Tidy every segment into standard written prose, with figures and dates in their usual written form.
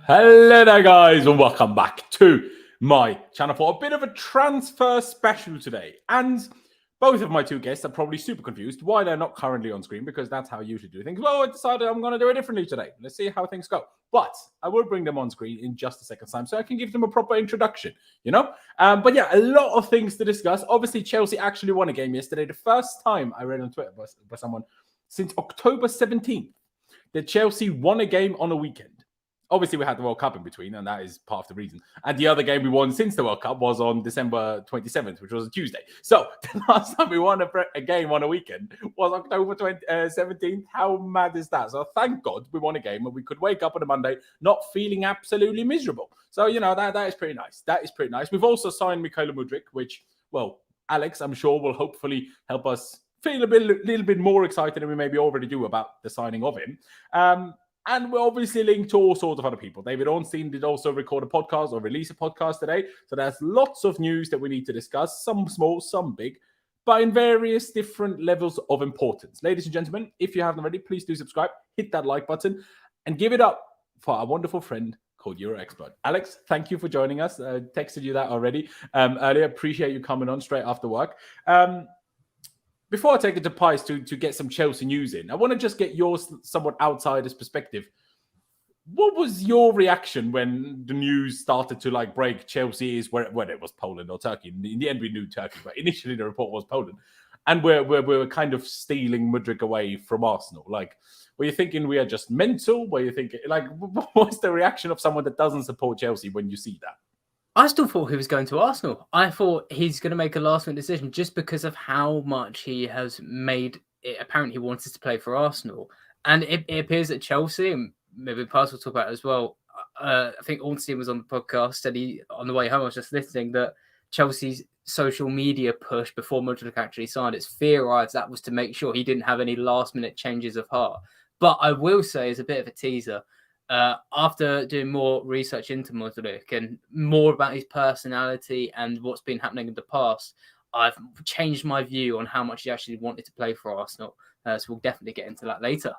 Hello there, guys, and welcome back to my channel for a bit of a transfer special today. And both of my two guests are probably super confused why they're not currently on screen, because that's how I usually do things. Well, I decided I'm going to do it differently today. Let's see how things go. But I will bring them on screen in just a second time so I can give them a proper introduction, But yeah, a lot of things to discuss. Obviously, Chelsea actually won a game yesterday. The first time I read on Twitter by someone since October 17th that Chelsea won a game on a weekend. Obviously, we had the World Cup in between, and that is part of the reason. And the other game we won since the World Cup was on December 27th, which was a Tuesday. So the last time we won a game on a weekend was October 17th. How mad is that? So thank God we won a game and we could wake up on a Monday not feeling absolutely miserable. So, that is pretty nice. That is pretty nice. We've also signed Mykhailo Mudryk, which, well, Alex, I'm sure, will hopefully help us feel a little bit more excited than we maybe already do about the signing of him. And we're obviously linked to all sorts of other people. David Ornstein did also record a podcast or release a podcast today. So there's lots of news that we need to discuss, some small, some big, but in various different levels of importance. Ladies and gentlemen, if you haven't already, please do subscribe, hit that like button, and give it up for our wonderful friend called EuroExpert. Alex, thank you for joining us. I texted you that already earlier. Appreciate you coming on straight after work. Before I take it to Pys to get some Chelsea news in, I want to just get your somewhat outsider's perspective. What was your reaction when the news started to break Chelsea is whether it was Poland or Turkey? In the end, we knew Turkey, but initially the report was Poland. And we're kind of stealing Mudryk away from Arsenal. Were you thinking we are just mental? Were you thinking, what's the reaction of someone that doesn't support Chelsea when you see that? I still thought he was going to Arsenal. I thought he's going to make a last-minute decision just because of how much he has made it apparent he wanted to play for Arsenal. And it appears that Chelsea, and maybe Pars will talk about it as well, I think Ornstein was on the podcast, and on the way home I was just listening, that Chelsea's social media push before Mudryk actually signed, it's theorised that was to make sure he didn't have any last-minute changes of heart. But I will say, as a bit of a teaser, after doing more research into Mudryk and more about his personality and what's been happening in the past, I've changed my view on how much he actually wanted to play for Arsenal. So we'll definitely get into that later.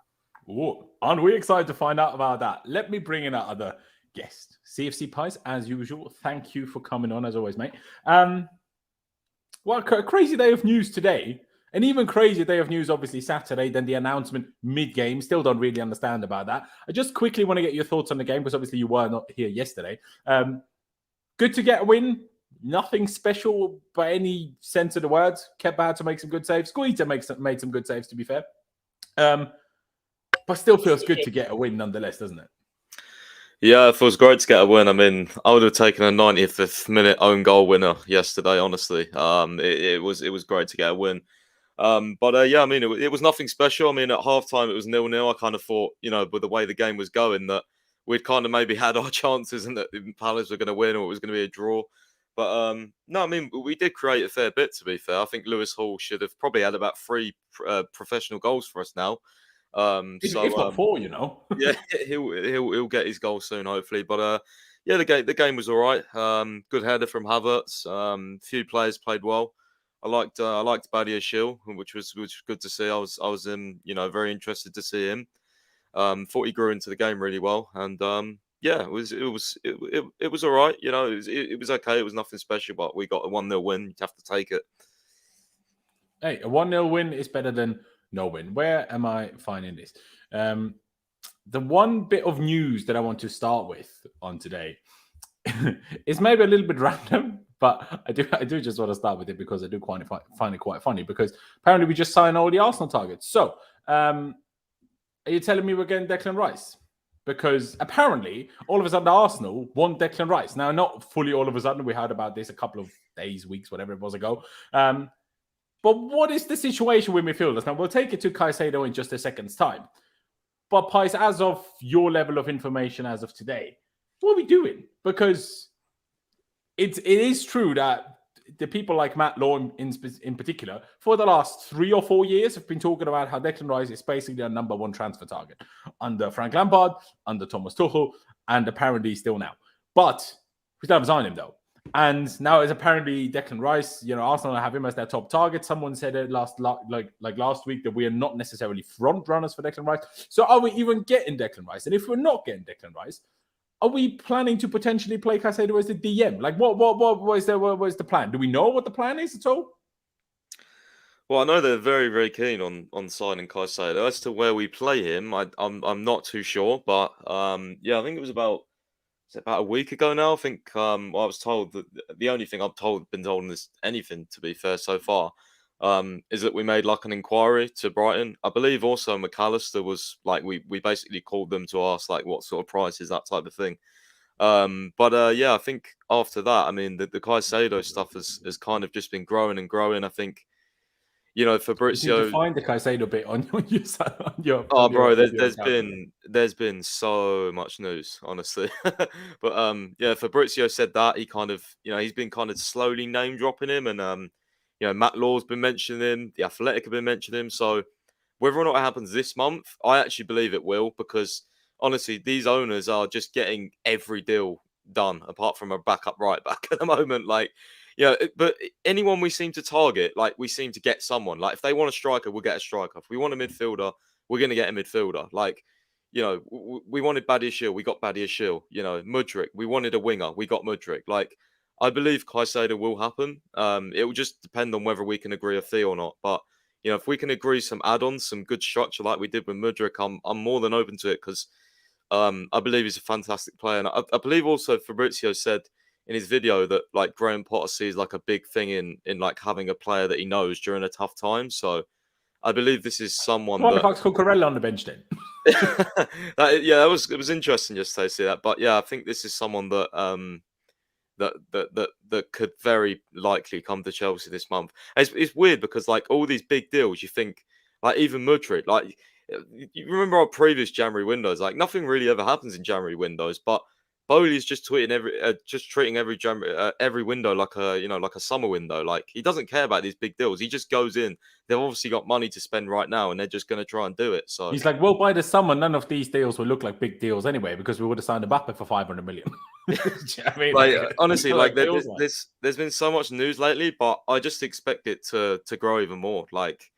Ooh, aren't we excited to find out about that? Let me bring in our other guest, CFCPys, as usual. Thank you for coming on, as always, mate. Well, a crazy day of news today. An even crazier day of news, obviously, Saturday, than the announcement mid-game. Still don't really understand about that. I just quickly want to get your thoughts on the game, because obviously you were not here yesterday. Good to get a win. Nothing special by any sense of the words. Kept bad to make some good saves. Squeezer made some good saves, to be fair. But still feels good to get a win nonetheless, doesn't it? Yeah, it feels great to get a win. I mean, I would have taken a 95th minute own goal winner yesterday, honestly. It was great to get a win. Yeah, I mean, it was nothing special. I mean, at halftime, it was 0-0. I kind of thought, with the way the game was going, that we'd kind of maybe had our chances and that Palace were going to win or it was going to be a draw. But no, I mean, we did create a fair bit, to be fair. I think Lewis Hall should have probably had about 3 professional goals for us now. If not 4, Yeah, he'll get his goal soon, hopefully. But yeah, the game was all right. Good header from Havertz. Few players played well. I liked Badiashile, which was good to see. I was very interested to see him. Thought he grew into the game really well, and yeah, it was all right. It was okay. It was nothing special, but we got a 1-0 win. You'd have to take it. Hey, a 1-0 win is better than no win. Where am I finding this? The one bit of news that I want to start with on today is maybe a little bit random, but I do just want to start with it because I do find it quite funny, because apparently we just signed all the Arsenal targets. So are you telling me we're getting Declan Rice? Because apparently all of a sudden Arsenal want Declan Rice. Now, not fully all of a sudden. We heard about this a couple of days, weeks, whatever it was ago. But what is the situation with midfielders? Now, we'll take it to Caicedo in just a second's time. But Pys, as of your level of information as of today, what are we doing? Because it is true that the people like Matt Law in particular, for the last 3 or 4 years, have been talking about how Declan Rice is basically a number 1 transfer target under Frank Lampard, under Thomas Tuchel, and apparently still now. But we still haven't signed him, though. And now it's apparently Declan Rice. Arsenal have him as their top target. Someone said it last week that we are not necessarily front runners for Declan Rice. So are we even getting Declan Rice? And if we're not getting Declan Rice, are we planning to potentially play Caicedo as the DM? Like, what was the plan? Do we know what the plan is at all? Well, I know they're very, very keen on signing Caicedo. As to where we play him, I'm not too sure, but yeah, I think it was about a week ago now. I think I was told that the only thing I've been told in this anything, to be fair, so far, is that we made like an inquiry to Brighton. I believe also McAllister was like we basically called them to ask like what sort of prices, that type of thing. But yeah, I think after that, I mean the Caicedo stuff has kind of just been growing and growing. I think. You know, Fabrizio. Did you find the Caicedo bit on your side? Oh, bro, there's been so much news, honestly. But yeah, Fabrizio said that he kind of, he's been kind of slowly name dropping him, and Matt Law's been mentioning him, the Athletic have been mentioning him. So whether or not it happens this month, I actually believe it will, because honestly, these owners are just getting every deal done apart from a backup right back at the moment. Like. Yeah, but anyone we seem to target, like we seem to get someone. Like if they want a striker, we'll get a striker. If we want a midfielder, we're going to get a midfielder. Like, we wanted Badiashile, we got Badiashile. Mudryk, we wanted a winger, we got Mudryk. Like, I believe Caicedo will happen. It will just depend on whether we can agree a fee or not. But if we can agree some add-ons, some good structure like we did with Mudryk, I'm more than open to it, because I believe he's a fantastic player. And I believe also Fabrizio said in his video that like Graham Potter sees like a big thing in like having a player that he knows during a tough time. So I believe this is someone that... What the Cucurella on the bench then? it was interesting just to see that. But yeah, I think this is someone that that could very likely come to Chelsea this month. It's weird because like all these big deals, you think like even Mudryk, like you remember our previous January windows, like nothing really ever happens in January windows, but Bowley's just treating every window like a summer window. Like he doesn't care about these big deals. He just goes in. They've obviously got money to spend right now, and they're just going to try and do it. So he's like, well, by the summer, none of these deals will look like big deals anyway, because we would have signed Mbappe for 500 million. I mean, honestly, there's been so much news lately, but I just expect it to grow even more. Like,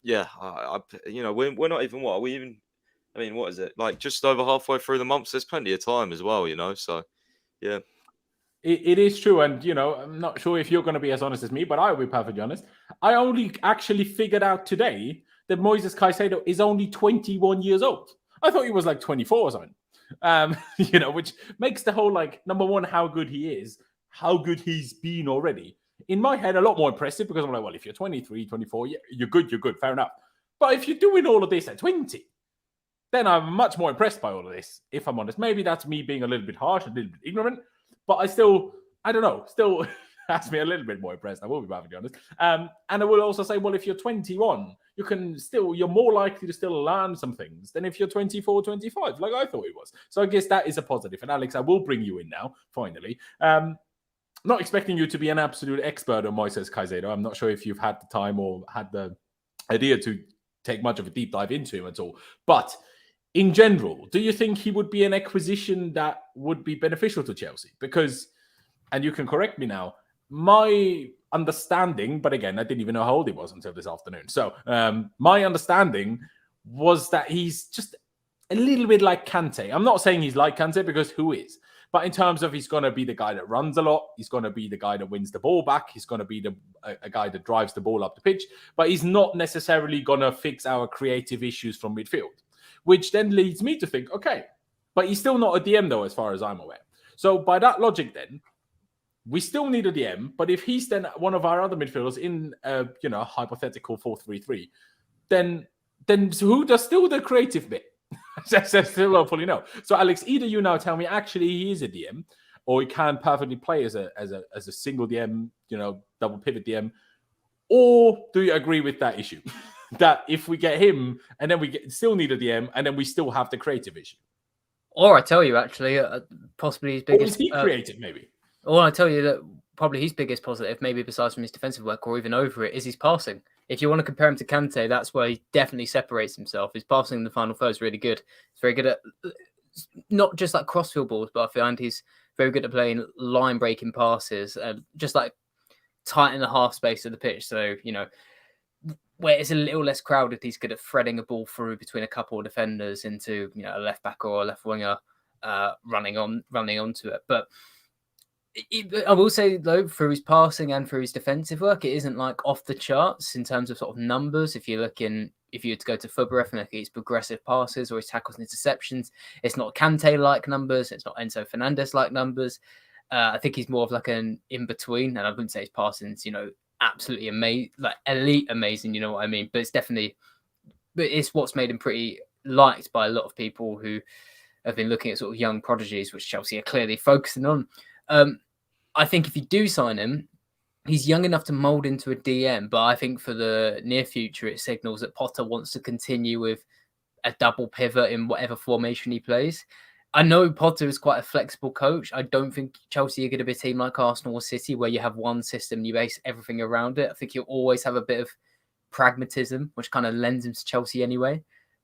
we're not even what are we even. I mean, what is it? Like just over halfway through the month, so there's plenty of time as well, So, yeah. It is true. And, I'm not sure if you're going to be as honest as me, but I will be perfectly honest. I only actually figured out today that Moises Caicedo is only 21 years old. I thought he was like 24 or something. Which makes the whole, like, number one, how good he is, how good he's been already. In my head, a lot more impressive, because I'm like, well, if you're 23, 24, yeah, you're good, fair enough. But if you're doing all of this at 20... then I'm much more impressed by all of this, if I'm honest. Maybe that's me being a little bit harsh, a little bit ignorant, but I don't know, still has me a little bit more impressed. I will be perfectly honest. And I will also say, well, if you're 21, you're more likely to still learn some things than if you're 24, 25, like I thought it was. So I guess that is a positive. And Alex, I will bring you in now, finally. Not expecting you to be an absolute expert on Moises Caicedo. I'm not sure if you've had the time or had the idea to take much of a deep dive into him at all. But in general, do you think he would be an acquisition that would be beneficial to Chelsea? Because, and you can correct me now, my understanding, but again, I didn't even know how old he was until this afternoon. So my understanding was that he's just a little bit like Kante. I'm not saying he's like Kante, because who is? But in terms of he's going to be the guy that runs a lot, he's going to be the guy that wins the ball back, he's going to be a guy that drives the ball up the pitch, but he's not necessarily going to fix our creative issues from midfield. Which then leads me to think, okay, but he's still not a DM though, as far as I'm aware. So by that logic then, we still need a DM, but if he's then one of our other midfielders in a hypothetical 4-3-3, then who does still the creative bit? Still don't fully know. So Alex, either you now tell me actually he is a DM, or he can perfectly play as a single DM, double pivot DM, or do you agree with that issue? That if we get him and then we still need a DM and then we still have the creative issue. Or I tell you, actually, possibly his biggest... Or is he creative, maybe? Or I tell you that probably his biggest positive, maybe besides from his defensive work or even over it, is his passing. If you want to compare him to Kante, that's where he definitely separates himself. His passing in the final third is really good. He's very good at not just like crossfield balls, but I find he's very good at playing line-breaking passes, just like tight in the half space of the pitch. So, where it's a little less crowded, he's good at threading a ball through between a couple of defenders into, a left back or a left winger. running onto it. But I will say, though, through his passing and through his defensive work, it isn't like off the charts in terms of sort of numbers. If you were to go to Fubrev and look at his progressive passes or his tackles and interceptions, it's not Kante-like numbers. It's not Enzo Fernandez-like numbers. I think he's more of like an in-between. And I wouldn't say his passing's, absolutely amazing, like elite amazing, you know what I mean? But it's what's made him pretty liked by a lot of people who have been looking at sort of young prodigies, which Chelsea are clearly focusing on. I think if you do sign him, he's young enough to mould into a DM, but I think for the near future, it signals that Potter wants to continue with a double pivot in whatever formation he plays. I know Potter is quite a flexible coach. I don't think Chelsea are going to be a team like Arsenal or City where you have one system, you base everything around it. I think you'll always have a bit of pragmatism, which kind of lends him to Chelsea anyway.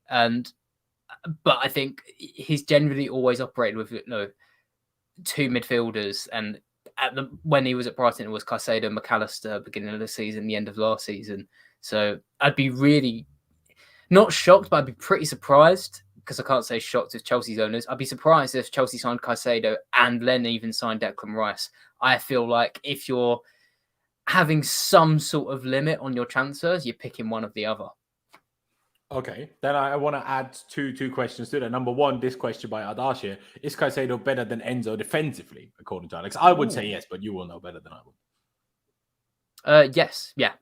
But I think he's generally always operated with two midfielders, and when he was at Brighton, it was Caicedo, McAllister, beginning of the season, the end of last season. So I'd be really not shocked, but I'd be pretty surprised, because I can't say shocked with Chelsea's owners. I'd be surprised if Chelsea signed Caicedo and then even signed Declan Rice. I feel like if you're having some sort of limit on your transfers, you're picking one of the other. Okay, then I want to add two questions to that. Number one, this question by Badiashile: is Caicedo better than Enzo defensively, according to Alex? I would say yes, but you will know better than I would. Yes, yeah.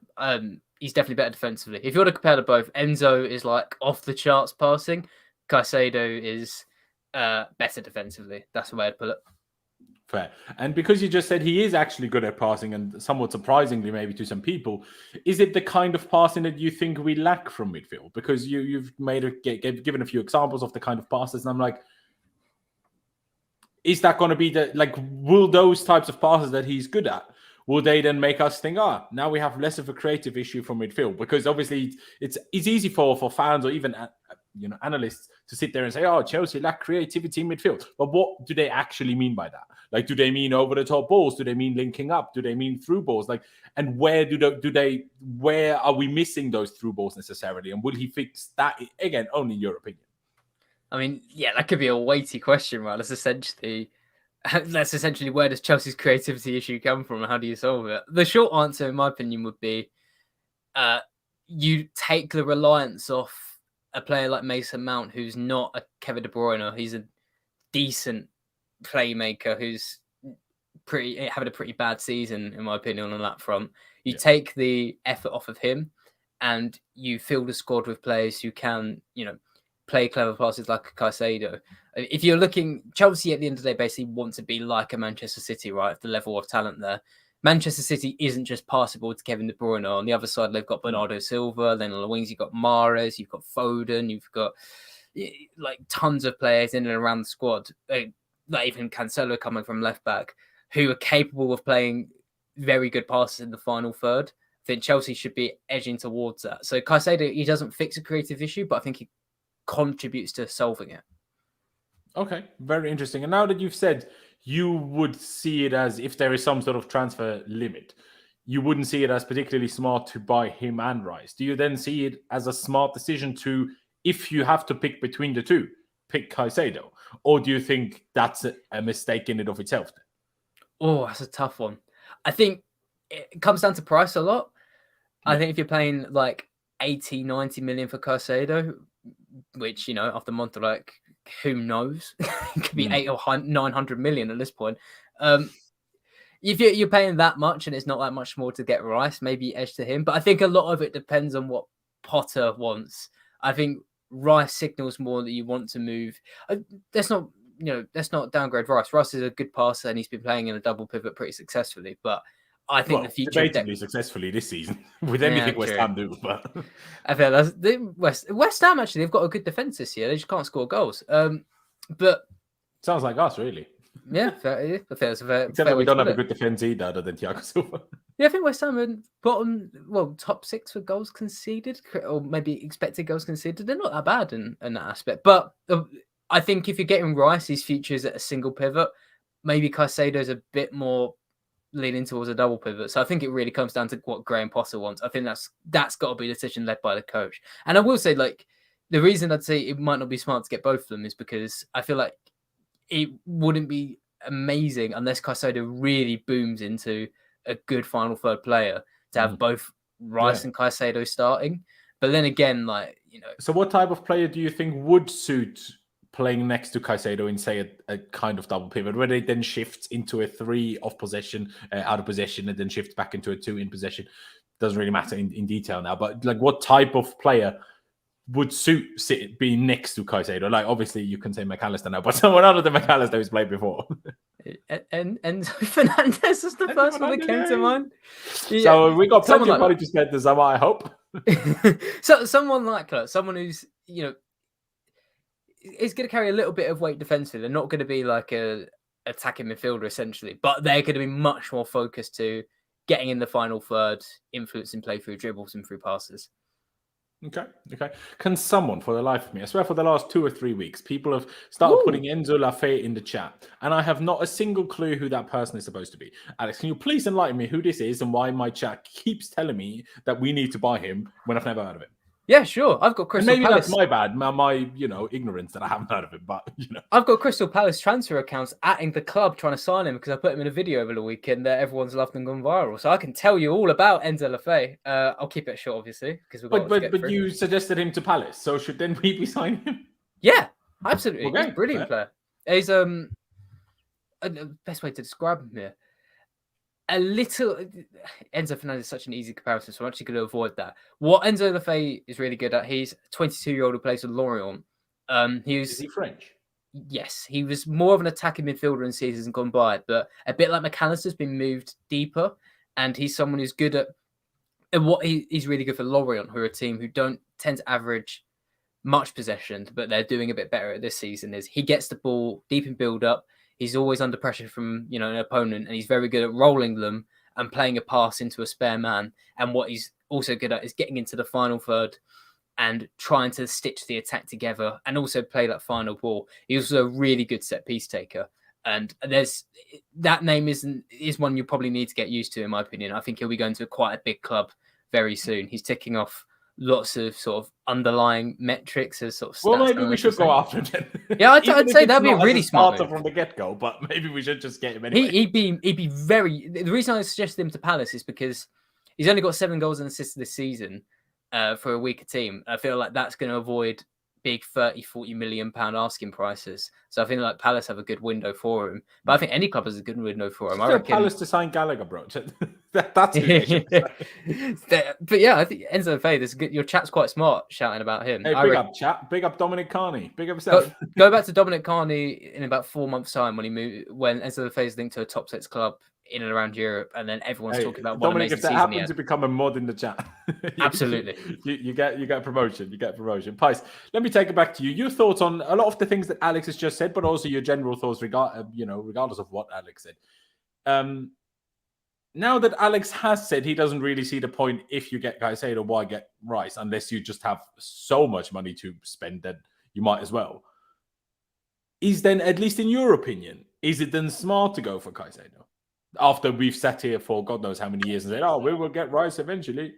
He's definitely better defensively. If you want to compare the both, Enzo is like off the charts passing. Caicedo is better defensively. That's the way I'd put it. Fair. And because you just said he is actually good at passing, and somewhat surprisingly maybe to some people, is it the kind of passing that you think we lack from midfield? Because you've given a few examples of the kind of passes, and I'm like, is that going to be will those types of passes that he's good at, will they then make us think, now we have less of a creative issue from midfield? Because obviously it's easy for fans or even analysts to sit there and say, Chelsea lack creativity in midfield. But what do they actually mean by that? Like, do they mean over the top balls? Do they mean linking up? Do they mean through balls? And where where are we missing those through balls necessarily? And will he fix that? Again, only your opinion. I mean, yeah, that could be a weighty question, right? That's essentially where does Chelsea's creativity issue come from, and how do you solve it? The short answer, in my opinion, would be you take the reliance off a player like Mason Mount, who's not a Kevin De Bruyne. He's a decent playmaker who's having a pretty bad season, in my opinion, on that front. You take the effort off of him, and you fill the squad with players who can, play clever passes like Caicedo. If you're looking, Chelsea at the end of the day basically want to be like a Manchester City, right? At the level of talent there. Manchester City isn't just passable to Kevin De Bruyne. On the other side, they've got Bernardo Silva. Then on the wings, you've got Mahrez, you've got Foden, you've got tons of players in and around the squad. Like even Cancelo coming from left back, who are capable of playing very good passes in the final third. I think Chelsea should be edging towards that. So Caicedo, he doesn't fix a creative issue, but I think he contributes to solving it. Okay, very interesting. And now that you've said you would see it as, if there is some sort of transfer limit, you wouldn't see it as particularly smart to buy him and Rice. Do you then see it as a smart decision to, if you have to pick between the two, pick Caicedo? Or do you think that's a mistake in and of itself? Oh, that's a tough one. I think it comes down to price a lot. I think if you're paying like 80, 90 million for Caicedo, which, after Monterrey, who knows? It could be 800 or 900 million at this point. If you're paying that much and it's not that much more to get Rice, maybe edge to him. But I think a lot of it depends on what Potter wants. I think Rice signals more that you want to move. Let's not downgrade Rice. Rice is a good passer and he's been playing in a double pivot pretty successfully. But I think the future debatably successfully this season with anything West Ham do. But I feel West Ham actually, they've got a good defense this year. They just can't score goals. But sounds like us, really. Yeah, fair. Except that we don't have a good defense either, other than Thiago Silva. Yeah, I think West Ham are top 6 for goals conceded, or maybe expected goals conceded. They're not that bad in that aspect. But I think if you're getting Rice's futures at a single pivot, maybe Caicedo's a bit more leaning towards a double pivot. So I think it really comes down to what Graham Potter wants. I think that's got to be a decision led by the coach. And I will say, the reason I'd say it might not be smart to get both of them is because I feel like it wouldn't be amazing unless Caicedo really booms into a good final third player to have both Rice and Caicedo starting. But then again, So what type of player do you think would suit playing next to Caicedo in, say, a kind of double pivot, where they then shift into a 3 of possession, out of possession, and then shift back into a 2 in possession? Doesn't really matter in detail now, but like, what type of player would suit being next to Caicedo? Like, obviously you can say McAllister now, but someone other than McAllister who's played before. and Fernandez is the first one that came to mind. So we got plenty of money to spend this summer, I hope. So someone like that, someone who's is going to carry a little bit of weight defensively. They're not going to be like a attacking midfielder essentially, but they're going to be much more focused to getting in the final third, influencing play through dribbles and through passes. Okay. Can someone, for the life of me, I swear for the last 2 or 3 weeks, people have started putting Enzo Lafay in the chat, and I have not a single clue who that person is supposed to be. Alex, can you please enlighten me who this is and why my chat keeps telling me that we need to buy him when I've never heard of him? Yeah, sure. I've got Crystal Palace. Palace. That's my bad, my ignorance that I haven't heard of him. But I've got Crystal Palace transfer accounts atting the club trying to sign him because I put him in a video over the weekend that everyone's loved and gone viral. So I can tell you all about Enzo Lafay. I'll keep it short, obviously, because we've got. But you suggested him to Palace, so should then we be signing him? Yeah, absolutely. Okay, he's a brilliant player. He's the best way to describe him here. Enzo Fernandez is such an easy comparison, so I'm actually going to avoid that. What Enzo Lafay is really good at, he's a 22-year-old who plays with Lorient. Is he French? Yes, he was more of an attacking midfielder in seasons gone by, but a bit like McAllister's been moved deeper, and he's someone who's good at what he's really good for Lorient, who are a team who don't tend to average much possession, but they're doing a bit better at this season. Is he gets the ball deep in build-up. He's always under pressure from an opponent, and he's very good at rolling them and playing a pass into a spare man. And what he's also good at is getting into the final third and trying to stitch the attack together and also play that final ball. He's also a really good set piece taker. And that name is one you probably need to get used to, in my opinion. I think he'll be going to quite a big club very soon. He's ticking off lots of sort of underlying metrics as sort of stats. Well, maybe we should go after him then. Yeah, I'd say that'd be a really smart move from the get-go, but maybe we should just get him anyway. He'd be very. The reason I suggested him to Palace is because he's only got 7 goals and assists this season for a weaker team. I feel like that's going to avoid big 30-40 million pound asking prices. So I think like Palace have a good window for him. But I think any club has a good window for him. I reckon Palace to sign Gallagher, bro. That's who they should sign. But yeah, I think Enzo Lafay, your chat's quite smart shouting about him. Hey, big up chat. Big up Dominic Carney. Big up yourself. Go back to Dominic Carney in about 4 months' time when Enzo Lafay is linked to a top 6 club in and around Europe, and then everyone's talking about what Dominic, amazing if that season happens to become a mod in the chat, absolutely, you get a promotion. You get a promotion. Pys, let me take it back to you. Your thoughts on a lot of the things that Alex has just said, but also your general thoughts, regardless of what Alex said. Now that Alex has said he doesn't really see the point if you get Caicedo, why get Rice, unless you just have so much money to spend that you might as well. Is then, at least in your opinion, is it then smart to go for Caicedo? After we've sat here for God knows how many years and said, oh, we will get Rice eventually.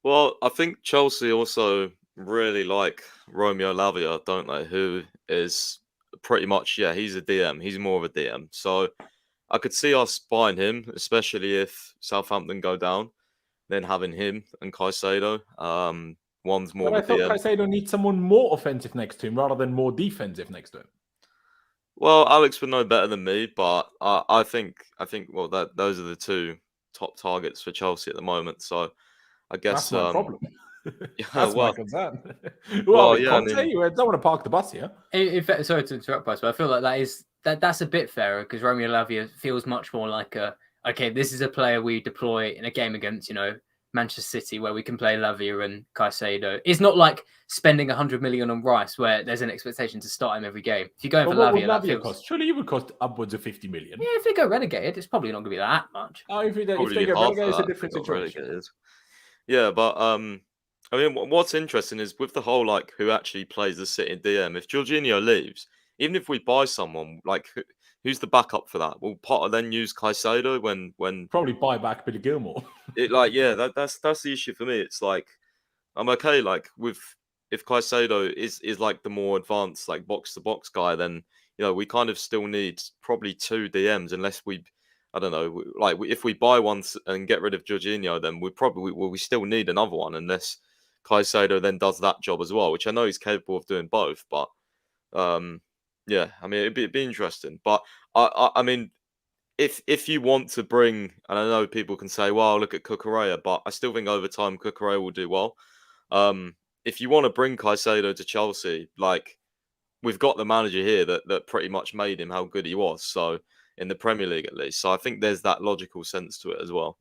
Well, I think Chelsea also really like Romeo Lavia, don't they? Who is pretty much, he's a DM. He's more of a DM. So I could see us buying him, especially if Southampton go down, then having him and Caicedo. One's more but of a DM. I thought Caicedo needs someone more offensive next to him rather than more defensive next to him. Well, Alex would know better than me, but I think those are the 2 top targets for Chelsea at the moment. So I guess that's my problem. That's my concern. Conte, you don't want to park the bus here. In fact, sorry to interrupt, but I feel like that's a bit fairer because Romeo Lavia feels much more like this is a player we deploy in a game against Manchester City where we can play Lavia and Caicedo. It's not like spending 100 million on Rice where there's an expectation to start him every game. If you're going for Lavia, cost? Surely it would cost upwards of 50 million. Yeah, if they go relegated, it's probably not going to be that much. Oh, if they go relegated, it's a different situation. Yeah, but I mean, what's interesting is with the whole who actually plays the City DM. If Jorginho leaves, even if we buy someone who's the backup for that? Will Potter then use Caicedo when probably buy back Billy Gilmore? That's the issue for me. It's I'm okay with if Caicedo is the more advanced box to box guy, then we kind of still need probably 2 DMs unless I don't know, if we buy one and get rid of Jorginho, then we still need another one unless Caicedo then does that job as well, which I know he's capable of doing both. But yeah, I mean, it'd be interesting. But I mean, if you want to bring, and I know people can say, well, look at Cucurella, but I still think over time Cucurella will do well. If you want to bring Caicedo to Chelsea, like, we've got the manager here that pretty much made him how good he was. So in the Premier League, at least. So I think there's that logical sense to it as well.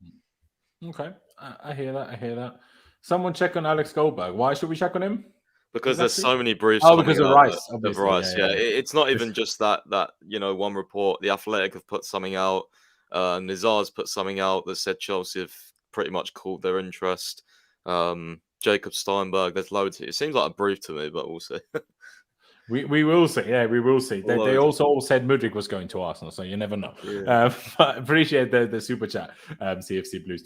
Okay, I hear that. Someone check on Alex Goldberg. Why should we check on him? Because there's so many briefs. Because of Rice, obviously. Rice, yeah. It's not even just that one report. The Athletic have put something out. Nizar's put something out that said Chelsea have pretty much called their interest. Jacob Steinberg, there's loads. It seems like a brief to me, but we'll see. We will see. Yeah, we will see. They also all said Mudryk was going to Arsenal, so you never know. Yeah. But appreciate the super chat, CFC Blues.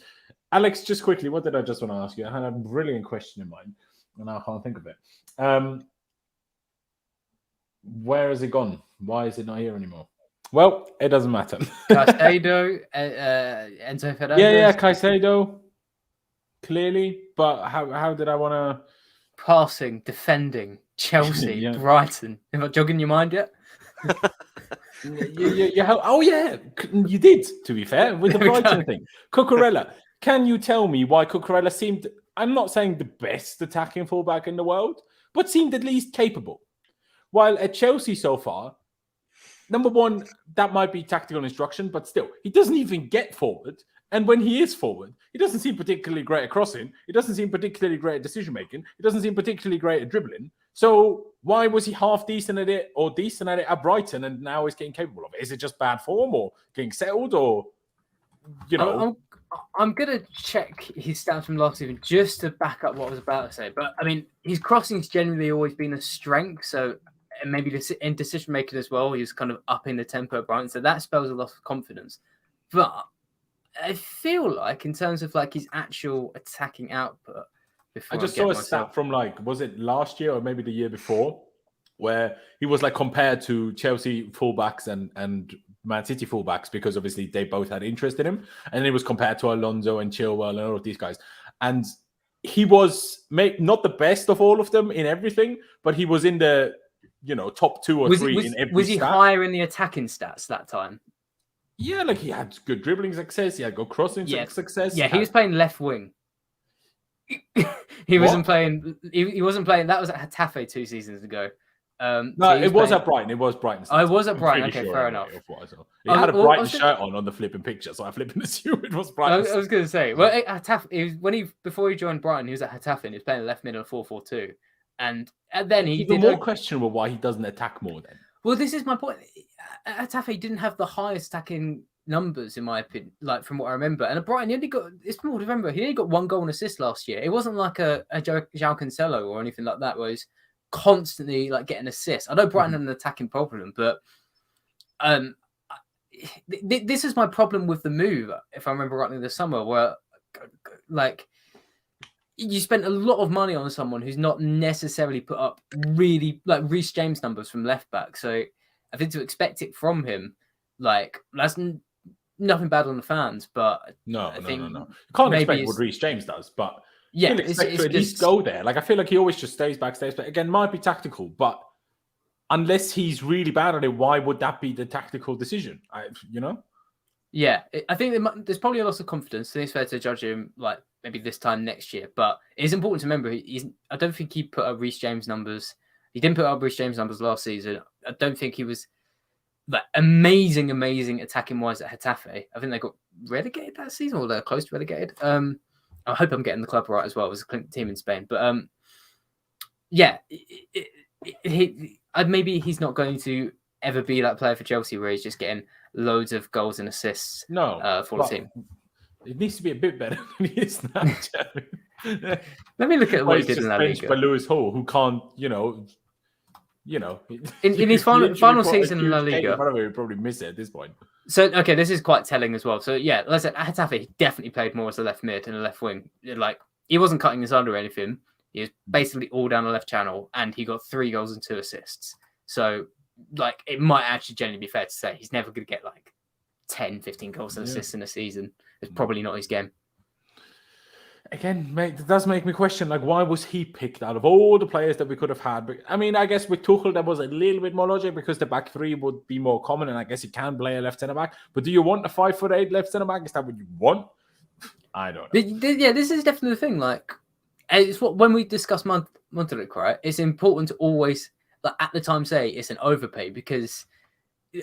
Alex, just quickly, what did I just want to ask you? I had a brilliant question in mind, and I can't think of it. Where has it gone? Why is it not here anymore? Well, it doesn't matter. Caicedo, Enzo Fernandez. Yeah, Caicedo, clearly. But how did I want to... Passing, defending, Chelsea, Brighton. Am I jogging your mind yet? Oh, yeah, you did, to be fair, with the Brighton thing. Cucurella. Can you tell me why Cucurella seemed, I'm not saying the best attacking fullback in the world, but seemed at least capable? While at Chelsea so far, number one, that might be tactical instruction, but still, he doesn't even get forward. And when he is forward, he doesn't seem particularly great at crossing. He doesn't seem particularly great at decision-making. He doesn't seem particularly great at dribbling. So why was he half decent at it or decent at it at Brighton and now he's getting capable of it? Is it just bad form or getting settled or, I'm going to check his stats from last season just to back up what I was about to say. But, I mean, his crossing's generally always been a strength. So, and maybe in decision-making as well, he was kind of upping the tempo at Brighton. So that spells a lot of confidence. But I feel like in terms of like his actual attacking output, I just saw a stat from was it last year or maybe the year before, where he was like compared to Chelsea fullbacks and Man City fullbacks because obviously they both had interest in him, and then he was compared to Alonso and Chilwell and all of these guys, and he was not the best of all of them in everything, but he was in the top 2 or 3 in every. Was he higher in the attacking stats that time? Yeah, like he had good dribbling success. He had good crossing success. Yeah, he was playing left wing. He wasn't playing. He wasn't playing. That was at Getafe 2 seasons ago. No, it was at Brighton. It was Brighton. Oh, it was at Brighton. Okay, fair enough. He had a Brighton shirt on the flipping picture, so I flipping assume it was Brighton. I was going to say, well, at Getafe, before he joined Brighton, he was at Getafe and he was playing left mid in a 4-4-2, and then he even more questionable why he doesn't attack more then. Well, this is my point. At Getafe, he didn't have the highest attacking numbers, in my opinion, like from what I remember. And at Brighton, he only got 1 goal and assist last year. It wasn't like a João Cancelo or anything like that, where he's constantly like getting assists. I know Brighton had an attacking problem, but this is my problem with the move, if I remember rightly, this summer, where like you spent a lot of money on someone who's not necessarily put up really like Reece James numbers from left back. So I think to expect it from him, like that's nothing bad on the fans, but no. You can't expect what Reece James does, but yeah, it's to at least go there. Like I feel like he always just stays back. Again, might be tactical, but unless he's really bad at it, why would that be the tactical decision? Yeah, I think there's probably a lot of confidence. So it's fair to judge him like maybe this time next year, but it's important to remember I don't think he put up Reece James numbers. He didn't put up Reece James numbers last season. I don't think he was like amazing attacking wise at Getafe. I think they got relegated that season, or they're close to relegated. I hope I'm getting the club right as well. It was a team in Spain, but yeah, maybe he's not going to ever be that player for Chelsea where he's just getting loads of goals and assists. No, for the team. It needs to be a bit better than he is now. Let me look at what he did in La Liga. By Lewis Hall, who can't, in his final season in La Liga. By the way, we probably miss it at this point. So, okay, this is quite telling as well. So, yeah, let's say at Getafe, he definitely played more as a left mid and a left wing. Like, he wasn't cutting his under or anything. He was basically all down the left channel, and he got 3 goals and 2 assists. So, like it might actually genuinely be fair to say he's never going to get like 10, 15 goals and assists in a season. It's probably not his game. Again, mate, it does make me question, like, why was he picked out of all the players that we could have had? But I mean, I guess with Tuchel, there was a little bit more logic because the back three would be more common, and I guess he can play a left centre back. But do you want a 5'8" left centre back? Is that what you want? I don't know. Yeah, this is definitely the thing. Like, it's what when we discuss Mudryk, right? It's important to always, like, at the time, say it's an overpay because.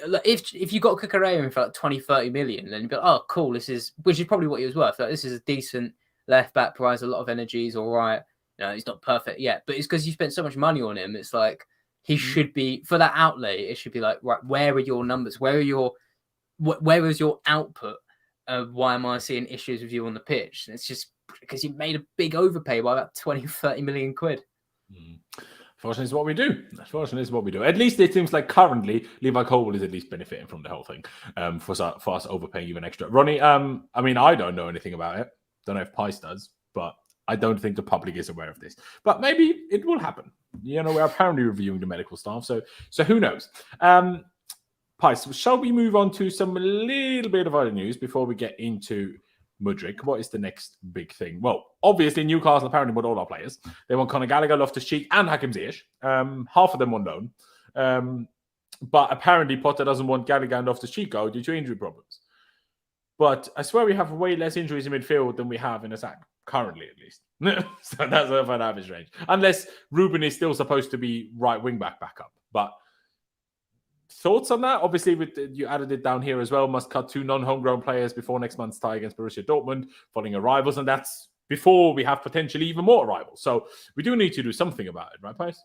Like if you got Zakaria in for like 20, 30 million, then you'd be like, oh, cool, which is probably what he was worth. Like, this is a decent left back, provides a lot of energy, he's all right. You know, he's not perfect yet, but it's because you spent so much money on him. It's like he should be, for that outlay, it should be like, right, where are your numbers? Where is your output? Why am I seeing issues with you on the pitch? And it's just because you made a big overpay by about 20, 30 million quid. Fortunately, is what we do. Fortunately, is what we do. At least it seems like currently Levi Colwill is at least benefiting from the whole thing. For us overpaying even extra. Ronnie, I mean, I don't know anything about it. Don't know if Pys does, but I don't think the public is aware of this. But maybe it will happen. You know, we're apparently reviewing the medical staff, so who knows? Pys, shall we move on to some little bit of other news before we get into Mudryk? What is the next big thing? Well, obviously Newcastle apparently want all our players. They want Conor, Gallagher, Loftus-Cheek, and Hakim Ziyech. Half of them on loan. But apparently Potter doesn't want Gallagher and Loftus-Cheek go due to injury problems. But I swear we have way less injuries in midfield than we have in attack, currently at least. So that's a fun average range. Unless Ruben is still supposed to be right wing back backup. But thoughts on that? Obviously, you added it down here as well. Must cut 2 non-homegrown players before next month's tie against Borussia Dortmund, following arrivals, and that's before we have potentially even more arrivals. So we do need to do something about it, right, Pys?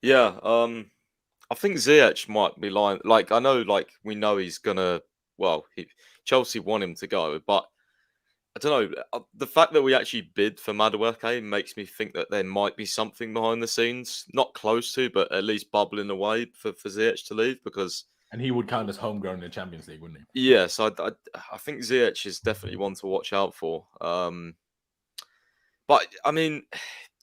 Yeah, I think Ziyech might be lying. Like, I know, like, we know he's gonna. Well, Chelsea want him to go, but I don't know. The fact that we actually bid for Madueke makes me think that there might be something behind the scenes, not close to, but at least bubbling away for Ziyech to leave because. And he would count as homegrown in the Champions League, wouldn't he? Yes, I think Ziyech is definitely one to watch out for. But I mean,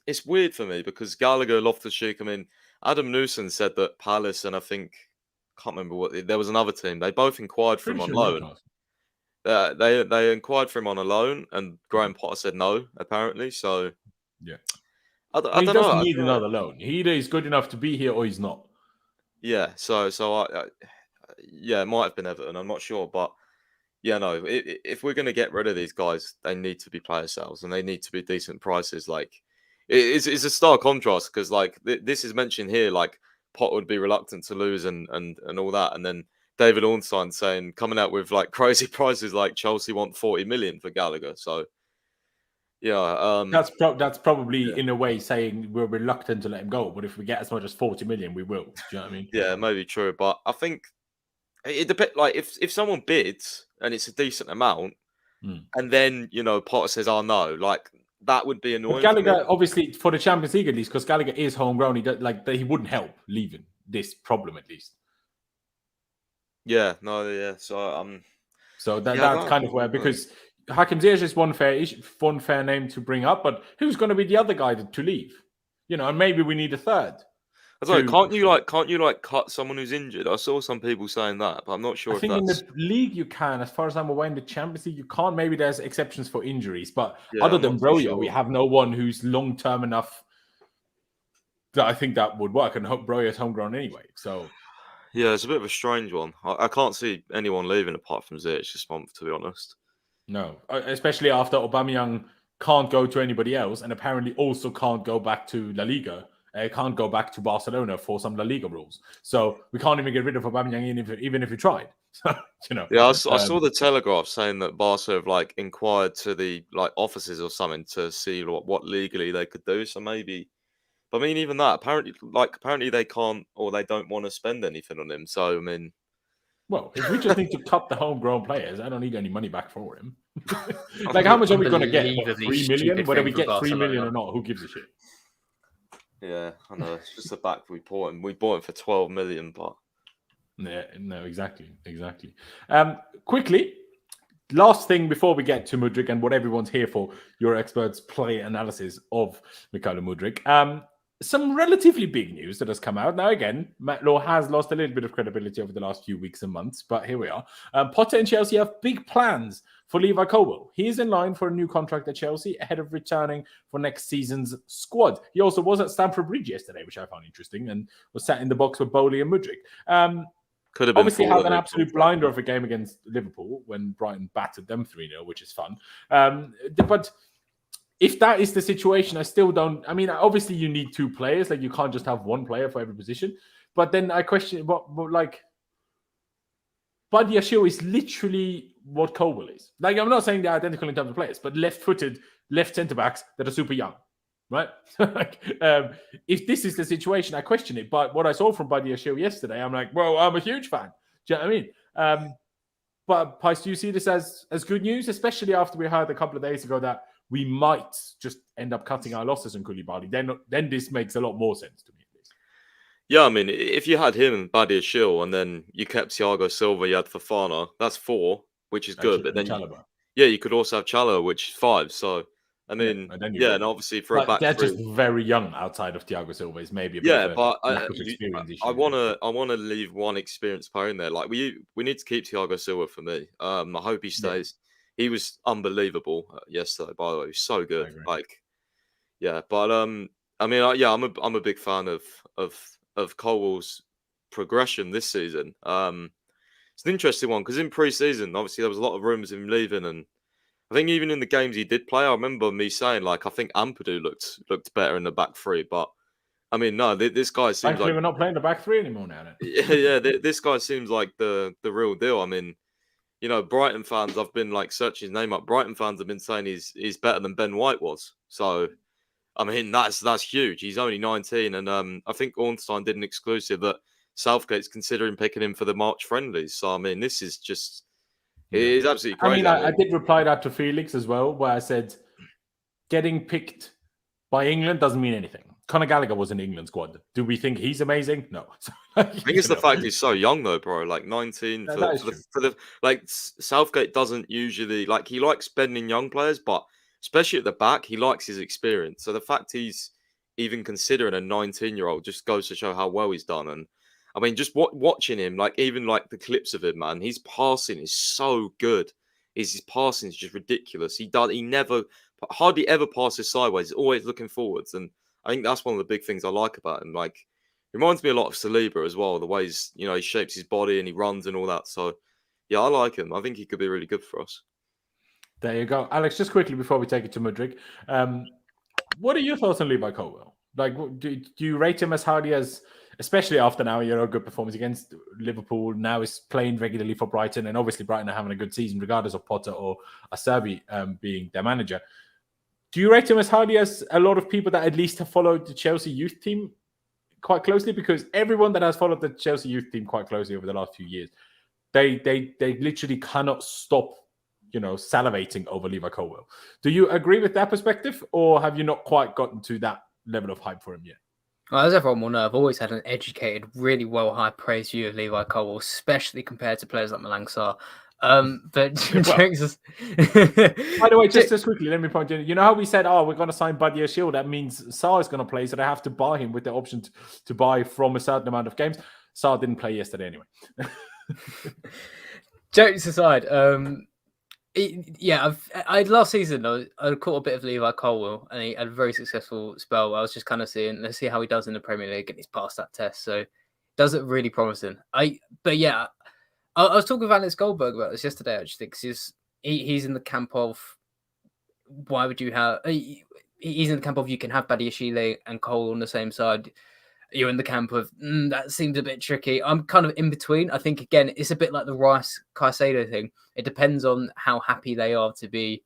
it's weird for me because Gallagher, Loftus-Cheek. I mean, Adam Newson said that Palace and I can't remember what there was another team. They both inquired for him on loan. They inquired for him on a loan, and Graham Potter said no. Apparently, so yeah, I he don't doesn't know. need another loan. He either is good enough to be here or he's not. Yeah, so yeah, it might have been Everton. I'm not sure, but yeah, no. If we're going to get rid of these guys, they need to be player sales, and they need to be decent prices. Like, it's a stark contrast because like this is mentioned here, like. Potter would be reluctant to lose and all that. And then David Ornstein coming out with like crazy prices like Chelsea want 40 million for Gallagher. So, yeah. That's probably in a way saying we're reluctant to let him go. But if we get as much as 40 million, we will. Do you know what I mean? Yeah, maybe true. But I think it depends. Like if someone bids and it's a decent amount and then, Potter says, oh, no, like that would be annoying. But Gallagher, obviously, for the Champions League at least, because Gallagher is homegrown, he wouldn't help leaving this problem at least. Yeah, no, yeah. So that's kind of where because Hakim Ziyech is one fair name to bring up, but who's going to be the other guy to leave? And maybe we need a third. I don't know, can't you cut someone who's injured? I saw some people saying that, but I'm not sure. I think in the league you can, as far as I'm aware. In the Champions League you can't. Maybe there's exceptions for injuries, but other than Broja, we have no one who's long term enough that I think that would work. And Broja's homegrown anyway, so yeah, it's a bit of a strange one. I can't see anyone leaving apart from Ziyech this month, to be honest. No, especially after Aubameyang can't go to anybody else, and apparently also can't go back to La Liga. Can't go back to Barcelona for some La Liga rules. So we can't even get rid of Aubameyang even if we tried. Yeah, I saw the Telegraph saying that Barca have inquired to the offices or something to see what legally they could do. So maybe, but I mean, even that apparently they can't or they don't want to spend anything on him. So I mean, well, if we just need to cut the homegrown players, I don't need any money back for him. How much are we going to get? 3 million? Whether we get 3 million or not, who gives a shit? Yeah, I know. It's just the back we bought him. We bought him for 12 million, but yeah, no, exactly. Quickly, last thing before we get to Mudryk and what everyone's here for, EuroExpert's play analysis of Mykhailo Mudryk. some relatively big news that has come out. Now, again, Matt Law has lost a little bit of credibility over the last few weeks and months, but here we are. Potter and Chelsea have big plans for Levi Colwill. He is in line for a new contract at Chelsea ahead of returning for next season's squad. He also was at Stamford Bridge yesterday, which I found interesting, and was sat in the box with Bowley and Mudryk. Could have been obviously had an absolute blinder of a game against Liverpool when Brighton battered them 3-0, which is fun. But if that is the situation, I still don't. I mean, obviously you need two players. Like, you can't just have one player for every position. But then I question, what like, Badiashile is literally what Colwill is. Like, I'm not saying they're identical in terms of players, but left-footed, left centre-backs that are super young, right? If this is the situation, I question it. But what I saw from Badiashile yesterday, I'm like, well, I'm a huge fan. Do you know what I mean? But, Pais, do you see this as good news, especially after we heard a couple of days ago that we might just end up cutting our losses on Koulibaly? Then this makes a lot more sense to me. Yeah, I mean, if you had him and Badiashile and then you kept Thiago Silva, you had Fofana, that's 4, which is good. But then, you could also have Chalobah, which is 5. So, I mean, and obviously for a back they're three, just very young outside of Thiago Silva. Is maybe a bit of a lack of experience issue. I want to leave one experienced player in there. Like, we need to keep Thiago Silva for me. I hope he stays. Yeah. He was unbelievable yesterday. By the way, he was so good. But I mean, I'm a big fan of Colwill's progression this season. It's an interesting one because in pre-season, obviously there was a lot of rumours of him leaving, and I think even in the games he did play, I remember me saying, like, I think Ampadu looked better in the back three. But I mean, no, this guy seems like we're not playing the back three anymore now. This guy seems like the real deal. I mean, you know, Brighton fans, I've been like searching his name up. Brighton fans have been saying he's better than Benoit was. So, I mean, that's huge. He's only 19, and I think Ornstein did an exclusive that Southgate's considering picking him for the March friendlies. So, I mean, this is just it is absolutely crazy. I mean, I did reply that to Felix as well, where I said getting picked by England doesn't mean anything. Conor Gallagher was in the England squad. Do we think he's amazing? No. I think it's the fact he's so young, though, bro. Like 19 for the like Southgate doesn't usually like he likes spending young players, but especially at the back, he likes his experience. So the fact he's even considering a 19-year-old just goes to show how well he's done. And I mean, just watching him, like even like the clips of him, man, his passing is so good. His passing is just ridiculous. He hardly ever passes sideways. He's always looking forwards, and I think that's one of the big things I like about him. Like, it reminds me a lot of Saliba as well. The ways he shapes his body and he runs and all that. So yeah, I like him. I think he could be really good for us. There you go, Alex. Just quickly before we take it to Mudryk, what are your thoughts on Levi Colwill? Like, do you rate him as highly as, especially after now, a good performance against Liverpool, now is playing regularly for Brighton, and obviously Brighton are having a good season regardless of Potter or Acerbi being their manager. Do you rate him as highly as a lot of people that at least have followed the Chelsea youth team quite closely? Because everyone that has followed the Chelsea youth team quite closely over the last few years, they literally cannot stop, salivating over Levi Colwill. Do you agree with that perspective, or have you not quite gotten to that level of hype for him yet? Well, as everyone will know, I've always had an educated, really well high praise view of Levi Colwill, especially compared to players like Malang Sarr. But by the way, just quickly, let me point out, you know how we said, we're going to sign Badiashile, that means Sarr is going to play, so they have to buy him with the option to buy from a certain amount of games. Sarr didn't play yesterday anyway. Jokes aside, last season I caught a bit of Levi Colwill, and he had a very successful spell. I was just kind of let's see how he does in the Premier League, and he's passed that test, so does it really promising. I was talking with Alex Goldberg about this yesterday, actually, because he's in the camp of why would you have... He's in the camp of you can have Badiashile and Cole on the same side. You're in the camp of that seems a bit tricky. I'm kind of in between. I think, again, it's a bit like the Reece Caicedo thing. It depends on how happy they are to be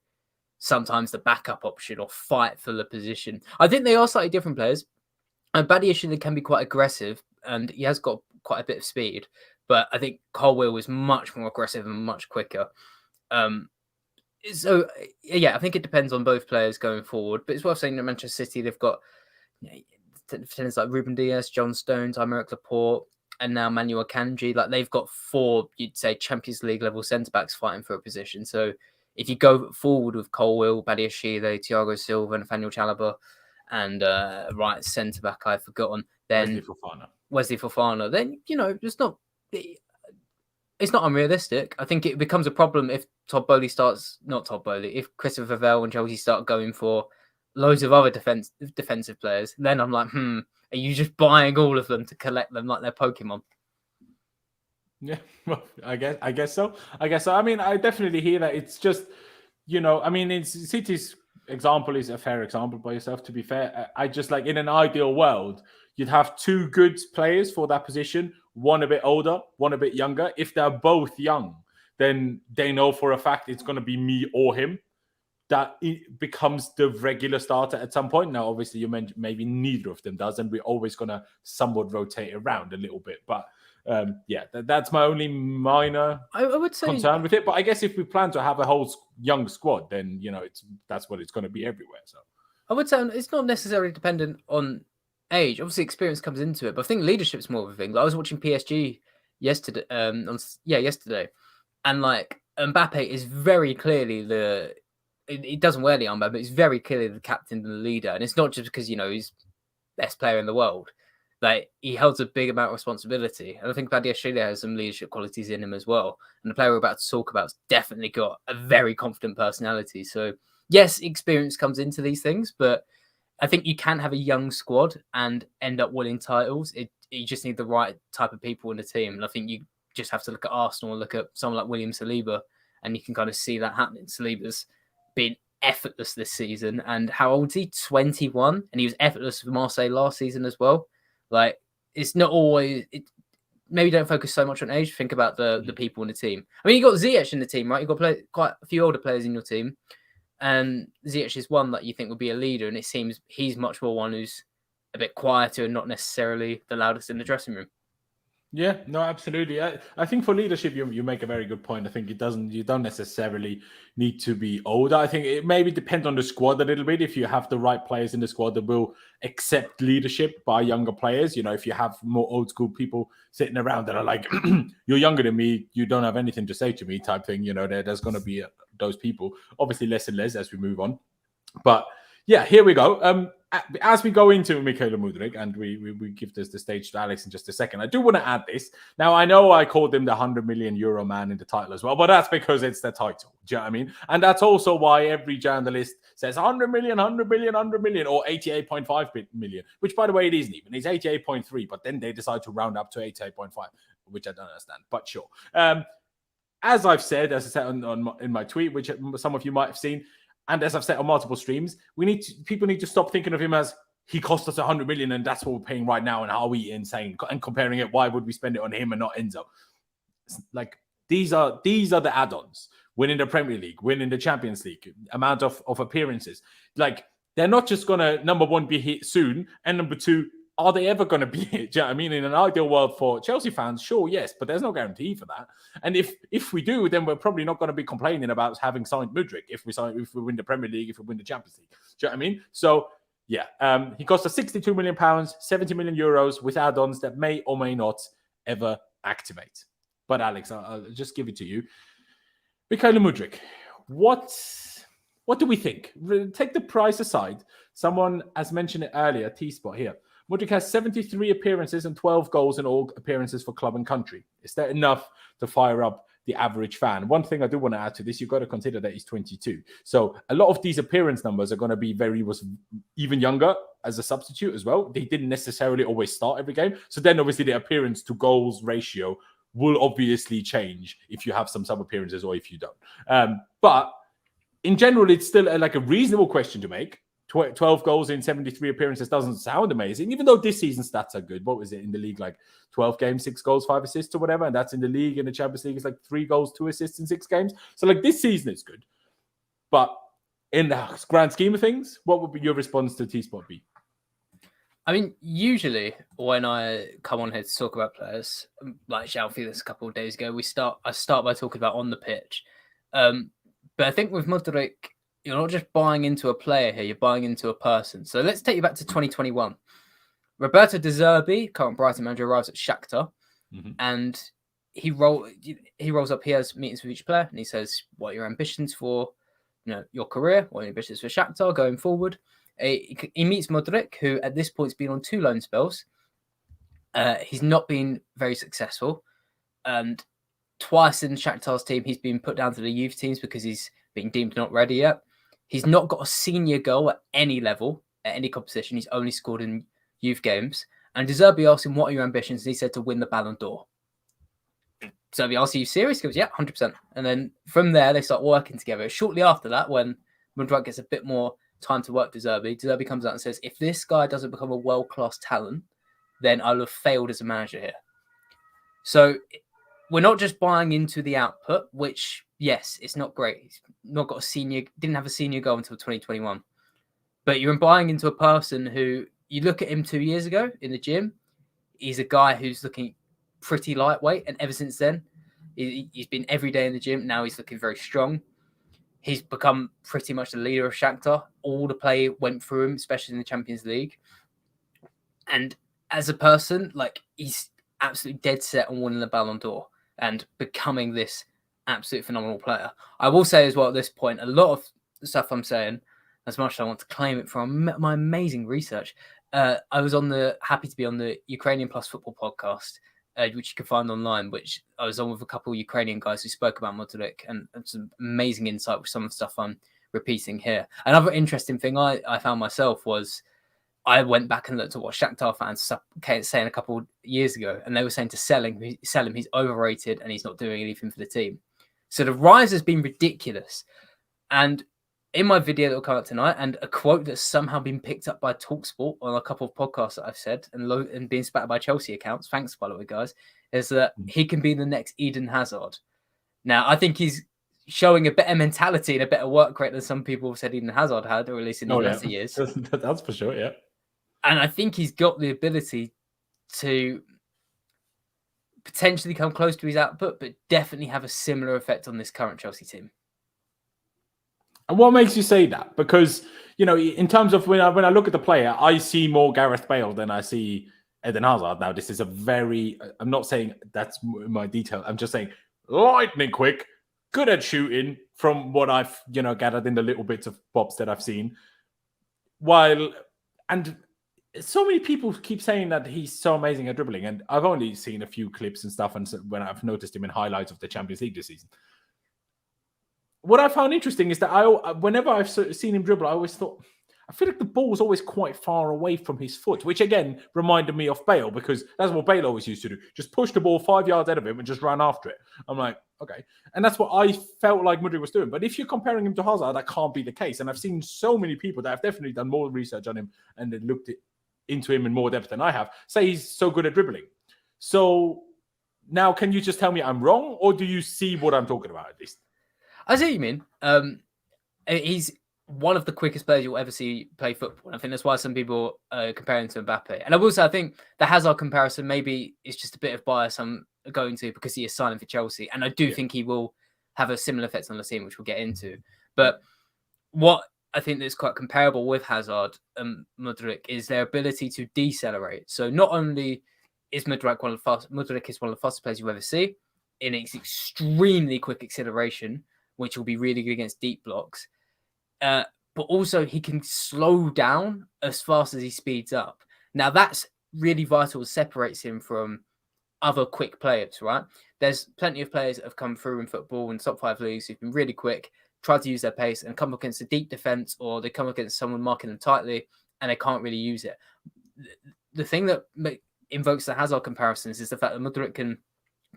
sometimes the backup option or fight for the position. I think they are slightly different players. And Badiashile can be quite aggressive, and he has got quite a bit of speed. But I think Colwill is much more aggressive and much quicker. I think it depends on both players going forward. But it's worth saying that Manchester City, they've got defenders like Ruben Dias, John Stones, Aymeric Laporte, and now Manuel Akanji. Like, they've got 4, you'd say, Champions League level centre-backs fighting for a position. So if you go forward with Colwill, Badiashile, Thiago Silva, Nathaniel Chalobah, and right centre back I've forgotten. Then Wesley Fofana. Then it's not unrealistic. I think it becomes a problem if if Christopher Vale and Chelsea start going for loads of other defensive players. Then I'm like, are you just buying all of them to collect them like they're Pokemon? Yeah, well, I guess so. I mean, I definitely hear that. It's just, I mean, it's City's example is a fair example by yourself, to be fair. I just like, in an ideal world, you'd have two good players for that position, one a bit older, one a bit younger. If they're both young, then they know for a fact it's going to be me or him. That it becomes the regular starter at some point. Now, obviously, you mentioned maybe neither of them does, and we're always going to somewhat rotate around a little bit. But that's my only minor I would say concern with it. But I guess if we plan to have a whole young squad, then that's what it's going to be everywhere. So I would say it's not necessarily dependent on age. Obviously, experience comes into it, but I think leadership's more of a thing. Like, I was watching PSG yesterday, and like Mbappe is very clearly he doesn't wear the armband, but he's very clearly the captain and the leader, and it's not just because he's best player in the world. Like, he holds a big amount of responsibility, and I think Badiashile has some leadership qualities in him as well. And the player we're about to talk about has definitely got a very confident personality. So yes, experience comes into these things, but I think you can have a young squad and end up winning titles. You just need the right type of people in the team, and I think you just have to look at Arsenal and look at someone like William Saliba, and you can kind of see that happening. Saliba's been effortless this season, and how old is he? 21, and he was effortless for Marseille last season as well. Like, it's not always. Maybe don't focus so much on age. Think about the people in the team. I mean, you got Ziyech in the team, right? You got quite a few older players in your team, and Ziyech is one that you think would be a leader, and it seems he's much more one who's a bit quieter and not necessarily the loudest in the dressing room. Yeah, no, absolutely. I think for leadership, you make a very good point. I think you don't necessarily need to be older. I think it maybe depends on the squad a little bit. If you have the right players in the squad that will accept leadership by younger players, if you have more old school people sitting around that are like, you're younger than me, you don't have anything to say to me type thing, there's going to be those people. Obviously less and less as we move on. But yeah, here we go. As we go into Mykhailo Mudryk, and we give the stage to Alex in just a second, I do want to add this. Now, I know I called him the 100 million euro man in the title as well, but that's because it's the title. Do you know what I mean? And that's also why every journalist says 100 million, 100 million, 100 million, or 88.5 million, which, by the way, it isn't even. It's 88.3, but then they decide to round up to 88.5, which I don't understand, but sure. As I said in my tweet, which some of you might have seen, and as I've said on multiple streams, people need to stop thinking of him as he cost us 100 million and that's what we're paying right now and are we insane? And comparing it, why would we spend it on him and not Enzo? Like, these are the add-ons. Winning the Premier League, winning the Champions League, amount of appearances. Like, they're not just going to, number one, be hit soon, and number two, are they ever going to be hit? Do you know what I mean? In an ideal world for Chelsea fans, sure, yes, but there's no guarantee for that. And if we do, then we're probably not going to be complaining about having signed Mudryk if we win the Premier League, if we win the Champions League. Do you know what I mean? So, yeah, he cost us 62 million pounds, 70 million euros with add-ons that may or may not ever activate. But Alex, I'll just give it to you. Mykhailo Mudryk, what do we think? Take the price aside. Someone has mentioned it earlier, T-Spot here. Mudryk has 73 appearances and 12 goals in all appearances for club and country. Is that enough to fire up the average fan? One thing I do want to add to this, you've got to consider that he's 22. So a lot of these appearance numbers are going to be was even younger as a substitute as well. They didn't necessarily always start every game. So then obviously the appearance to goals ratio will obviously change if you have some sub appearances or if you don't. But in general, it's still a reasonable question to make. 12 goals in 73 appearances doesn't sound amazing, even though this season's stats are good. What was it in the league? Like 12 games, 6 goals, 5 assists or whatever. And that's in the league. In the Champions League, it's like 3 goals, 2 assists in 6 games. So this season is good. But in the grand scheme of things, what would be your response to T-Spot be? I mean, usually when I come on here to talk about players, like Shalfie this a couple of days ago, I start by talking about on the pitch. But I think with Mudryk, you're not just buying into a player here, you're buying into a person. So let's take you back to 2021. Roberto De Zerbi, current Brighton manager, arrives at Shakhtar, and he rolls up, he has meetings with each player, and he says, what are your ambitions for your career, what are your ambitions for Shakhtar going forward? He meets Mudryk, who at this point has been on 2 loan spells. He's not been very successful. And twice in Shakhtar's team, he's been put down to the youth teams because he's been deemed not ready yet. He's not got a senior goal at any level, at any competition. He's only scored in youth games. And De Zerbi asked him, what are your ambitions? And he said to win the Ballon d'Or. Zerbi asked, are you serious? He goes, yeah, 100%. And then from there, they start working together. Shortly after that, when Mudryk gets a bit more time to work De Zerbi comes out and says, if this guy doesn't become a world-class talent, then I'll have failed as a manager here. So we're not just buying into the output, which, yes, it's not great. He's not got didn't have a senior goal until 2021. But you're buying into a person who, you look at him 2 years ago in the gym, he's a guy who's looking pretty lightweight. And ever since then, he's been every day in the gym. Now he's looking very strong. He's become pretty much the leader of Shakhtar. All the play went through him, especially in the Champions League. And as a person, like, he's absolutely dead set on winning the Ballon d'Or and becoming this absolute phenomenal player. I will say as well at this point, a lot of the stuff I'm saying, as much as I want to claim it from my amazing research, I was happy to be on the Ukrainian Plus Football podcast, which you can find online, which I was on with a couple of Ukrainian guys who spoke about Mudryk and some amazing insight with some of the stuff I'm repeating here. Another interesting thing I found myself was I went back and looked at what Shakhtar fans were saying a couple of years ago, and they were saying to sell him, he's overrated and he's not doing anything for the team. So the rise has been ridiculous. And in my video that will come out tonight, and a quote that's somehow been picked up by TalkSport on a couple of podcasts that I've said and being spattered by Chelsea accounts, thanks by the way, guys, is that he can be the next Eden Hazard. Now, I think he's showing a better mentality and a better work rate than some people have said Eden Hazard had, or at least in the latter years. That's for sure, yeah. And I think he's got the ability to potentially come close to his output, but definitely have a similar effect on this current Chelsea team. And what makes you say that? Because, you know, in terms of when I look at the player, I see more Gareth Bale than I see Eden Hazard. Now, this is I'm not saying that's my detail. I'm just saying lightning quick, good at shooting from what I've, gathered in the little bits of pops that I've seen. And so many people keep saying that he's so amazing at dribbling. And I've only seen a few clips and stuff. And when I've noticed him in highlights of the Champions League this season. What I found interesting is that whenever I've seen him dribble, I feel like the ball was always quite far away from his foot, which again reminded me of Bale, because that's what Bale always used to do. Just push the ball 5 yards ahead of him and just run after it. I'm like, okay. And that's what I felt like Mudryk was doing. But if you're comparing him to Hazard, that can't be the case. And I've seen so many people that have definitely done more research on him and then looked into him in more depth than I have, say he's so good at dribbling. So now, can you just tell me I'm wrong, or do you see what I'm talking about at least? I see what you mean. He's one of the quickest players you'll ever see play football. I think that's why some people compare him to Mbappe. And I will say, I think the Hazard comparison maybe is just a bit of bias I'm going to because he is signing for Chelsea. And I do think he will have a similar effect on the team, which we'll get into. But what I think that's quite comparable with Hazard and Mudryk is their ability to decelerate. So not only is Mudryk one of the fastest players you ever see in its extremely quick acceleration, which will be really good against deep blocks. But also he can slow down as fast as he speeds up. Now that's really vital. It separates him from other quick players, right? There's plenty of players that have come through in football in top 5 leagues who've been really quick, tried to use their pace and come against a deep defense, or they come against someone marking them tightly and they can't really use it. The thing that invokes the Hazard comparisons is the fact that Mudryk can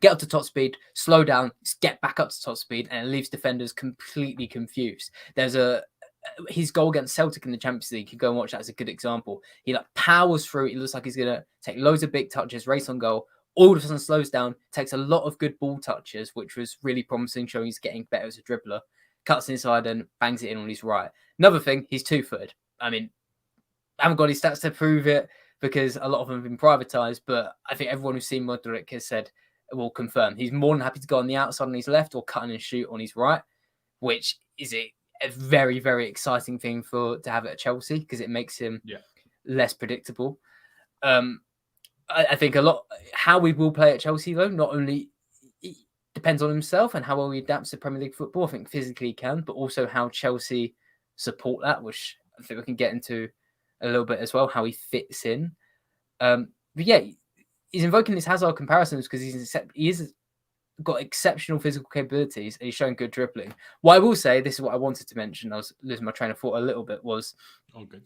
get up to top speed, slow down, get back up to top speed, and it leaves defenders completely confused. There's his goal against Celtic in the Champions League. You can go and watch that as a good example. He powers through. It looks like he's going to take loads of big touches, race on goal. All of a sudden slows down, takes a lot of good ball touches, which was really promising, showing he's getting better as a dribbler. Cuts inside and bangs it in on his right. Another thing, he's 2-footed. I mean, I haven't got any stats to prove it because a lot of them have been privatised, but I think everyone who's seen Mudryk has said, will confirm he's more than happy to go on the outside on his left or cut and shoot on his right, which is a very, very exciting thing to have at Chelsea because it makes him less predictable. I think a lot how we will play at Chelsea though, not only depends on himself and how well he adapts to Premier League football. I think physically he can, but also how Chelsea support that, which I think we can get into a little bit as well how he fits in. But yeah, he's invoking these Hazard comparisons because he's got exceptional physical capabilities and he's showing good dribbling. What I will say, this is what I wanted to mention, I was losing my train of thought a little bit, was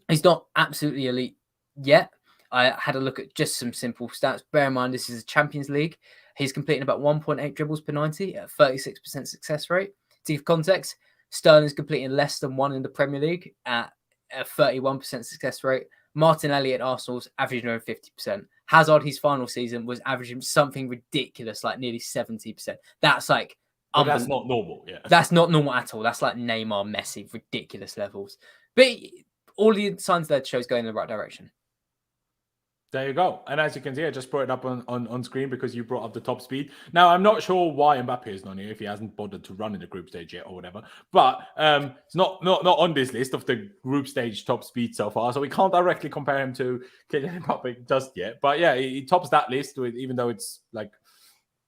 he's not absolutely elite yet. I had a look at just some simple stats. Bear in mind, this is a Champions League. He's completing about 1.8 dribbles per 90 at 36% success rate. To give context, Sterling's completing less than one in the Premier League at a 31% success rate. Martinelli at Arsenal's averaging over 50%. Hazard, his final season, was averaging something ridiculous, like nearly 70%. That's like... that's not normal, yeah. That's not normal at all. That's like Neymar, Messi, ridiculous levels. But all the signs there show is going in the right direction. There you go. And as you can see, I just brought it up on screen because you brought up the top speed. Now, I'm not sure why Mbappe is not here if he hasn't bothered to run in the group stage yet or whatever. But it's not on this list of the group stage top speed so far. So we can't directly compare him to Kylian Mbappe just yet. But yeah, he tops that list, even though it's like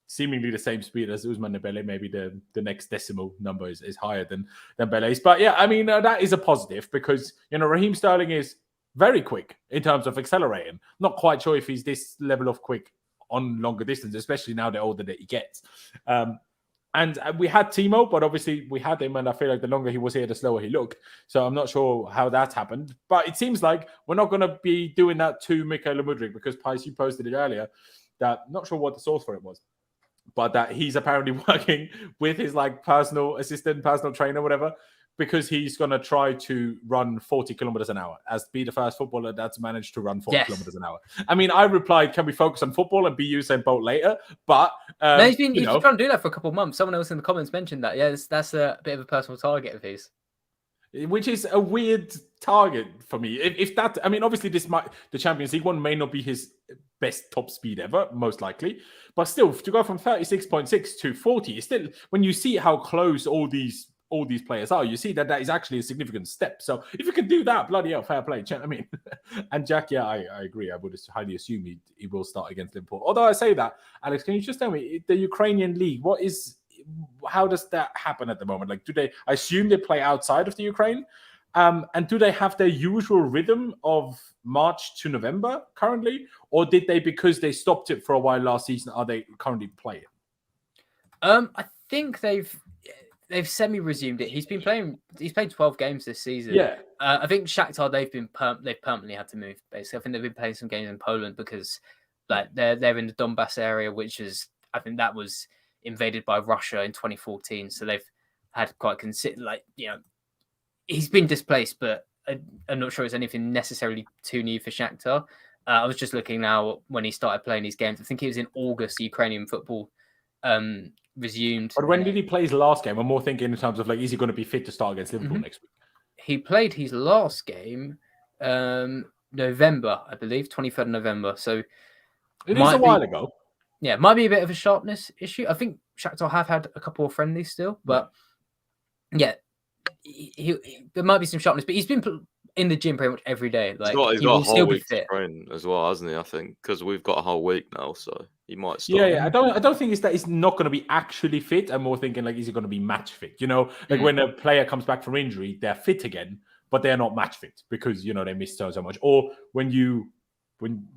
seemingly the same speed as Ousmane Dembele. Maybe the next decimal number is higher than Bele's. But yeah, I mean, that is a positive because, Raheem Sterling is very quick in terms of accelerating. Not quite sure if he's this level of quick on longer distance, especially now the older that he gets. And we had Timo, but obviously we had him, and I feel like the longer he was here, the slower he looked. So I'm not sure how that happened. But it seems like we're not going to be doing that to Mykhailo Mudryk because Pys, you posted it earlier, that not sure what the source for it was, but that he's apparently working with his personal assistant, personal trainer, whatever, because he's going to try to run 40 kilometers an hour as be the first footballer that's managed to run 40 kilometers an hour. I mean, I replied, can we focus on football and be Usain Bolt later? But no, he's been trying to do that for a couple of months. Someone else in the comments mentioned that. Yeah, that's a bit of a personal target of his. Which is a weird target for me. If that, I mean, obviously the Champions League one may not be his best top speed ever, most likely. But still, to go from 36.6 to 40 is still, when you see how close all these players are, you see that is actually a significant step. So if you can do that, bloody hell, fair play. I mean, and Jack, yeah, I agree. I would highly assume he will start against Liverpool. Although I say that, Alex, can you just tell me, the Ukrainian league, how does that happen at the moment? I assume they play outside of the Ukraine? And do they have their usual rhythm of March to November currently? Or did they, because they stopped it for a while last season, are they currently playing? I think they've semi-resumed it. He's played 12 games this season. Yeah. I think Shakhtar, they've permanently had to move, basically. I think they've been playing some games in Poland because they're in the Donbass area, which is, I think that was invaded by Russia in 2014. So they've had quite he's been displaced, but I'm not sure it's anything necessarily too new for Shakhtar. I was just looking now when he started playing these games. I think it was in August, Ukrainian football resumed. But when did he play his last game? I'm more thinking in terms of is he going to be fit to start against Liverpool next week? He played his last game November, I believe, 23rd of November. So it is a while ago. Yeah, it might be a bit of a sharpness issue. I think Shakhtar have had a couple of friendlies still, but yeah, there might be some sharpness. But he's been in the gym pretty much every day. He's got a whole week to train as well, hasn't he? I think because we've got a whole week now, so he might start. Yeah. I don't think it's that he's not going to be actually fit. I'm more thinking is he going to be match fit? When a player comes back from injury, they're fit again, but they're not match fit because they missed so much. Or when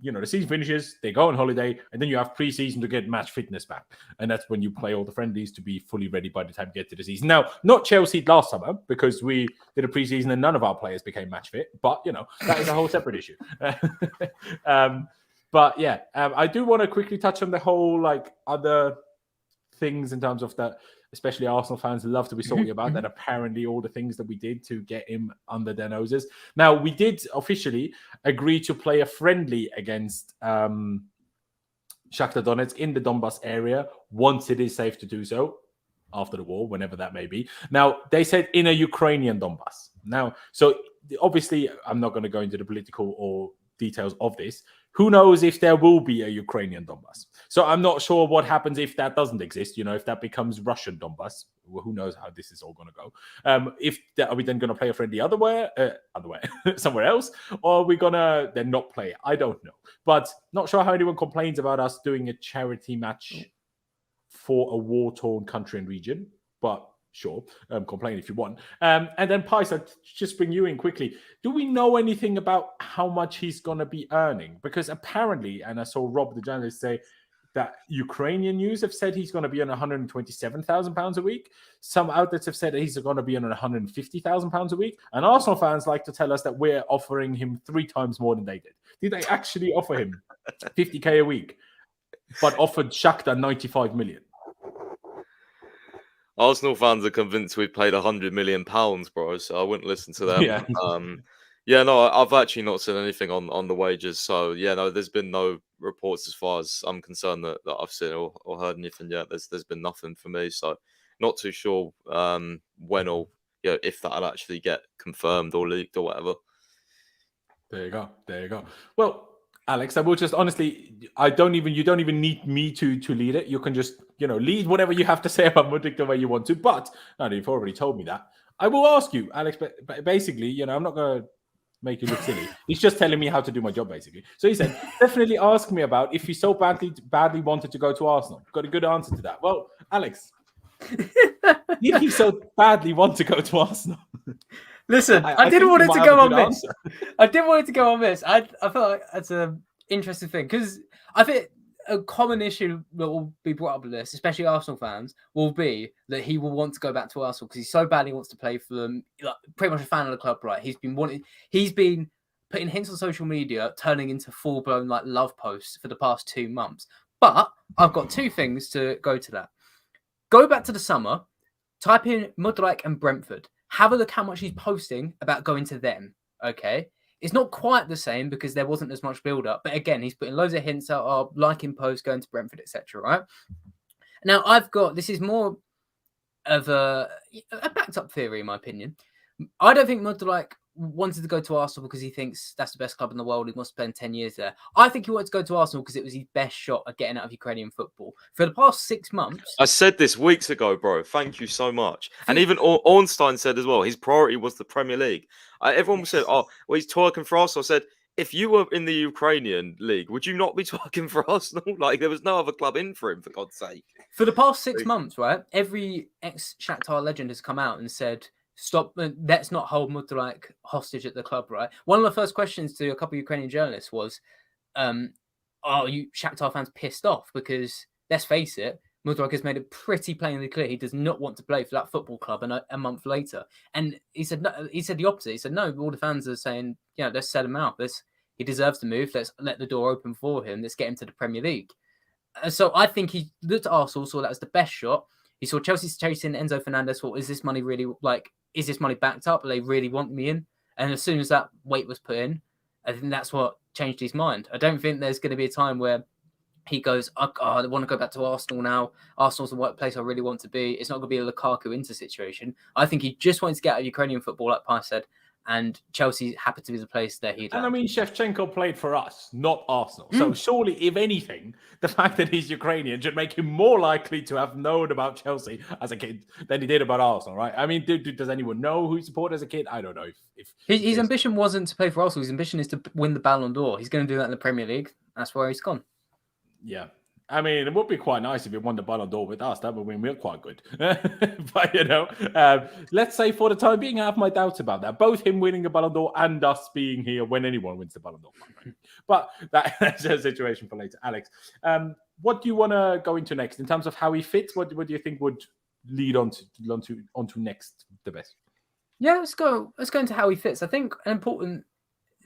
the season finishes, they go on holiday, and then you have pre-season to get match fitness back, and that's when you play all the friendlies to be fully ready by the time you get to the season. Now, not Chelsea last summer because we did a pre-season and none of our players became match fit, but that is a whole separate issue. But yeah, I do want to quickly touch on the whole other things in terms of that. Especially Arsenal fans love to be talking about that. Apparently, all the things that we did to get him under their noses. Now, we did officially agree to play a friendly against Shakhtar Donetsk in the Donbass area once it is safe to do so after the war, whenever that may be. Now, they said in a Ukrainian Donbass. Now, so obviously, I'm not going to go into the political or details of this. Who knows if there will be a Ukrainian Donbass? So I'm not sure what happens if that doesn't exist. If that becomes Russian Donbass, well, who knows how this is all going to go? Are we then going to play a friendly other way, somewhere else, or are we going to then not play? I don't know, but not sure how anyone complains about us doing a charity match for a war-torn country and region. But sure, complain if you want. And then Pies, I'll just bring you in quickly. Do we know anything about how much he's going to be earning? Because apparently, and I saw Rob, the journalist, say that Ukrainian news have said he's going to be on £127,000 a week. Some outlets have said that he's going to be on £150,000 a week. And Arsenal fans like to tell us that we're offering him 3 times more than they did. Did they actually offer him 50k a week, but offered Shakhtar 95 million? Arsenal fans are convinced we paid £100 million, bro. So I wouldn't listen to them. Yeah. No, I've actually not seen anything on the wages. So yeah, no, there's been no reports as far as I'm concerned that I've seen or heard anything yet. There's been nothing for me. So not too sure when or if that'll actually get confirmed or leaked or whatever. There you go. Well, Alex, I will just honestly, you don't even need me to lead it. You can just, lead whatever you have to say about Mudryk the way you want to. But no, you've already told me that. I will ask you, Alex, but basically, I'm not going to make you look silly. He's just telling me how to do my job, basically. So he said, definitely ask me about if he so badly wanted to go to Arsenal. Got a good answer to that. Well, Alex, did he so badly want to go to Arsenal? Listen, I didn't want it to go on this. I didn't want it to go on this. I feel like that's an interesting thing because I think a common issue that will be brought up with this, especially Arsenal fans, will be that he will want to go back to Arsenal because he so badly wants to play for them. Like, pretty much a fan of the club, right? He's been putting hints on social media, turning into full-blown love posts for the past 2 months. But I've got 2 things to go to that. Go back to the summer, type in Mudryk and Brentford. Have a look how much he's posting about going to them, okay? It's not quite the same because there wasn't as much build-up. But again, he's putting loads of hints out, liking posts, going to Brentford, etc., right? Now, this is more of a backed-up theory, in my opinion. I don't think Mudryk wanted to go to Arsenal because he thinks that's the best club in the world. He must spend 10 years there. I think he wanted to go to Arsenal because it was his best shot at getting out of Ukrainian football. For the past 6 months... I said this weeks ago, bro. Thank you so much. And even Ornstein said as well, his priority was the Premier League. Everyone said, he's talking for Arsenal. I said, if you were in the Ukrainian league, would you not be talking for Arsenal? There was no other club in for him, for God's sake. For the past 6 months, right, every ex-Shakhtar legend has come out and said... Stop! Let's not hold Mudryk hostage at the club, right? One of the first questions to a couple of Ukrainian journalists was, "Are you Shakhtar fans pissed off?" Because let's face it, Mudryk has made it pretty plainly clear he does not want to play for that football club. And a month later, and he said no. He said the opposite. He said no. All the fans are saying, let's set him out. He deserves to move. Let's let the door open for him. Let's get him to the Premier League. So I think he looked at Arsenal, saw that was the best shot. He saw Chelsea's chasing Enzo Fernandez. Thought, is this money really is this money backed up? They really want me in? And as soon as that weight was put in, I think that's what changed his mind. I don't think there's going to be a time where he goes, I want to go back to Arsenal now. Arsenal's the workplace I really want to be. It's not going to be a Lukaku Inter situation. I think he just wanted to get out of Ukrainian football, like Pi said, and Chelsea happened to be the place that he'd. And I mean, Shevchenko played for us, not Arsenal. So surely, if anything, the fact that he's Ukrainian should make him more likely to have known about Chelsea as a kid than he did about Arsenal, right? I mean, does anyone know who he supported as a kid? I don't know. If his ambition wasn't to play for Arsenal. His ambition is to win the Ballon d'Or. He's going to do that in the Premier League. That's where he's gone. Yeah. I mean, it would be quite nice if he won the Ballon d'Or with us. That would mean we're quite good. But, let's say for the time being, I have my doubts about that. Both him winning the Ballon d'Or and us being here when anyone wins the Ballon d'Or. But that's a situation for later. Alex, what do you want to go into next? In terms of how he fits, what do you think would lead on to next the best? Yeah, let's go into how he fits. I think an important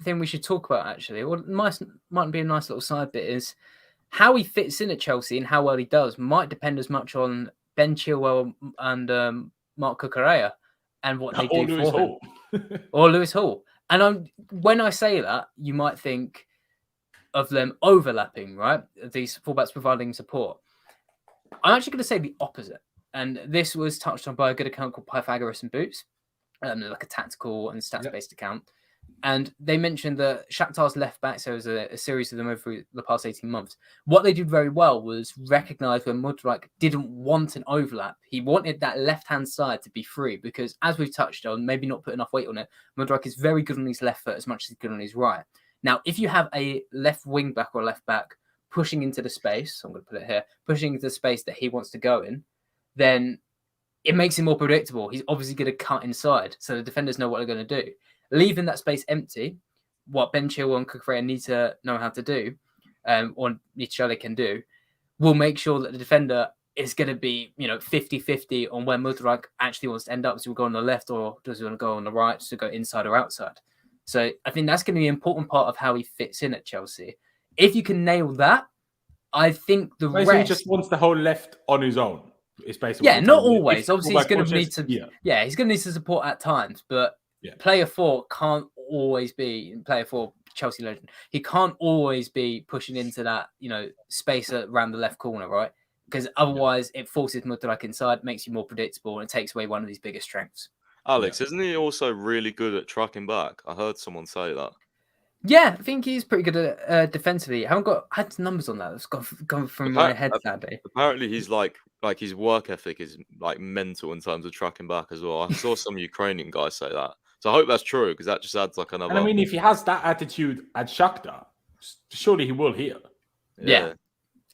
thing we should talk about, actually, or might be a nice little side bit, is how he fits in at Chelsea and how well he does might depend as much on Ben Chilwell and Mark Cucurella and what they do for him. Or Lewis Hall. And when I say that, you might think of them overlapping, right? These fullbacks providing support. I'm actually going to say the opposite. And this was touched on by a good account called Pythagoras and Boots, like a tactical and stats-based account. And they mentioned that Shakhtar's left back, so it was a series of them over the past 18 months. What they did very well was recognise when Mudryk didn't want an overlap. He wanted that left-hand side to be free because, as we've touched on, maybe not put enough weight on it, Mudryk is very good on his left foot as much as he's good on his right. Now, if you have a left wing back or left back pushing into the space, I'm going to put it here, pushing into the space that he wants to go in, then it makes him more predictable. He's obviously going to cut inside, so the defenders know what they're going to do. Leaving that space empty, what Ben Chilwell and Cucurella need to know how to do, or need to show they can do, will make sure that the defender is going to be, 50-50 on where Mudryk actually wants to end up. So we'll go on the left, or does he want to go on the right, to go inside or outside? So I think that's going to be an important part of how he fits in at Chelsea. If you can nail that, I think the rest... He just wants the whole left on his own. It's basically not always. Obviously, he's going to need to... Yeah, he's going to need to support at times, but player 4 can't always be... Player 4, Chelsea legend. He can't always be pushing into that, space around the left corner, right? Because otherwise it forces Mudryk inside, makes you more predictable, and it takes away one of his biggest strengths. Alex, isn't he also really good at tracking back? I heard someone say that. Yeah, I think he's pretty good at defensively. I had numbers on that. It's gone from my head that day. Apparently, he's like his work ethic is like mental in terms of tracking back as well. I saw some Ukrainian guys say that, so I hope that's true because that just adds like another. And I mean, if he has that attitude at Shakhtar, surely he will here. Yeah.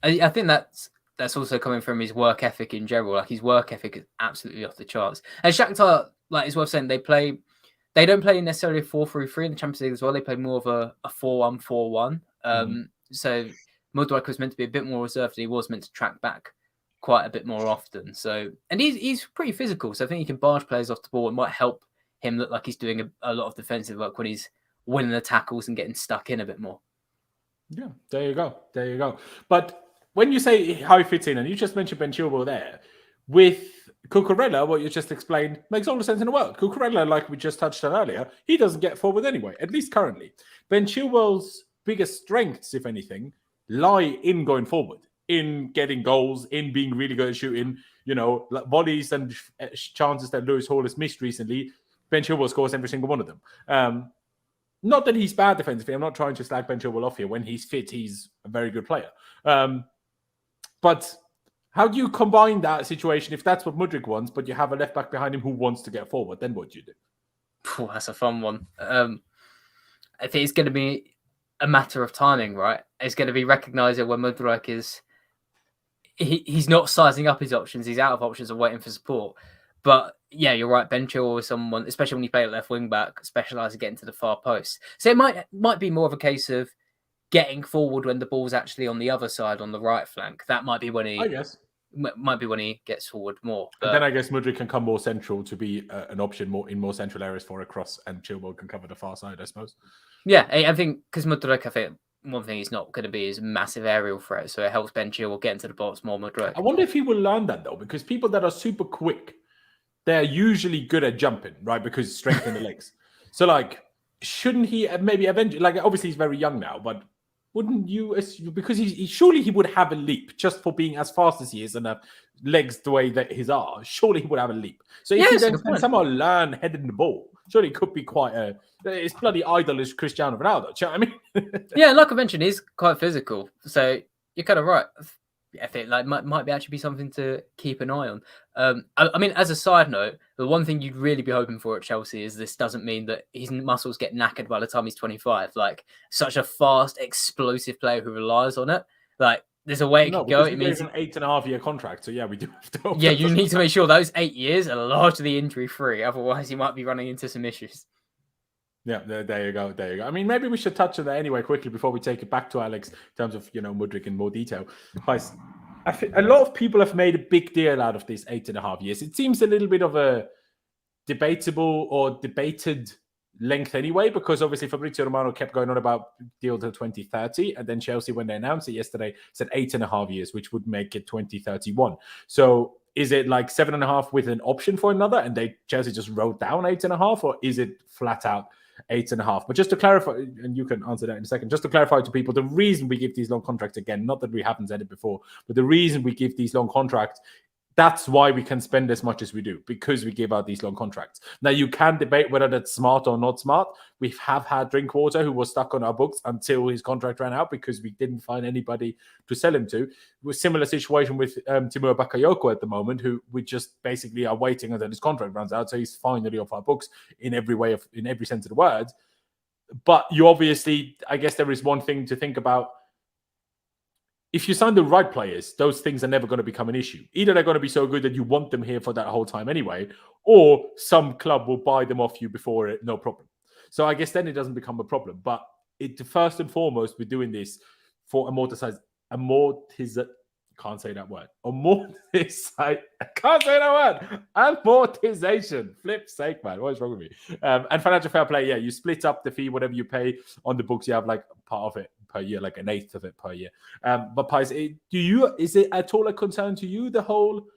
I think that's also coming from his work ethic in general. Like his work ethic is absolutely off the charts. And Shakhtar, like it's worth saying, they don't play necessarily a 4-3-3 in the Champions League as well. They play more of a 4-1-4-1. So Mudryk was meant to be a bit more reserved. He was meant to track back quite a bit more often. So, and he's pretty physical. So I think he can barge players off the ball. It might help him look like he's doing a lot of defensive work when he's winning the tackles and getting stuck in a bit more. Yeah, there you go. But when you say how he fits in, and you just mentioned Ben Chilwell there, with Cucurella, what you just explained makes all the sense in the world. Cucurella, like we just touched on earlier, he doesn't get forward anyway, at least currently. Ben Chilwell's biggest strengths, if anything, lie in going forward, in getting goals, in being really good at shooting, like volleys and chances that Lewis Hall has missed recently. Ben Chilwell scores every single one of them. Not that he's bad defensively. I'm not trying to slag Ben Chilwell off here. When he's fit, he's a very good player. But how do you combine that situation if that's what Mudryk wants, but you have a left back behind him who wants to get forward? Then what do you do? That's a fun one. I think it's going to be a matter of timing, right? It's going to be recognising when Mudryk is... He's not sizing up his options. He's out of options and waiting for support. But yeah, you're right. Ben Chilwell is someone, especially when you play at left wing back, specialised in getting to the far post. So it might be more of a case of getting forward when the ball's actually on the other side, on the right flank. That might be when he gets forward more. But then I guess Mudryk can come more central to be an option in more central areas for a cross, and Chilwell can cover the far side, I suppose. Yeah, I think because Mudryk, I think one thing he's not going to be is a massive aerial threat, so it helps Ben Chilwell get into the box more. Mudryk. I wonder if he will learn that though, because people that are super quick, they're usually good at jumping, right? Because strength in the legs. So like, shouldn't he maybe eventually? Like, obviously he's very young now, but wouldn't you? Because surely he would have a leap just for being as fast as he is and have legs the way that his are. Surely he would have a leap. So if he then can somehow learn heading the ball, surely it could be quite a. It's bloody idol as Cristiano Ronaldo. Do you know what I mean? Yeah, like I mentioned, he's quite physical. So you're kind of right. I think might be actually be something to keep an eye on. I mean, as a side note, the one thing you'd really be hoping for at Chelsea is this doesn't mean that his muscles get knackered by the time he's 25. Like such a fast, explosive player who relies on it. Like there's a way it could go. It means an 8.5-year contract. So yeah, we do have to. Yeah, you need to make sure those 8 years are largely injury free. Otherwise, you might be running into some issues. Yeah, there you go. I mean, maybe we should touch on that anyway quickly before we take it back to Alex in terms of, Mudryk in more detail. Guys, I think a lot of people have made a big deal out of these 8.5 years. It seems a little bit of a debatable or debated length anyway, because obviously Fabrizio Romano kept going on about deal till 2030, and then Chelsea, when they announced it yesterday, said 8.5 years, which would make it 2031. So is it like 7.5 with an option for another, and Chelsea just wrote down 8.5, or is it flat out 8.5? But just to clarify, and you can answer that in a second, just to clarify to people, the reason we give these long contracts, again, not that we haven't said it before, but the reason we give these long contracts, that's why we can spend as much as we do, because we give out these long contracts. Now, you can debate whether that's smart or not smart. We have had Drinkwater who was stuck on our books until his contract ran out because we didn't find anybody to sell him to. A similar situation with Timur Bakayoko at the moment, who we just basically are waiting until his contract runs out. So he's finally off our books in every sense of the word. But you obviously, I guess there is one thing to think about. if you sign the right players, those things are never going to become an issue. Either they're going to be so good that you want them here for that whole time anyway, or some club will buy them off you before it, no problem. So I guess then it doesn't become a problem. But first and foremost, we're doing this for can't say that word. Amortization. Flip's sake, man. What is wrong with me? And financial fair play, yeah, you split up the fee, whatever you pay on the books, you have like part of it per year, like an eighth of it per year. But Pys, is it at all a concern to you, the whole,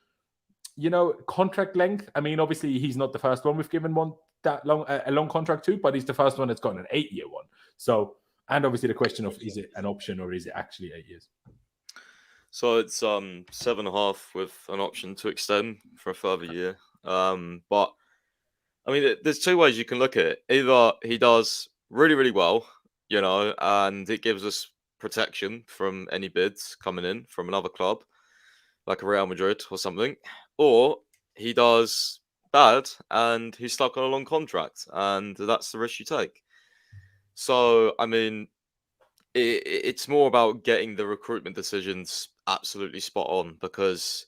contract length? I mean, obviously he's not the first one we've given one that long, a long contract to, but he's the first one that's got an 8-year one. So, and obviously the question of, is it an option or is it actually 8 years? So it's 7.5 with an option to extend for a further year. But I mean, there's two ways you can look at it. Either he does really, really well, and it gives us protection from any bids coming in from another club, like a Real Madrid or something, or he does bad and he's stuck on a long contract, and that's the risk you take. So, I mean, it's more about getting the recruitment decisions absolutely spot on, because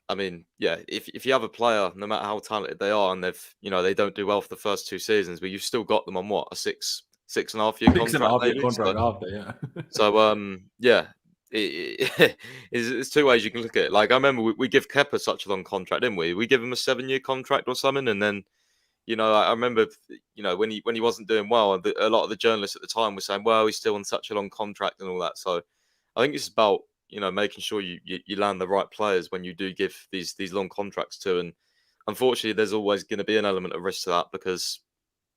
I mean, yeah, if you have a player, no matter how talented they are, and they don't do well for the first 2 seasons, but you've still got them on what, a 6.5 year contract? 6.5 year contract after, yeah. So yeah, it's two ways you can look at it. Like, I remember we give Kepa such a long contract, didn't we? We give him a 7-year contract or something, and then I remember when he wasn't doing well, a lot of the journalists at the time were saying, well, he's still on such a long contract and all that. So I think it's about making sure you land the right players when you do give these long contracts to. And unfortunately, there's always going to be an element of risk to that, because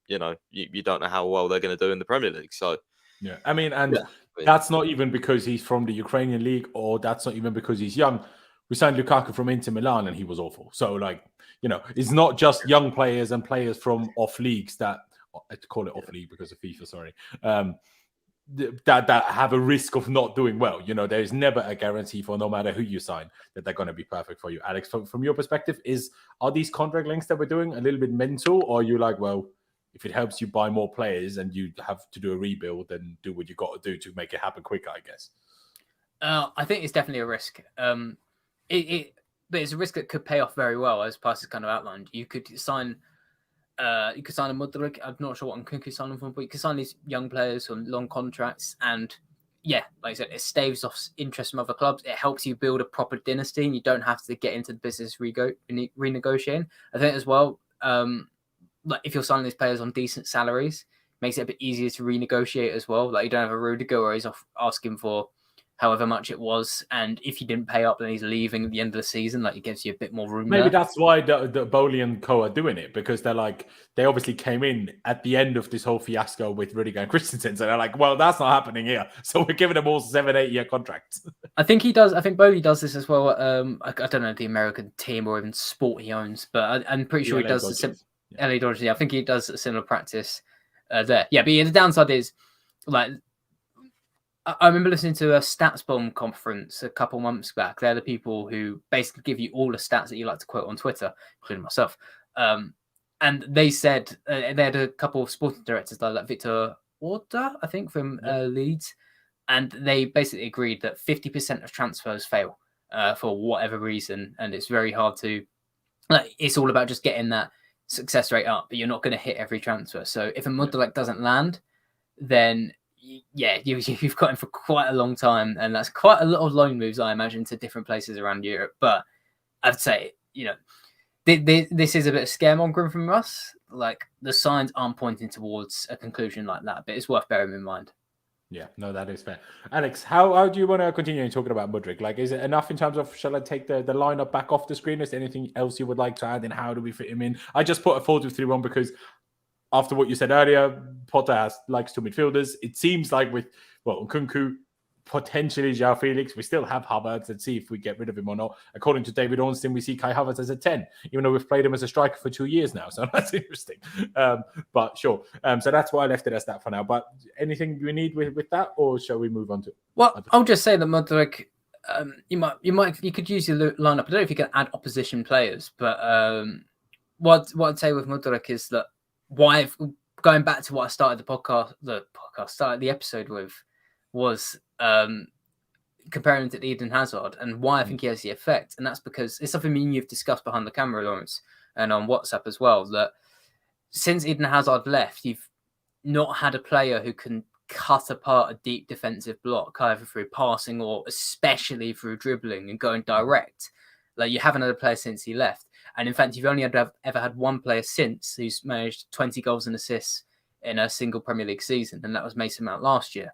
you don't know how well they're going to do in the Premier League. So yeah, I mean, that's not even because he's from the Ukrainian league, or that's not even because he's young. We signed Lukaku from Inter Milan and he was awful. So like, it's not just young players and players from off leagues that, I call it off league because of FIFA, sorry, that have a risk of not doing well. There is never a guarantee for, no matter who you sign, that they're going to be perfect for you. Alex, from your perspective, are these contract lengths that we're doing a little bit mental, or are you like, well, if it helps you buy more players and you have to do a rebuild, then do what you got to do to make it happen quicker, I guess? I think it's definitely a risk. But it's a risk that could pay off very well, as Pys has kind of outlined. You could sign a Mudryk. I'm not sure what Nkunku signing for, but you could sign these young players on long contracts, and yeah, like I said, it staves off interest from other clubs. It helps you build a proper dynasty, and you don't have to get into the business renegotiating. I think as well, like if you're signing these players on decent salaries, it makes it a bit easier to renegotiate as well. Like you don't have a Rudiger where he's asking for however much it was, and if you didn't pay up, then he's leaving at the end of the season. Like, it gives you a bit more room. Maybe that's why the Bowley and Co are doing it, because they obviously came in at the end of this whole fiasco with Rudiger and Christensen, so they're like, well, that's not happening here, so we're giving them all 7-8 year contracts. I think he does. I think Bowley does this as well. I don't know the American team or even sport he owns, but I'm pretty sure he does LA Dodgers. Yeah, I think he does a similar practice there. Yeah, but the downside is, like, I remember listening to a Stats Bomb conference a couple months back. They're the people who basically give you all the stats that you like to quote on Twitter, including myself. And they said they had a couple of sporting directors like Victor Orta, I think, from Leeds. And they basically agreed that 50% of transfers fail for whatever reason. And it's very hard to, it's all about just getting that success rate up, but you're not going to hit every transfer. So if a Mudryk doesn't land, then yeah, you've got him for quite a long time, and that's quite a lot of loan moves, I imagine, to different places around Europe. But I'd say, this is a bit of scaremongering from us. Like, the signs aren't pointing towards a conclusion like that, but it's worth bearing in mind. Yeah, no, that is fair. Alex, how do you want to continue talking about Mudryk? Like, is it enough in terms of, shall I take the lineup back off the screen? Is there anything else you would like to add, and how do we fit him in? I just put a 4-2-3-1 because after what you said earlier, Potter likes two midfielders. It seems like with, Nkunku, potentially João Felix, we still have Havertz. Let's see if we get rid of him or not. According to David Ornstein, we see Kai Havertz as a 10, even though we've played him as a striker for 2 years now. So that's interesting. But sure. So that's why I left it as that for now. But anything you need with that, or shall we move on to? Well, I'll just say that Mudryk, you could use your lineup. I don't know if you can add opposition players, but what I'd say with Mudryk is that going back to what I started the episode with, was comparing him to Eden Hazard and why I think he has the effect. And that's because it's something me and you've discussed behind the camera, Laurenz, and on WhatsApp as well, that since Eden Hazard left, you've not had a player who can cut apart a deep defensive block, either through passing or especially through dribbling and going direct. Like, you haven't had a player since he left. And in fact, you've only ever had one player since who's managed 20 goals and assists in a single Premier League season, and that was Mason Mount last year.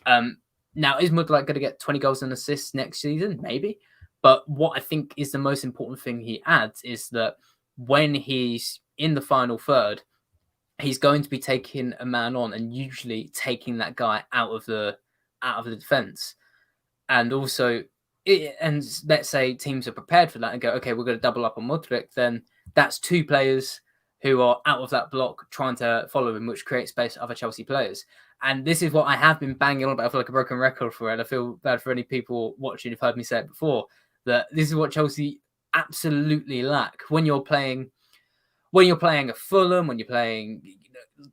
Now, is Mudryk going to get 20 goals and assists next season? Maybe. But what I think is the most important thing he adds is that when he's in the final third, he's going to be taking a man on and usually taking that guy out of the defense. And also, let's say teams are prepared for that and go, okay, we're going to double up on Mudryk, then that's two players who are out of that block trying to follow him, which creates space for other Chelsea players. And this is what I have been banging on about. I feel like a broken record for it. I feel bad for any people watching who've heard me say it before, that this is what Chelsea absolutely lack. When you're playing a Fulham, when you're playing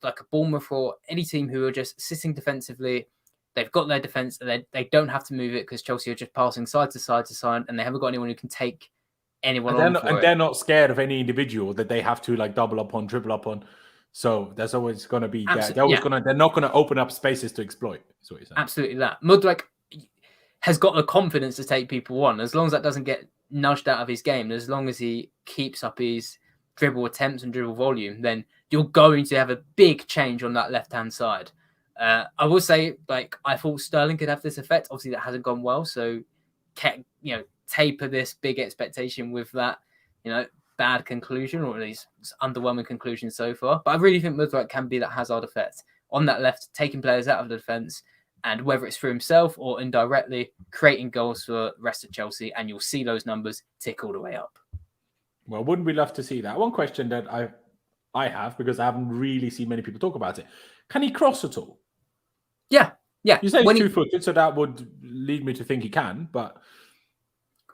like a Bournemouth or any team who are just sitting defensively, they've got their defence and they don't have to move it because Chelsea are just passing side to side to side, and they haven't got anyone who can take anyone on. They're not scared of any individual that they have to like double up on, dribble up on. So there's always going to be they're not going to open up spaces to exploit. Is what you're saying. Absolutely that. Mudryk has got the confidence to take people on, as long as that doesn't get nudged out of his game, as long as he keeps up his dribble attempts and dribble volume, then you're going to have a big change on that left-hand side. I will say, like, I thought Sterling could have this effect. Obviously, that hasn't gone well. So, taper this big expectation with that, bad conclusion, or at least underwhelming conclusion so far. But I really think Mudryk can be that Hazard effect on that left, taking players out of the defence, and whether it's for himself or indirectly, creating goals for the rest of Chelsea, and you'll see those numbers tick all the way up. Well, wouldn't we love to see that? One question that I have, because I haven't really seen many people talk about it. Can he cross at all? Yeah. You say he's two-footed, so that would lead me to think he can, but...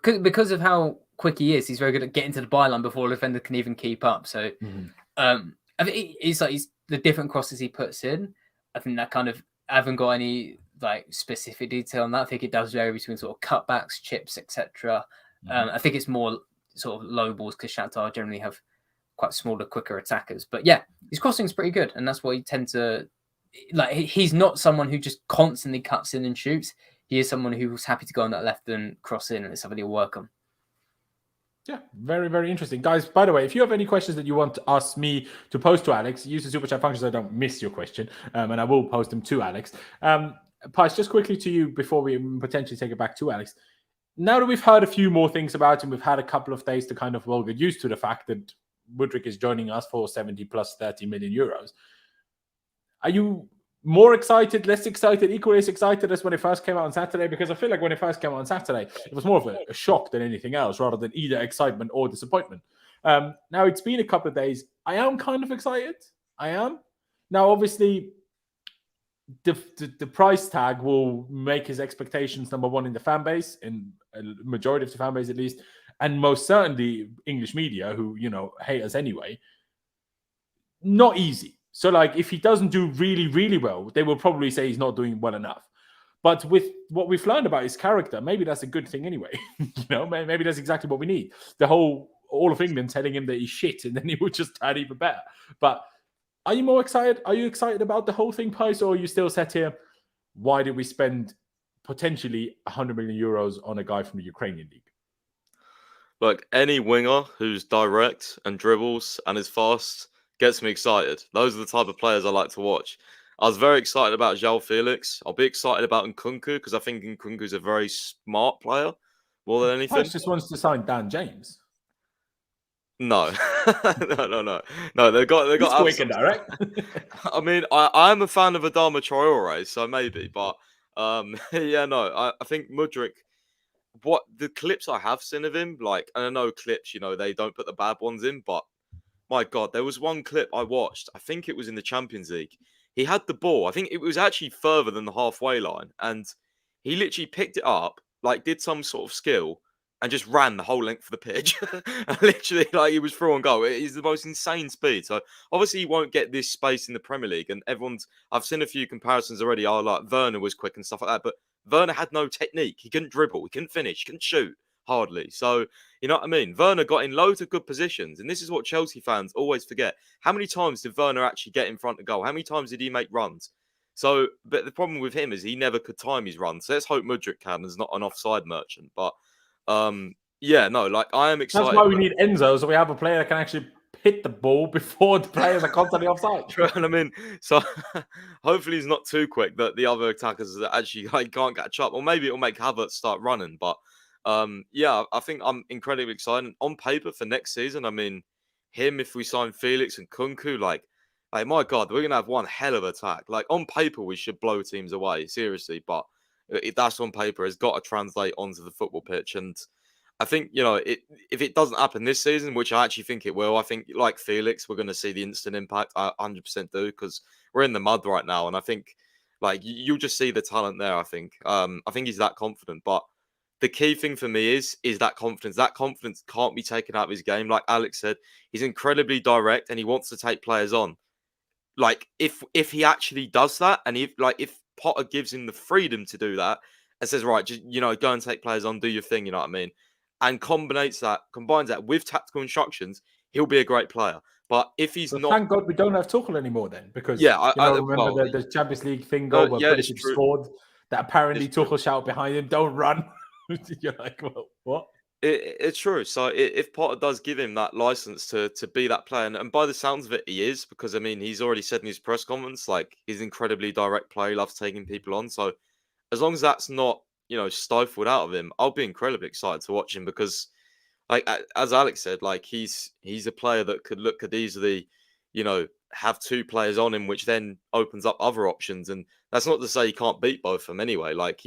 Because of how quick he is, he's very good at getting to the byline before the defender can even keep up. So I think he's the different crosses he puts in. I think that kind of, I haven't got any like specific detail on that. I think it does vary between sort of cutbacks, chips, etc. I think it's more sort of low balls because Shakhtar generally have quite smaller, quicker attackers. But yeah, his crossing is pretty good, and that's why he tends to like. He's not someone who just constantly cuts in and shoots. He is someone who's happy to go on that left and cross in, and it's something he'll work on. Yeah, very, very interesting. Guys, by the way, if you have any questions that you want to ask me to post to Alex, use the super chat function so I don't miss your question, and I will post them to Alex. Pys, just quickly to you before we potentially take it back to Alex. Now that we've heard a few more things about him, we've had a couple of days to kind of, get used to the fact that Mudryk is joining us for 70 plus 30 million euros. Are you more excited, less excited, equally as excited as when it first came out on Saturday? Because I feel like when it first came out on Saturday, it was more of a shock than anything else, rather than either excitement or disappointment. Now, it's been a couple of days. I am kind of excited. I am. Now, obviously, the price tag will make his expectations number one in the fan base, in a majority of the fan base at least, and most certainly English media, who, hate us anyway, not easy. So, like, if he doesn't do really, really well, they will probably say he's not doing well enough. But with what we've learned about his character, maybe that's a good thing anyway. Maybe that's exactly what we need. The whole all of England telling him that he's shit, and then he would just add even better. But are you more excited? Are you excited about the whole thing, Pys, or are you still sat here? Why did we spend potentially 100 million euros on a guy from the Ukrainian league? Look, any winger who's direct and dribbles and is fast gets me excited. Those are the type of players I like to watch. I was very excited about João Felix. I'll be excited about Nkunku because I think Nkunku's a very smart player more than anything. Pys just wants to sign Dan James. No, no. They got quick and direct. I mean, I'm a fan of Adama Traore, so maybe, but I think Mudryk. What the clips I have seen of him, like, and I know clips, they don't put the bad ones in, but my God, there was one clip I watched. I think it was in the Champions League. He had the ball. I think it was actually further than the halfway line, and he literally picked it up, like, did some sort of skill, and just ran the whole length of the pitch. And literally, like, he was through on goal. He's the most insane speed. So obviously, he won't get this space in the Premier League. And I've seen a few comparisons already. Like Werner was quick and stuff like that. But Werner had no technique. He couldn't dribble. He couldn't finish. He couldn't shoot. Hardly. So, you know what I mean? Werner got in loads of good positions. And this is what Chelsea fans always forget. How many times did Werner actually get in front of goal? How many times did he make runs? So, but the problem with him is he never could time his runs. So let's hope Mudryk can. There's not an offside merchant. But, yeah, no, like I am excited. That's why we need Enzo, so we have a player that can actually hit the ball before the players are constantly offside. And I mean, so hopefully he's not too quick that the other attackers actually like can't catch up. Or maybe it'll make Havertz start running. But, yeah, I think I'm incredibly excited. On paper for next season, I mean, him, if we sign Felix and Kunku, like my God, we're going to have one hell of attack. Like, on paper, we should blow teams away, seriously. But if that's on paper, it's got to translate onto the football pitch. And I think, you know, if it doesn't happen this season, which I actually think it will, I think, like Felix, we're going to see the instant impact. I 100% do, because we're in the mud right now. And I think, like, you'll just see the talent there, I think. I think he's that confident. But the key thing for me is that confidence. That confidence can't be taken out of his game. Like Alex said, he's incredibly direct and he wants to take players on. Like, if he actually does that, and if Potter gives him the freedom to do that and says, right, just, you know, go and take players on, do your thing, you know what I mean? And combines that with tactical instructions, he'll be a great player. But if he's not... Thank God we don't have Tuchel anymore then, because remember the Champions League thing where Pulisic scored, that apparently Tuchel shouted behind him, don't run. You're like, well, what? It's true. So if Potter does give him that license to be that player, and by the sounds of it, he is, because I mean, he's already said in his press conference, like, he's an incredibly direct player, he loves taking people on. So as long as that's not, you know, stifled out of him, I'll be incredibly excited to watch him, because, like, as Alex said, like, he's a player that could easily, you know, have two players on him, which then opens up other options. And that's not to say he can't beat both of them anyway. Like,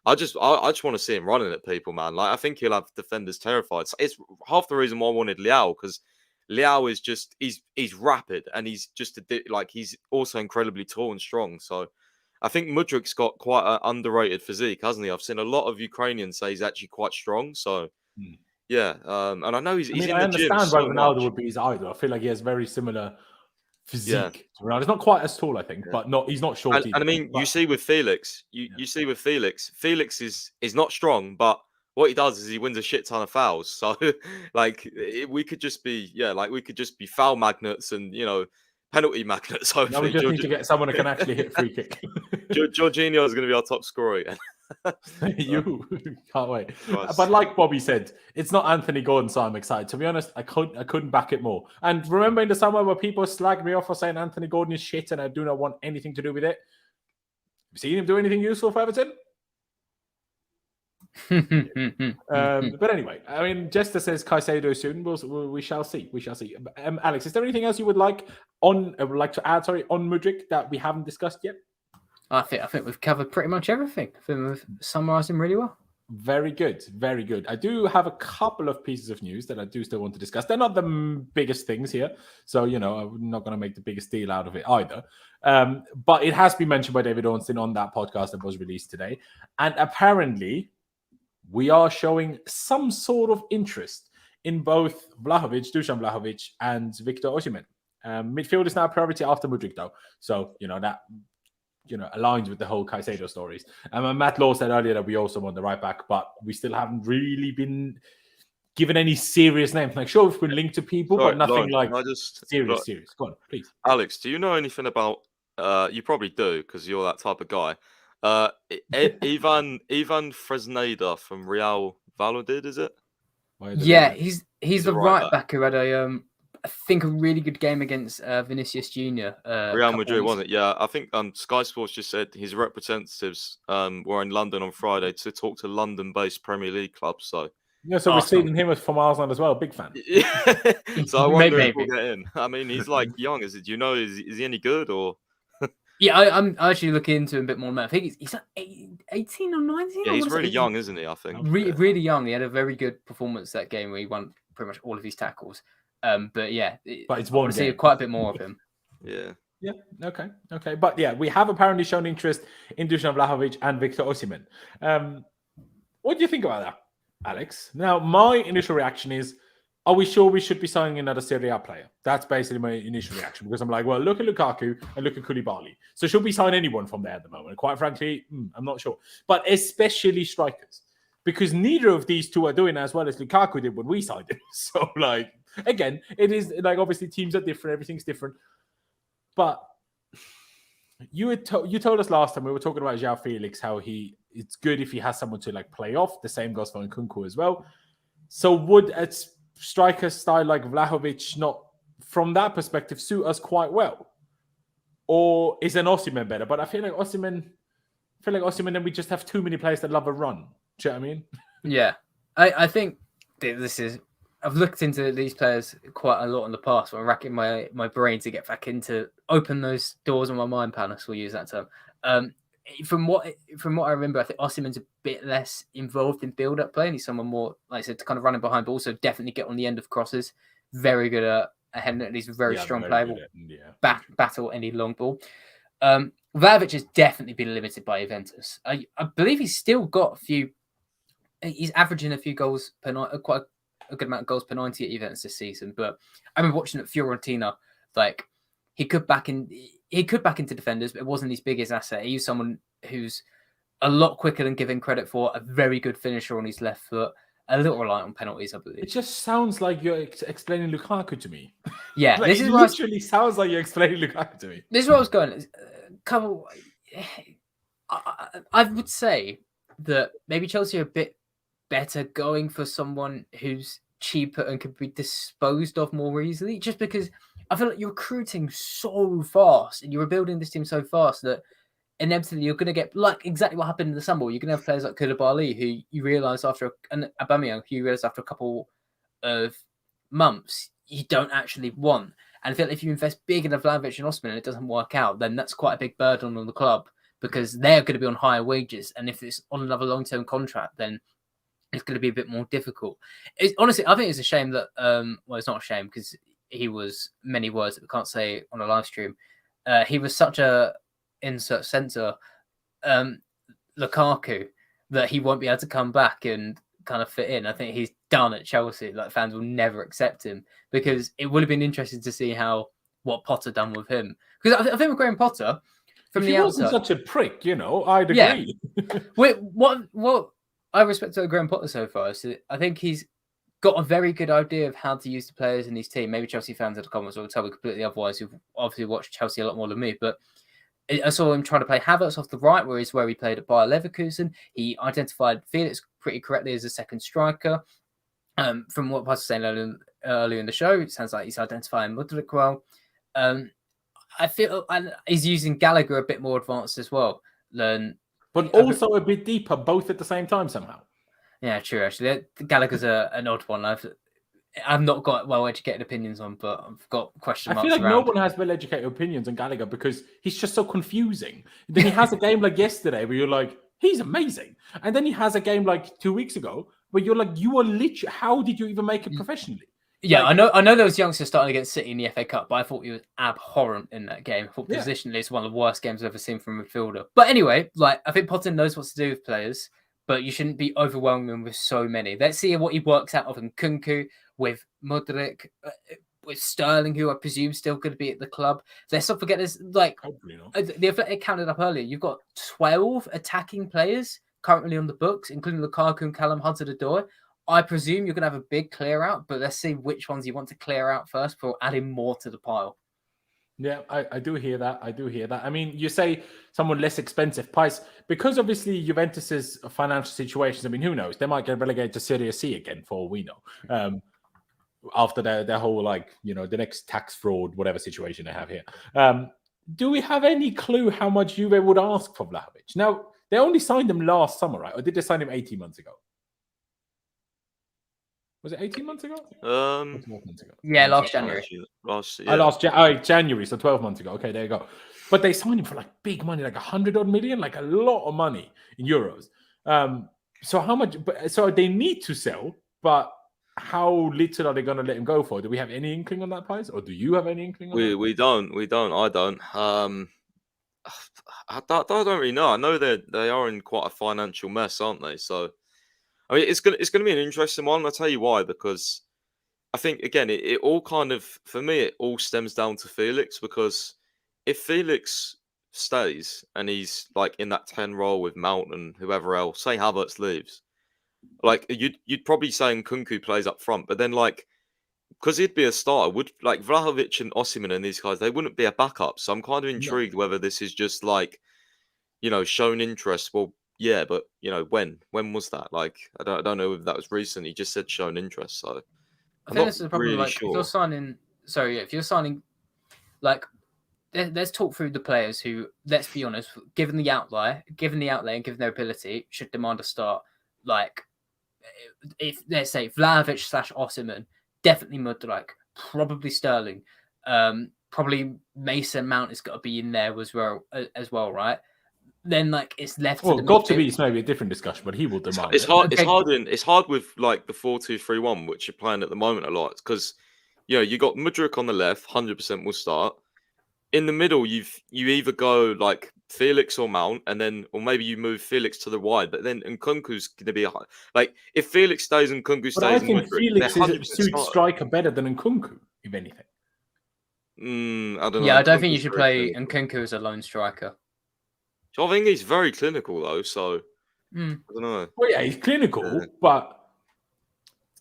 I just want to see him running at people, man. Like, I think he'll have defenders terrified. So it's half the reason why I wanted Leao, because Leao is just he's rapid, and he's just he's also incredibly tall and strong. So I think Mudryk's got quite an underrated physique, hasn't he? I've seen a lot of Ukrainians say he's actually quite strong. So yeah, and I know he's in the gym. I understand why Ronaldo would be his idol. I feel like he has very similar physique to Ronaldo. He's not quite as tall, I think, but he's not short. And I mean, you see with Felix, you see with Felix is not strong, but what he does is he wins a shit ton of fouls. So like we could just be foul magnets and, you know, penalty magnets. Hopefully. Now we just need to get someone who can actually hit a free kick. Jorginho is going to be our top scorer again. You can't wait. But like Bobby said, it's not Anthony Gordon, so I'm excited. To be honest, I couldn't back it more. And remember in the summer where people slagged me off for saying Anthony Gordon is shit and I do not want anything to do with it? Have you seen him do anything useful for Everton? But anyway, I mean, Jester says Caicedo soon. We shall see. We shall see. Alex, is there anything else you would like to add on Mudryk that we haven't discussed yet? I think we've covered pretty much everything. I think we've summarised him really well. Very good. Very good. I do have a couple of pieces of news that I do still want to discuss. They're not the biggest things here. So, you know, I'm not going to make the biggest deal out of it either. But it has been mentioned by David Ornstein on that podcast that was released today. And apparently, we are showing some sort of interest in both Dusan Vlahovic and Victor Osimhen. Midfield is now a priority after Mudryk, though. So, you know, that aligns with the whole Caicedo stories. Matt Law said earlier that we also want the right back, but we still haven't really been given any serious names. Like, sure, we've been linked to people, but nothing serious. Go on, please. Alex, do you know anything about, you probably do, because you're that type of guy, Ivan Fresneda from Real Valladolid, is it? Yeah, he's the right back who had I think a really good game against Vinicius Junior. Real Madrid, wasn't it? Yeah, I think Sky Sports just said his representatives were in London on Friday to talk to London-based Premier League clubs. So yeah, so we're seeing him from Arsenal as well. Big fan. So I wonder if we'll get in. I mean, he's like young. Do you know? Is he any good or? Yeah, I'm actually looking into him a bit more now. I think he's like 18 or 19. Yeah, he's really young, isn't he? I think really young. He had a very good performance that game where he won pretty much all of his tackles. But yeah, it's one. I see quite a bit more of him. Yeah. Okay. But yeah, we have apparently shown interest in Dusan Vlahovic and Victor Osimhen. What do you think about that, Alex? Now, my initial reaction is are we sure we should be signing another Serie A player? That's basically my initial reaction because I'm like, well, look at Lukaku and look at Koulibaly. So should we sign anyone from there at the moment? Quite frankly, I'm not sure. But especially strikers, because neither of these two are doing as well as Lukaku did when we signed him. So, like, again, it is like obviously teams are different, everything's different. But you told us last time we were talking about João Felix, how it's good if he has someone to like play off. The same goes for Nkunku as well. So would a striker style like Vlahovic not, from that perspective, suit us quite well? Or is an Osimhen better? But I feel like Osimhen, then we just have too many players that love a run. Do you know what I mean? Yeah. I think this is... I've looked into these players quite a lot in the past. I'm racking my brain to get back into... Open those doors on my mind, Panos, we'll use that term. From what I remember, I think Osimhen's a bit less involved in build-up play, and he's someone more, like I said, to kind of running behind, but also definitely get on the end of crosses. Very good at heading it. He's a very strong player. Will battle any long ball. Vlahovic has definitely been limited by Juventus. I believe he's still got a few. He's averaging a few goals per night, quite a good amount of goals per 90 at Juventus this season. But I've been watching at Fiorentina. Like he could back into defenders, but it wasn't his biggest asset. He's someone who's a lot quicker than given credit for, a very good finisher on his left foot, a little reliant on penalties, I believe. It just sounds like you're explaining Lukaku to me. Yeah, like, this is literally sounds like you're explaining Lukaku to me. This is where I was going. I would say that maybe Chelsea are a bit better going for someone who's cheaper and could be disposed of more easily, just because I feel like you're recruiting so fast and you're rebuilding this team so fast that inevitably you're going to get like exactly what happened in the summer. You're going to have players like Koulibaly who you realise after, and Aubameyang who you realise after a couple of months you don't actually want. And I feel like if you invest big in a Vlahovic and Osimhen and it doesn't work out, then that's quite a big burden on the club because they're going to be on higher wages. And if it's on another long-term contract, then it's going to be a bit more difficult. Honestly, I think it's a shame that, well, it's not a shame because he was many words that we can't say on a live stream. He was such a insert centre, Lukaku, that he won't be able to come back and kind of fit in. I think he's done at Chelsea. Like fans will never accept him because it would have been interesting to see what Potter done with him. Because I think with Graham Potter, from the outside, he wasn't such a prick, I'd agree. Yeah. Wait, what I respect to Graham Potter so far is I think he's got a very good idea of how to use the players in his team. Maybe Chelsea fans in the comments will tell me completely otherwise, who've obviously watched Chelsea a lot more than me. But I saw him trying to play Havertz off the right, where he played at Bayer Leverkusen. He identified Felix pretty correctly as a second striker. From what Potter was saying earlier in the show, it sounds like he's identifying Mudryk well. I feel he's using Gallagher a bit more advanced as well. But also a bit deeper, both at the same time somehow. Yeah, true. Actually, Gallagher's an odd one. I've not got well-educated opinions on, but I've got question marks. I feel like no one has well-educated opinions on Gallagher because he's just so confusing. Then he has a game like yesterday where you're like, he's amazing, and then he has a game like 2 weeks ago where you're like, you are literally. How did you even make it professionally? Yeah, I know those youngsters starting against City in the FA Cup, but I thought he was abhorrent in that game. I thought positionally it's one of the worst games I've ever seen from a midfielder. But anyway, I think Potter knows what to do with players, but you shouldn't be overwhelming with so many. Let's see what he works out of Nkunku, with Mudryk, with Sterling, who I presume still going to be at the club. Let's not forget this, the Athletic counted up earlier. You've got 12 attacking players currently on the books, including Lukaku and Callum Hudson-Odoi. I presume you're going to have a big clear out, but let's see which ones you want to clear out first before adding more to the pile. Yeah, I do hear that. I mean, you say someone less expensive price because obviously Juventus's financial situations. I mean, who knows? They might get relegated to Serie C again for all we know. After their whole the next tax fraud, whatever situation they have here. Do we have any clue how much Juve would ask for Vlahovic? Now, they only signed him last summer, right? Or did they sign him 18 months ago? Was it 18 months ago? 12 months ago. Yeah, last January. January, so 12 months ago. Okay, there you go. But they signed him for big money, 100 odd million, a lot of money in euros. So how much? So they need to sell, but how little are they going to let him go for? Do we have any inkling on that price, or do you have any inkling on that? We don't. I don't. I don't really know. I know they are in quite a financial mess, aren't they? So, I mean, it's gonna be an interesting one. I'll tell you why. Because I think again, it all kind of, for me, it all stems down to Felix, because if Felix stays and he's like in that 10 role with Mount and whoever else, say Havertz leaves, like you'd probably say Nkunku plays up front, but then like, because he'd be a starter, would like Vlahovic and Osimhen and these guys, they wouldn't be a backup. So I'm kind of intrigued whether this is just like, shown interest. Well, yeah, but when was that? Like, I don't know if that was recent. He just said shown interest. So I think this is the problem. Like, if you're signing, if you're signing, like, let's talk through the players who, let's be honest, given the outlay and given their ability, should demand a start. Like, if let's say Vlahovic / Osimhen, definitely Mudryk, probably Sterling, probably Mason Mount has got to be in there as well, right? Then like it's left. Well, got to be. It's maybe a different discussion, but he will demand. It's hard. Okay. It's hard with like the 4-2-3-1, which you're playing at the moment a lot, because you got Mudryk on the left, 100% will start. In the middle, you either go like Felix or Mount, or maybe you move Felix to the wide. But then Nkunku's going to be like, if Felix stays and Nkunku stays. But I think Felix is a suit striker better than Nkunku, if anything. I don't know. Yeah, I don't think you should play Nkunku as a lone striker. I think he's very clinical though, so I don't know. Well, yeah, he's clinical, but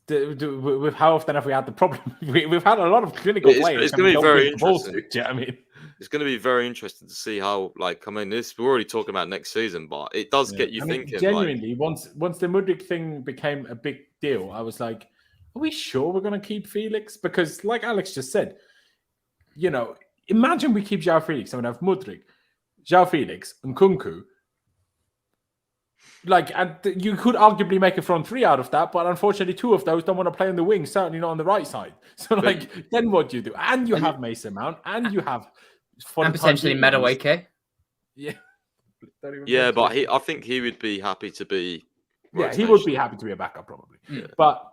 with how often have we had the problem? We've had a lot of clinical players. It's going to be very interesting. Do you know what I mean? It's going to be very interesting to see how, like, I mean, we're already talking about next season, but it does get you thinking. Genuinely, once the Mudryk thing became a big deal, I was like, are we sure we're going to keep Felix? Because, like Alex just said, imagine we keep João Felix and we have Mudryk, João Felix, and Nkunku. Like, and you could arguably make a front three out of that, but unfortunately, two of those don't want to play on the wing, certainly not on the right side. So, like, then what do you do? And you have Mason Mount, and you have... And potentially Madueke. Yeah. Yeah, but I think he would be happy to be... Yeah, he would be happy to be a backup, probably. Yeah. But...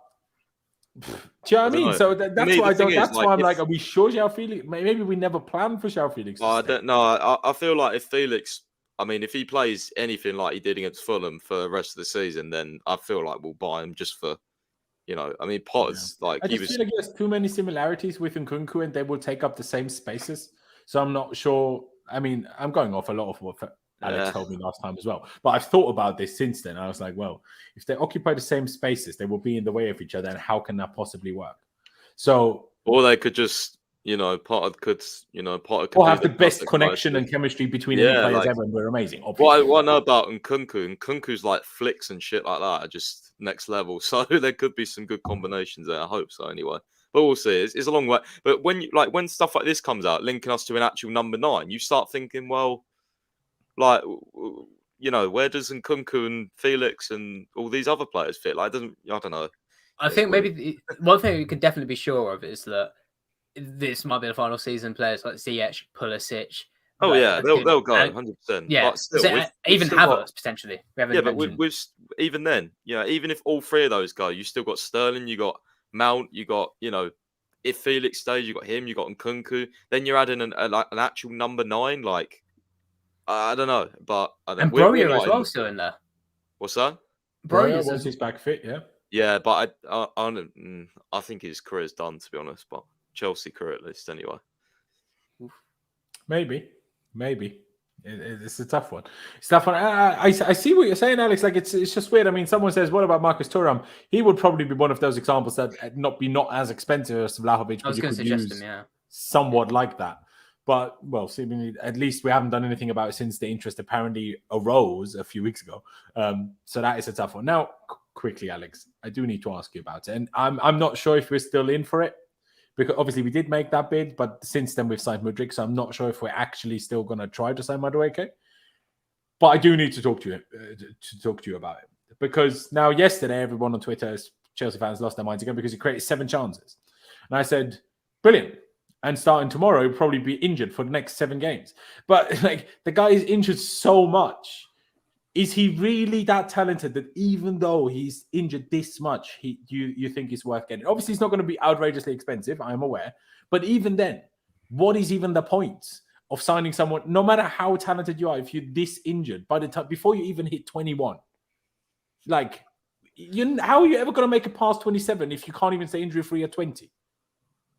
Do you know what I mean? So that's why I'm like, are we sure João Felix? Maybe we never planned for João Felix. I don't know. I feel like if Felix, I mean, if he plays anything like he did against Fulham for the rest of the season, then I feel like we'll buy him just for, I mean, Potter's like I just feel like there's too many similarities with Nkunku, and they will take up the same spaces. So I'm not sure. I mean, I'm going off a lot of what Alex told me last time as well. But I've thought about this since then. I was like, well, if they occupy the same spaces, they will be in the way of each other. And how can that possibly work? So, or they could just, Potter could have the best connection and chemistry between any players ever, and we're amazing. What I know about Nkunku's like flicks and shit like that are just next level. So there could be some good combinations there. I hope so, anyway. But we'll see. It's a long way. But when stuff like this comes out, linking us to an actual number 9, you start thinking, well, like, where does Nkunku and Felix and all these other players fit? Like, I don't know. I think maybe one thing we could definitely be sure of is that this might be the final season. Players like Ziyech, Pulisic. Oh yeah, they'll go 100%. Yeah, even Havertz potentially. But with even then, even if all three of those go, you still got Sterling, you got Mount, you got if Felix stays, you got him, you got Nkunku. Then you're adding an actual number 9, like. I don't know, but I don't know. And Broja as well still in there. What's that? Broja once he's back fit, yeah. Yeah, but I think his career's done, to be honest. But Chelsea career at least, anyway. Maybe. It's a tough one. It's tough one. I see what you're saying, Alex. Like it's just weird. I mean, someone says, "What about Marcus Thuram?" He would probably be one of those examples that not as expensive as Vlahovic, but you could use somewhat like that. But, well, seemingly, at least we haven't done anything about it since the interest apparently arose a few weeks ago. So that is a tough one. Now, quickly, Alex, I do need to ask you about it. And I'm not sure if we're still in for it, because obviously we did make that bid, but since then we've signed Mudryk, so I'm not sure if we're actually still going to try to sign Madueke. But I do need to talk to you about it. Because now, yesterday, everyone on Twitter, Chelsea fans, lost their minds again because he created 7 chances. And I said, brilliant. And starting tomorrow, he'll probably be injured for the next 7 games. But like the guy is injured so much. Is he really that talented that even though he's injured this much, you think it's worth getting? Obviously, it's not going to be outrageously expensive, I am aware. But even then, what is even the point of signing someone, no matter how talented you are, if you're this injured by the time before you even hit 21? Like, How are you ever going to make it past 27 if you can't even stay injury-free at 20?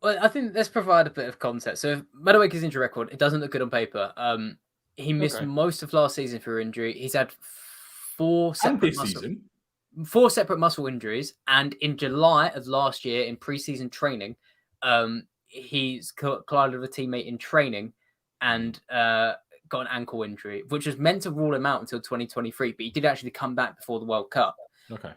Well, I think let's provide a bit of context. So, Madueke's injury record, it doesn't look good on paper. He missed most of last season for injury. He's had four separate muscle injuries, and in July of last year, in pre-season training, he's collided with a teammate in training and got an ankle injury, which was meant to rule him out until 2023, but he did actually come back before the World Cup. Okay.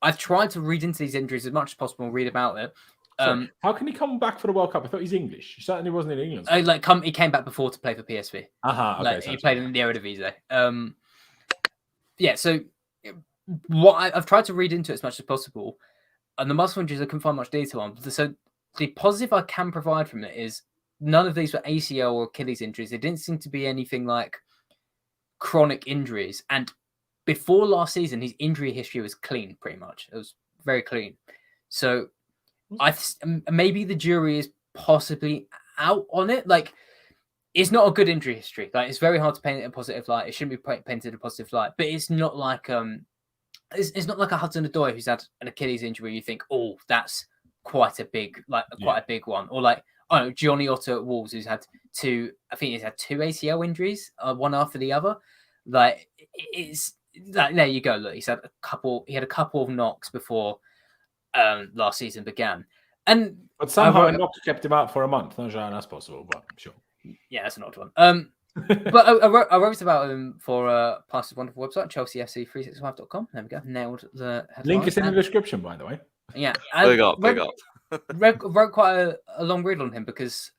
I've tried to read into these injuries as much as possible and read about it. How can he come back for the World Cup? I thought he's English. He certainly wasn't in England. He came back before to play for PSV. Okay. He played in the Eredivisie. So I've tried to read into it as much as possible, and the muscle injuries I couldn't find much detail on. So the positive I can provide from it is none of these were ACL or Achilles injuries. They didn't seem to be anything like chronic injuries. And before last season, his injury history was clean, pretty much. It was very clean. So maybe the jury is possibly out on it. Like, it's not a good injury history. Like, it's very hard to paint it in a positive light. It shouldn't be painted in a positive light. But it's not like it's not like a Hudson-Odoi who's had an Achilles injury. You think, oh, that's quite a big one. Or like, Johnny Otto at Wolves, who's had two ACL injuries, one after the other. Like, it's like, there you go. Look, he had a couple of knocks before last season began, but somehow a knock kept him out for a month. Not sure that's possible, but sure. Yeah, that's an odd one. But I wrote about him for Pastor's wonderful website, ChelseaFC365.com. There we go. Nailed the headline. Link is in the description, by the way. Yeah, big up. wrote quite a long read on him because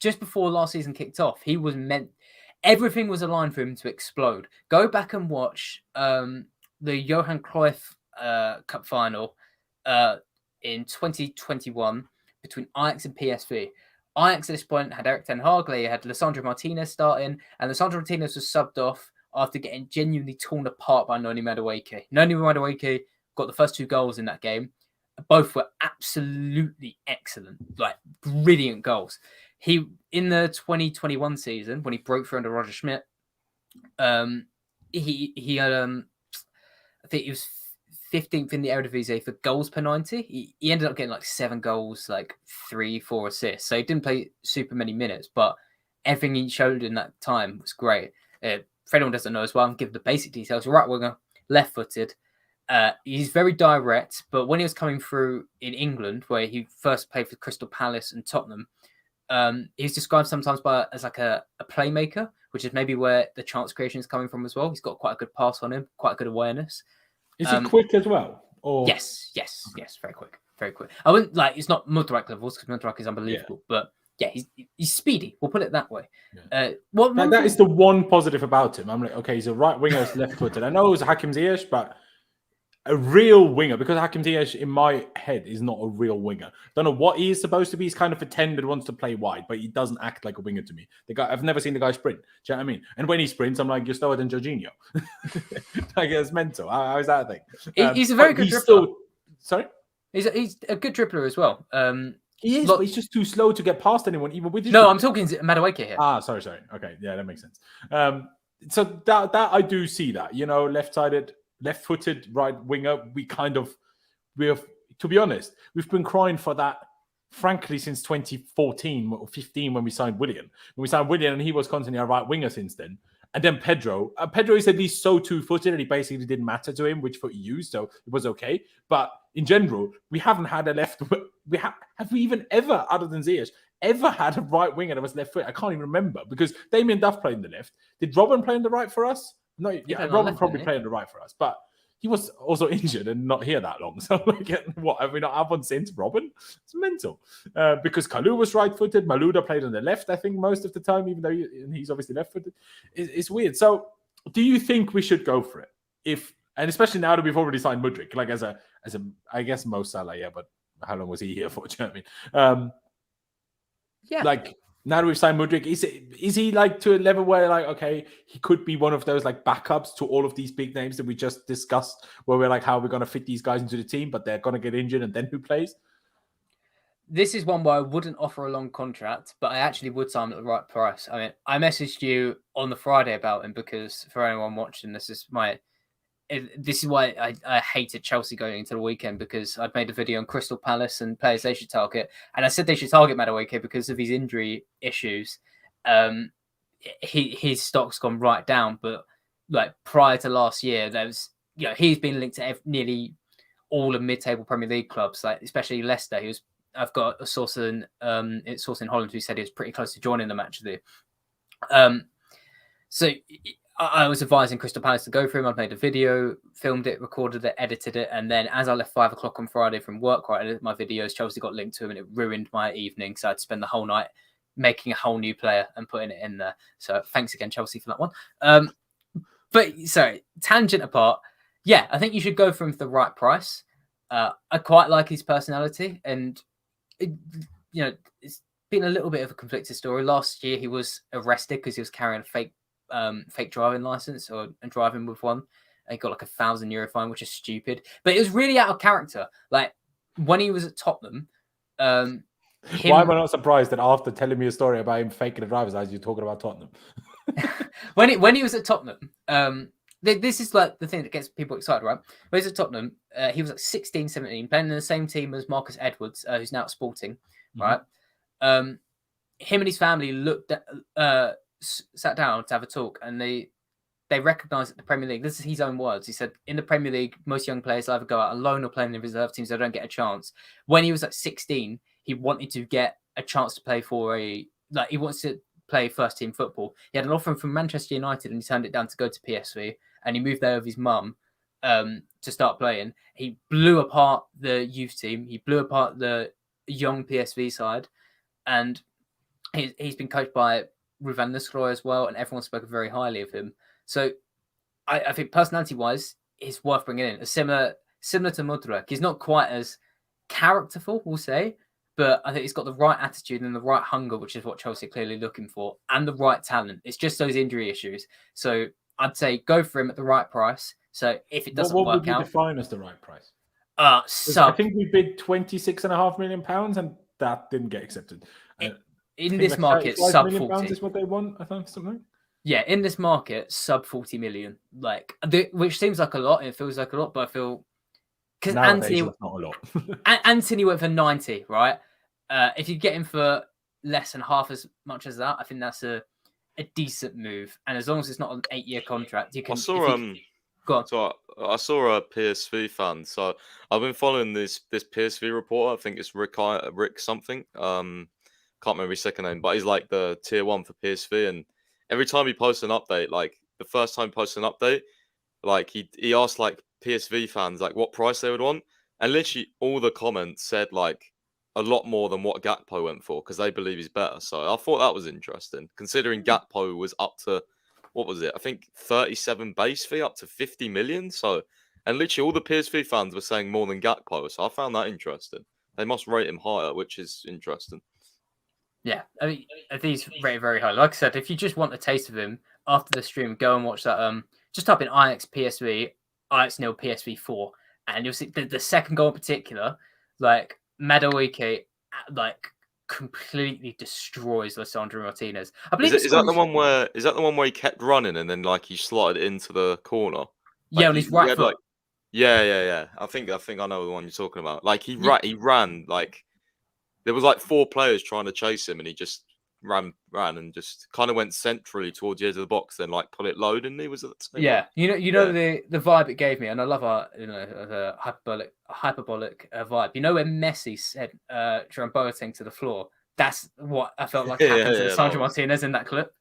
just before last season kicked off, everything was aligned for him to explode. Go back and watch the Johan Cruyff Cup final in 2021 between Ajax and PSV. Ajax at this point had Erik ten Hag, they had Lisandro Martinez starting, and Lisandro Martinez was subbed off after getting genuinely torn apart by Noni Madueke. Noni Madueke got the first 2 goals in that game. Both were absolutely excellent, like brilliant goals. He, in the 2021 season, when he broke through under Roger Schmidt, he had I think he was 15th in the Eredivisie for goals per 90. He ended up getting like 7 goals, like 3-4 assists. So he didn't play super many minutes, but everything he showed in that time was great. For anyone who doesn't know as well, I'm giving the basic details. Right winger, left-footed. He's very direct, but when he was coming through in England, where he first played for Crystal Palace and Tottenham, he's described sometimes as like a playmaker, which is maybe where the chance creation is coming from as well. He's got quite a good pass on him, quite a good awareness. Is he quick as well? Or... Yes, very quick. I wouldn't like, it's not Mudryk levels because Mudryk is unbelievable, but yeah, he's speedy. We'll put it that way. Yeah. That is the one positive about him. I'm like, okay, he's a right winger, he's left-footed. I know it was Hakim Ziyech, but a real winger, because Hakim Ziyech in my head is not a real winger. Don't know what he is supposed to be. He's kind of pretended wants to play wide, but he doesn't act like a winger to me. I've never seen the guy sprint. Do you know what I mean? And when he sprints, I'm like, you're slower than Jorginho. Like, it's mental. How is that a thing? He's a very good dribbler. Sorry? He's a good dribbler as well. He is, but he's just too slow to get past anyone, even with his... No, I'm talking Madueke here. Sorry. Okay, yeah, that makes sense. So that I do see that. You know, left-sided... left-footed right winger, to be honest, we've been crying for that, frankly, since 2014 or 15 when we signed Willian. And he was constantly a right winger since then. And then Pedro is at least so two-footed, and he basically didn't matter to him which foot he used, so it was okay. But in general, we haven't had a left. Have we even ever, other than Ziyech, ever had a right winger that was left foot? I can't even remember, because Damien Duff played in the left. Did Robin play on the right for us? No, yeah, Robin probably played on the right for us, but he was also injured and not here that long. So, what have we not had one since Robin? It's mental. Because Kalou was right-footed, Malouda played on the left, I think, most of the time, even though he's obviously left-footed. It's weird. So, do you think we should go for it? And especially now that we've already signed Mudryk, like as a, I guess Mo Salah, yeah, but how long was he here for? Do you know what I mean? Yeah, like. Now that we've signed Mudryk, is he like to a level where, like, okay, he could be one of those like backups to all of these big names that we just discussed, where we're like, how are we going to fit these guys into the team, but they're going to get injured, and then who plays? This is one where I wouldn't offer a long contract, but I actually would sign him at the right price. I mean, I messaged you on the Friday about him because for anyone watching, this is my this is why I hated Chelsea going into the weekend, because I'd made a video on Crystal Palace and players they should target, and I said they should target Madueke because of his injury issues. His stock's gone right down, but like prior to last year, there was he's been linked to nearly all of mid-table Premier League clubs, like especially Leicester. I've got a source in Holland who said he was pretty close to joining them actually. So I was advising Crystal Palace to go for him. I'd made a video, filmed it, recorded it, edited it, and then as I left 5 o'clock on Friday from work, I edited my videos. Chelsea got linked to him, and it ruined my evening. So I'd spend the whole night making a whole new player and putting it in there. So thanks again, Chelsea, for that one. But sorry, tangent apart, yeah, I think you should go for him for the right price. I quite like his personality, and it's been a little bit of a conflicted story. Last year, he was arrested because he was carrying a fake driving license and driving with one. He got like €1,000 fine, which is stupid. But it was really out of character. Like when he was at Tottenham. Why am I not surprised that after telling me a story about him faking a driver's license, you're talking about Tottenham? when he was at Tottenham, this is like the thing that gets people excited, right? When he was at Tottenham, he was like 16, 17, playing in the same team as Marcus Edwards, who's now at Sporting, right? Him and his family sat down to have a talk, and they recognise that the Premier League, this is his own words, he said, in the Premier League, most young players either go out alone or play in the reserve teams, so they don't get a chance. When he was like 16, he wanted to get a chance to play he wants to play first team football. He had an offer from Manchester United, and he turned it down to go to PSV, and he moved there with his mum to start playing. He blew apart the youth team. He blew apart the young PSV side, and he's been coached by Ruud van Nistelrooy as well, and everyone spoke very highly of him. So I think personality-wise, it's worth bringing in. Similar to Mudryk. He's not quite as characterful, we'll say, but I think he's got the right attitude and the right hunger, which is what Chelsea are clearly looking for, and the right talent. It's just those injury issues. So I'd say go for him at the right price. So if it doesn't work out... What would you define as the right price? I think we bid £26.5 million, and that didn't get accepted. In this market, sub 40 is what they want, I think, something. Yeah, in this market, sub 40 million, which seems like a lot. It feels like a lot, but I feel because Anthony, not a lot. Anthony went for 90, right? If you get him for less than half as much as that, I think that's a decent move. And as long as it's not an 8-year contract, you can. Go on. So I saw a PSV fan. So I've been following this PSV reporter. I think it's Rick something. Can't remember his second name, but he's like the tier 1 for PSV, and every time he posts an update, like the first time he posted an update, like he asked like PSV fans like what price they would want, and literally all the comments said like a lot more than what Gakpo went for because they believe he's better. So I thought that was interesting, considering Gakpo was up to, what was it? I think 37 base fee up to 50 million. So, and literally all the PSV fans were saying more than Gakpo. So I found that interesting. They must rate him higher, which is interesting. Yeah, I mean, he's rated very high. Like I said, if you just want a taste of him after the stream, go and watch that. Just type in Ajax PSV, Ajax nil PSV 4, and you'll see the second goal in particular. Like Madueke, like completely destroys Lisandro Martinez. I believe is that the one where he kept running and then like he slotted into the corner? Like, yeah, on his right foot. Like, yeah. I think I know the one you're talking about. Like he ran like. There was like 4 players trying to chase him, and he just ran and just kind of went centrally towards the edge of the box, then like put it low, and he was at the same. Yeah, you know the vibe it gave me, and I love the hyperbolic vibe. You know when Messi said Jerome Boateng to the floor? That's what I felt like happened to Sandro Martinez in that clip.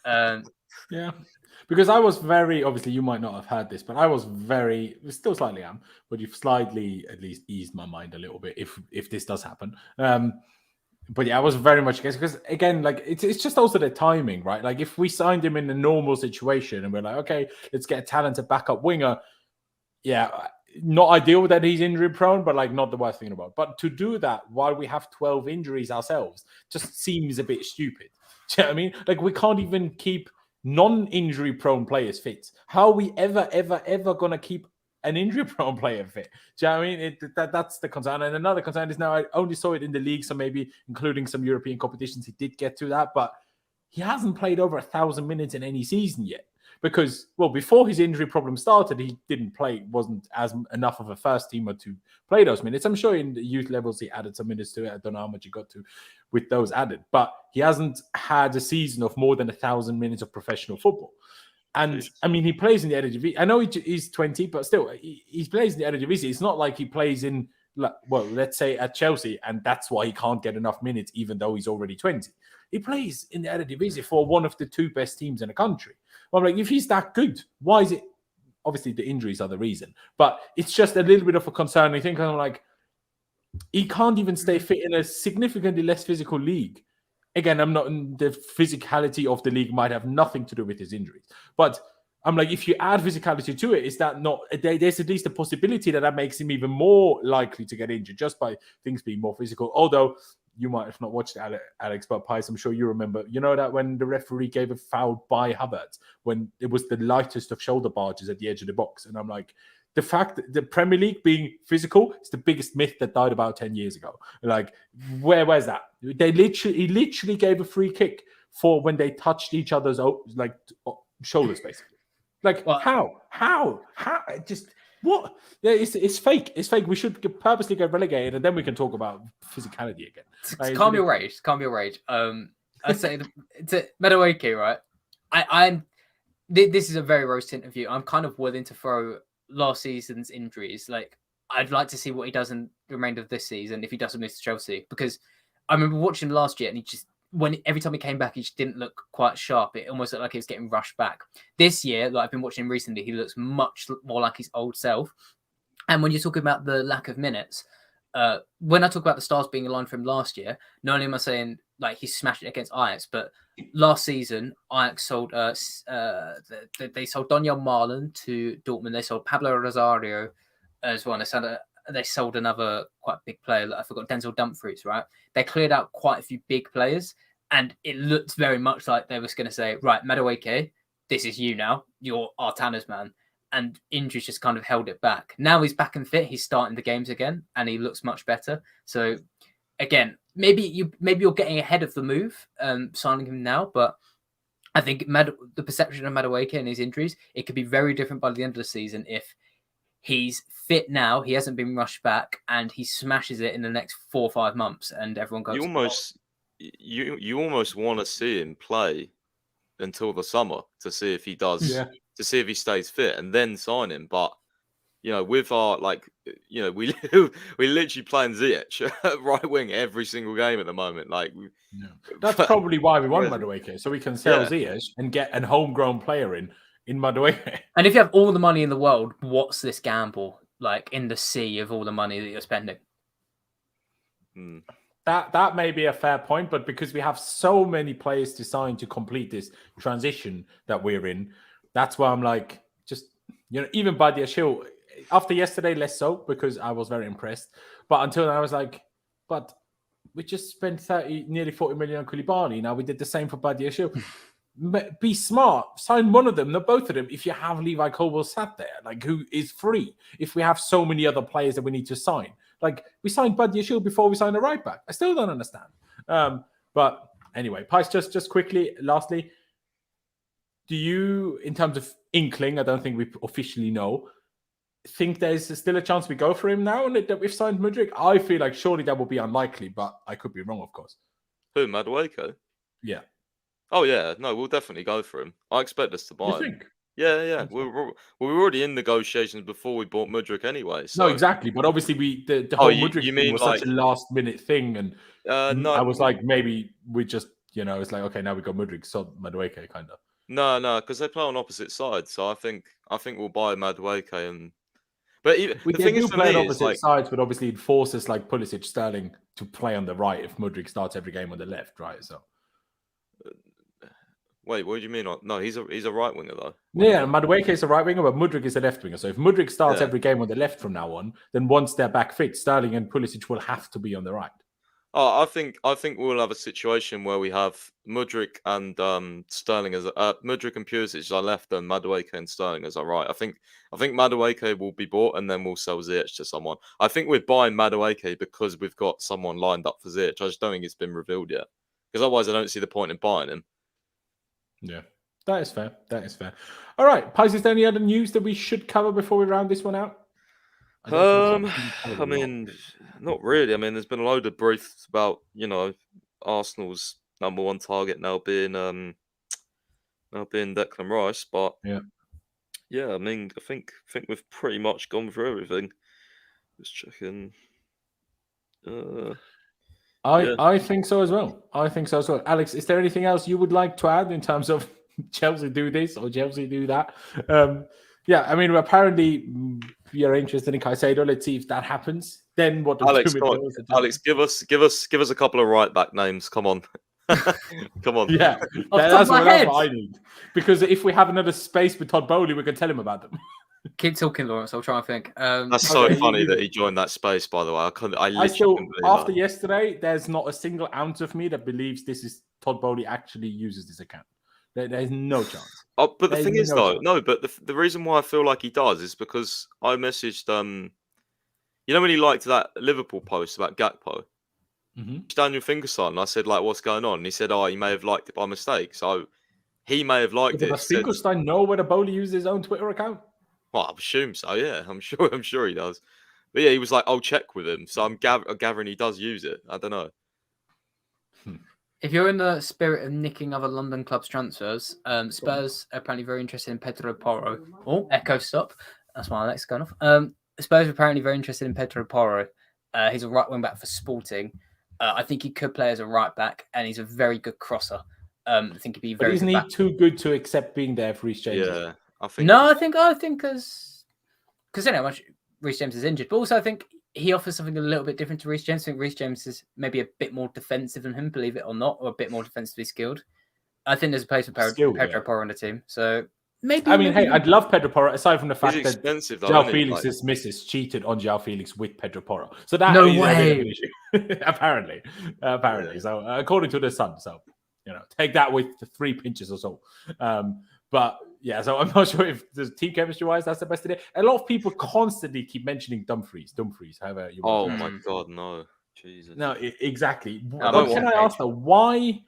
Yeah. Because I was very, obviously you might not have heard this, but I was still slightly am, but you've slightly at least eased my mind a little bit if this does happen. But yeah, I was very much against, because again, like it's just also the timing, right? Like if we signed him in a normal situation and we're like, okay, let's get a talented backup winger. Yeah, not ideal that he's injury prone, but like not the worst thing about. But to do that while we have 12 injuries ourselves just seems a bit stupid. Do you know what I mean? Like we can't even keep non-injury prone players fit. How are we ever going to keep an injury prone player fit? Do you know what I mean? That's the concern. And another concern is now I only saw it in the league, so maybe including some European competitions, he did get to that, but he hasn't played over 1,000 minutes in any season yet. because, well, before his injury problem started, he didn't play, wasn't as enough of a first teamer to play those minutes. I'm sure in the youth levels he added some minutes to it. I don't know how much he got to with those added, but he hasn't had a season of more than 1,000 minutes of professional football. And I mean, he plays in the Eredivisie. I know he's 20, but still, he plays in the Eredivisie. It's not like he plays in, well, let's say at Chelsea, and that's why he can't get enough minutes, even though he's already 20. He plays in the Eredivisie for one of the two best teams in the country. Well, like, if he's that good, why is it? Obviously, the injuries are the reason, but it's just a little bit of a concern. I think I'm like, he can't even stay fit in a significantly less physical league. Again, I'm not in the physicality of the league might have nothing to do with his injuries. But I'm like, if you add physicality to it, is that not, there's at least a possibility that makes him even more likely to get injured just by things being more physical. Although you might have not watched Alex, but Pies, I'm sure you remember, you know, that when the referee gave a foul by Havertz, when it was the lightest of shoulder barges at the edge of the box. And I'm like, the fact that the Premier League being physical is the biggest myth that died about 10 years ago. Like, where's that? He literally gave a free kick for when they touched each other's shoulders, basically. Like, what? How? Just what? Yeah, it's fake. It's fake. We should purposely get relegated, and then we can talk about physicality again. Calm your rage. I say to Madueke, right? I'm. This is a very roast interview. I'm kind of willing to throw last season's injuries. Like, I'd like to see what he does in the remainder of this season if he doesn't move to Chelsea, because I remember watching him last year and he just, every time he came back, he just didn't look quite sharp. It almost looked like he was getting rushed back. This year, like I've been watching him recently, he looks much more like his old self. And when you're talking about the lack of minutes, when I talk about the stars being aligned for him last year, not only am I saying like he smashed it against Ajax, but last season Ajax sold they sold Daniel Marlon to Dortmund. They sold Pablo Rosario as well. They sold another quite big player. I forgot, Denzel Dumfries, right? They cleared out quite a few big players, and it looked very much like they was going to say, right, Madueke, this is you now. You're our talisman. And injuries just kind of held it back. Now he's back and fit. He's starting the games again, and he looks much better. So, again, maybe you're getting ahead of the move, signing him now. But I think the perception of Madueke and his injuries, it could be very different by the end of the season if he's fit now, he hasn't been rushed back, and he smashes it in the next 4 or 5 months, and everyone goes. You almost want to see him play until the summer to see if he does. Yeah. To see if he stays fit and then sign him. But, you know, with our, we literally playing Ziyech right wing every single game at the moment. Like, that's probably why we want Madueke, so we can sell Ziyech and get a homegrown player in Madueke. And if you have all the money in the world, what's this gamble like in the sea of all the money that you're spending? That may be a fair point, but because we have so many players to sign to complete this transition that we're in, that's why I'm like, just, you know, even Badiashile, after yesterday, less so, because I was very impressed. But until then, I was like, but we just spent nearly 40 million on Koulibaly. Now we did the same for Badiashile. Be smart. Sign one of them, not both of them, if you have Levi Colwill sat there, like, who is free. If we have so many other players that we need to sign. Like, we signed Badiashile before we signed a right back. I still don't understand. But anyway, Pies, just quickly, lastly, do you, in terms of inkling, I don't think we officially know, think there's still a chance we go for him now and that we've signed Mudryk? I feel like surely that would be unlikely, but I could be wrong, of course. Who, Madueke? Yeah. Oh, yeah. No, we'll definitely go for him. I expect us to buy him. Think? Yeah. We were already in negotiations before we bought Mudryk anyway. So. No, exactly. But obviously, the whole Mudryk thing was such a last-minute thing. And no, I was like, maybe we just, you know, it's like, okay, now we got Mudryk, so Madueke, kind of. No, because they play on opposite sides. So I think we'll buy Madueke and. But the thing is, for me, on opposite sides, but obviously it forces like Pulisic, Sterling to play on the right if Mudryk starts every game on the left, right? So. Wait, what do you mean? No, he's a right winger though. Yeah, Madueke is a right winger, but Mudryk is a left winger. So if Mudryk starts every game on the left from now on, then once they're back fit, Sterling and Pulisic will have to be on the right. Oh, I think we'll have a situation where we have Mudryk and Sterling as Mudryk and Pulisic as our left, and Madueke and Sterling as our right. I think Madueke will be bought, and then we'll sell Ziyech to someone. I think we're buying Madueke because we've got someone lined up for Ziyech. I just don't think it's been revealed yet, because otherwise I don't see the point in buying him. Yeah. That is fair. That is fair. All right, Pies, is there any other news that we should cover before we round this one out? I mean, not really. I mean, there's been a load of briefs about, Arsenal's number one target now being Declan Rice, but yeah, I mean, I think we've pretty much gone through everything. Just checking. I think so as well. Alex, is there anything else you would like to add in terms of Chelsea do this or Chelsea do that? I mean, apparently you're interested in Caicedo. Let's see if that happens. Then what? Alex, give us a couple of right back names. Come on. Come on. Yeah, that's what I need. Because if we have another space with Todd Bowley, we can tell him about them. Keep talking, Laurenz. I'll try and think. That's so funny that he joined that space, by the way. I still, after yesterday, there's not a single ounce of me that believes this is Todd Bowley actually uses this account. There's no chance. Oh, but the thing is, the reason why I feel like he does is because I messaged, when he liked that Liverpool post about Gakpo, Daniel Fingerson, I said, like, what's going on? And he said, he may have liked it by mistake. So he may have liked it. Does Fingerstein know whether Bowley uses his own Twitter account? Well, I assume so, yeah. I'm sure he does. But yeah, he was like, I'll check with him. So I'm gathering he does use it. I don't know. If you're in the spirit of nicking other London clubs' transfers, Spurs are apparently very interested in Pedro Porro. Oh, echo stop. That's my Alex going off. Spurs are apparently very interested in Pedro Porro. He's a right wing back for Sporting. I think he could play as a right back, and he's a very good crosser. I think he'd be very. But isn't he too good to accept being there for Reece James? Yeah, I think. No, I think because how much Reece James is injured, but also I think he offers something a little bit different to Reece James. I think Reece James is maybe a bit more defensive than him, believe it or not, or a bit more defensively skilled. I think there's a place for Pedro Porro on the team. So maybe. I mean, I'd love Pedro Porro, aside from the fact that João Felix's missus cheated on João Felix with Pedro Porro. So that no is way. an issue. apparently. So according to the Sun, so take that with 3 pinches or so. But yeah, so I'm not sure if the team chemistry wise that's the best idea. A lot of people constantly keep mentioning Dumfries. However you want. Oh my God, no, Jesus. No, exactly. But can I ask though, why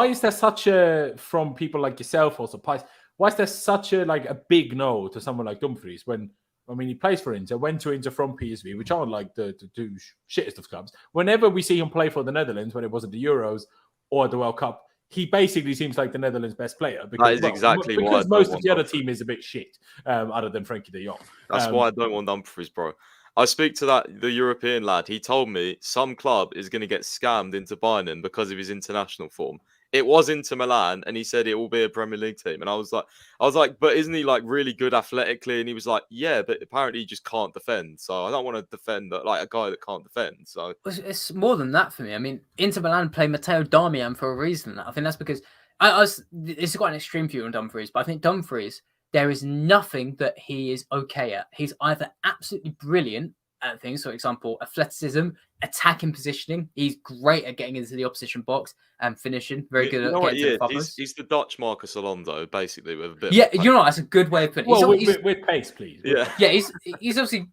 is there such a, from people like yourself, also Pies, why is there such a big no to someone like Dumfries when, I mean, he plays for Inter, went to Inter from PSV, which aren't like the two shittest of clubs. Whenever we see him play for the Netherlands, when it wasn't the Euros or the World Cup, he basically seems like the Netherlands' best player. Because, because most of the other team is a bit shit, other than Frankie de Jong. That's why I don't want Dumfries, bro. I speak to the European lad. He told me some club is going to get scammed into buying him because of his international form. It was Inter Milan, and he said it will be a Premier League team. And I was like, but isn't he like really good athletically? And he was like, yeah, but apparently he just can't defend. So I don't want to defend like a guy that can't defend. So it's more than that for me. I mean, Inter Milan play Matteo Darmian for a reason. I think that's because it's quite an extreme view on Dumfries, but I think Dumfries, there is nothing that he is okay at. He's either absolutely brilliant at things, for example, athleticism, attacking positioning. He's great at getting into the opposition box and finishing. Very good at getting to the buffers. He's the Dutch Marcus Alonso, basically, with a bit. Yeah, that's a good way of putting it. Well, with pace, please. Yeah, yeah. He's obviously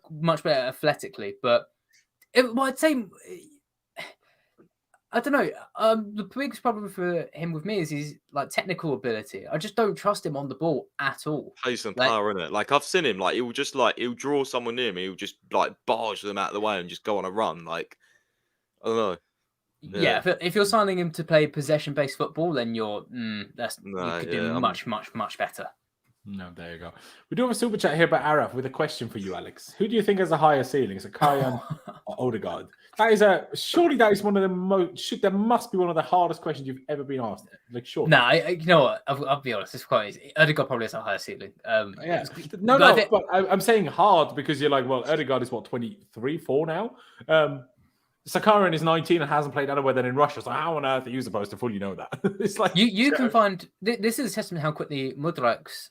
much better athletically, but I'd say, I don't know. The biggest problem for him with me is his technical ability. I just don't trust him on the ball at all. Pace and power, innit? Like I've seen him, he'll draw someone near me, he'll just barge them out of the way and just go on a run. Like I don't know. Yeah, if you're signing him to play possession-based football, then you could do much better. No, there you go. We do have a super chat here by Araf with a question for you, Alex. Who do you think has a higher ceiling? Is it Karian or Odegaard? Surely that is one of the most. That must be one of the hardest questions you've ever been asked. Sure. No, you know what? I'll be honest. It's quite easy. Odegaard probably has a higher ceiling. Yeah. But I'm saying hard because you're like, well, Odegaard is what 23, 4 now. Zakaria is 19 and hasn't played anywhere than in Russia. So how on earth are you supposed to fully know that? It's like you can find this is a testament how quickly Mudryk's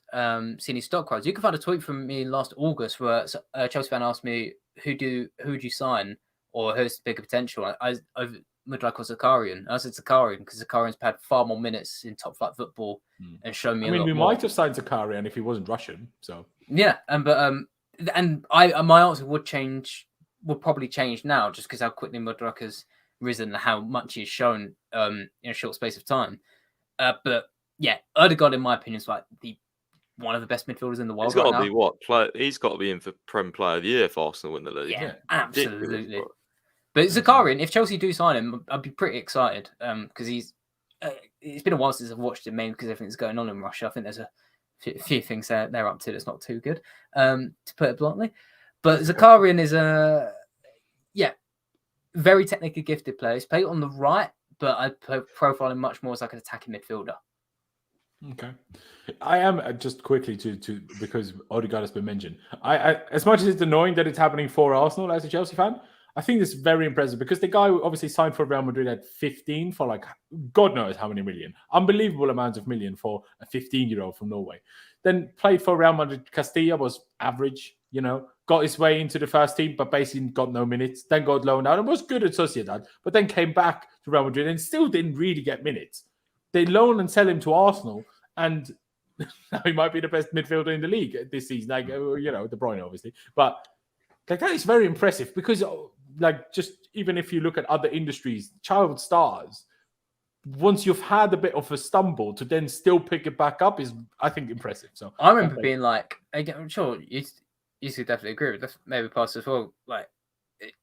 seen his stock rise. You can find a tweet from me last August where a Chelsea fan asked me who would you sign or who's the bigger potential. Mudryk or Zakarian. I said Zakarian because Zakarian's had far more minutes in top flight football and shown me. We might have signed Zakarian if he wasn't Russian. So yeah, my answer would probably change now just because how quickly Mudryk has risen and how much he's shown in a short space of time. But Odegaard, in my opinion, is like one of the best midfielders in the world He's got right to now. be what? He's got to be in for Prem Player of the Year if Arsenal win the league. Yeah, Ridiculous, absolutely. bro. But Zakaria, if Chelsea do sign him, I'd be pretty excited because he's. It's been a while since I've watched him, mainly because everything's going on in Russia. I think there's a few things they're up to that's not too good, to put it bluntly. But Zakarian is very technically gifted player. He's played on the right, but I profile him much more as like an attacking midfielder. Okay, I am just quickly to because Odegaard has been mentioned. I as much as it's annoying that it's happening for Arsenal as a Chelsea fan, I think this is very impressive because the guy obviously signed for Real Madrid at 15 for like God knows how many million, unbelievable amounts of million for a 15-year-old from Norway. Then played for Real Madrid. Castilla was average, got his way into the first team, but basically got no minutes. Then got loaned out and was good at Sociedad, but then came back to Real Madrid and still didn't really get minutes. They loan and sell him to Arsenal, and now he might be the best midfielder in the league this season. Like, De Bruyne, obviously. But like that is very impressive because, like, just even if you look at other industries, child stars, once you've had a bit of a stumble to then still pick it back up is, I think, impressive. So I remember being like, I'm sure you should definitely agree with this, maybe past as well. Like,